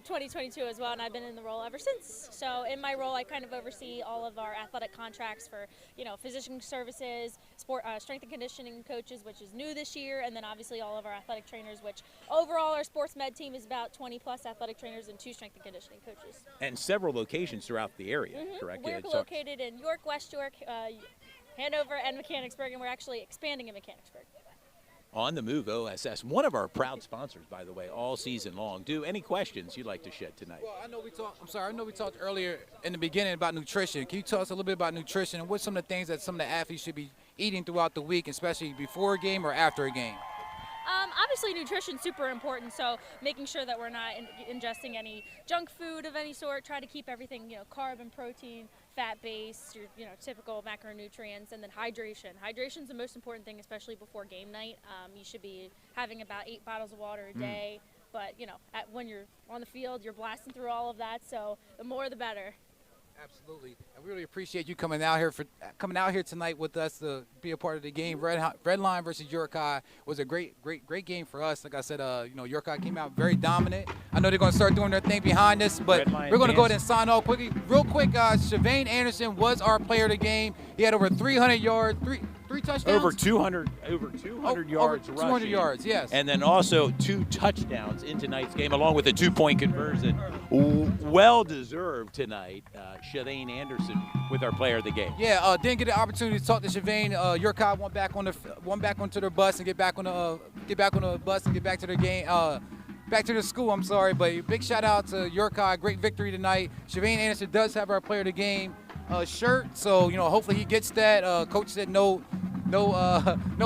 2022 as well, and I've been in the role ever since. So in my role, I kind of oversee all of our athletic contracts for, physician services, strength and conditioning coaches, which is new this year, and then obviously all of our athletic trainers, which overall our sports med team is about 20 plus athletic trainers and 2 strength and conditioning coaches. And several locations throughout the area, correct? We're located in York, West York, Hanover, and Mechanicsburg, and we're actually expanding in Mechanicsburg. On the Move OSS, one of our proud sponsors, by the way, all season long. Do any questions you'd like to shed tonight? Well, I know we talked earlier in the beginning about nutrition. Can you tell us a little bit about nutrition and what's some of the things that some of the athletes should be eating throughout the week, especially before a game or after a game? Obviously, nutrition's super important, so making sure that we're not ingesting any junk food of any sort. Try to keep everything, carb and protein, fat-based, your typical macronutrients, and then hydration. Hydration's the most important thing, especially before game night. You should be having about 8 bottles of water a day, but when you're on the field, you're blasting through all of that, so the more the better. Absolutely. I really appreciate you coming out here tonight with us to be a part of the game. Red Line versus York High was a great game for us. Like I said, York High came out very dominant. I know they're going to start doing their thing behind us, but we're going to go ahead and sign off quickly. Real quick, Shavane Anderson was our player of the game. He had over 300 yards, three touchdowns. Over 200 yards over 200 rushing. yards, yes. And then also 2 touchdowns in tonight's game, along with a 2-point conversion. Well deserved tonight, Shavane Anderson with our player of the game. Yeah, didn't get the opportunity to talk to Shavane. York High went back onto their bus and get back on the bus and get back to their game. Back to the school, I'm sorry, but big shout out to York High. Great victory tonight. Shavane Anderson does have our player of the game shirt, so hopefully he gets that. Coach said no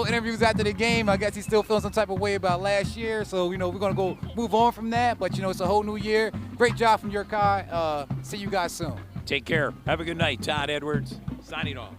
interviews after the game. I guess he's still feeling some type of way about last year, so we're gonna go move on from that. But it's a whole new year. Great job from York High. See you guys soon. Take care. Have a good night. Todd Edwards signing off.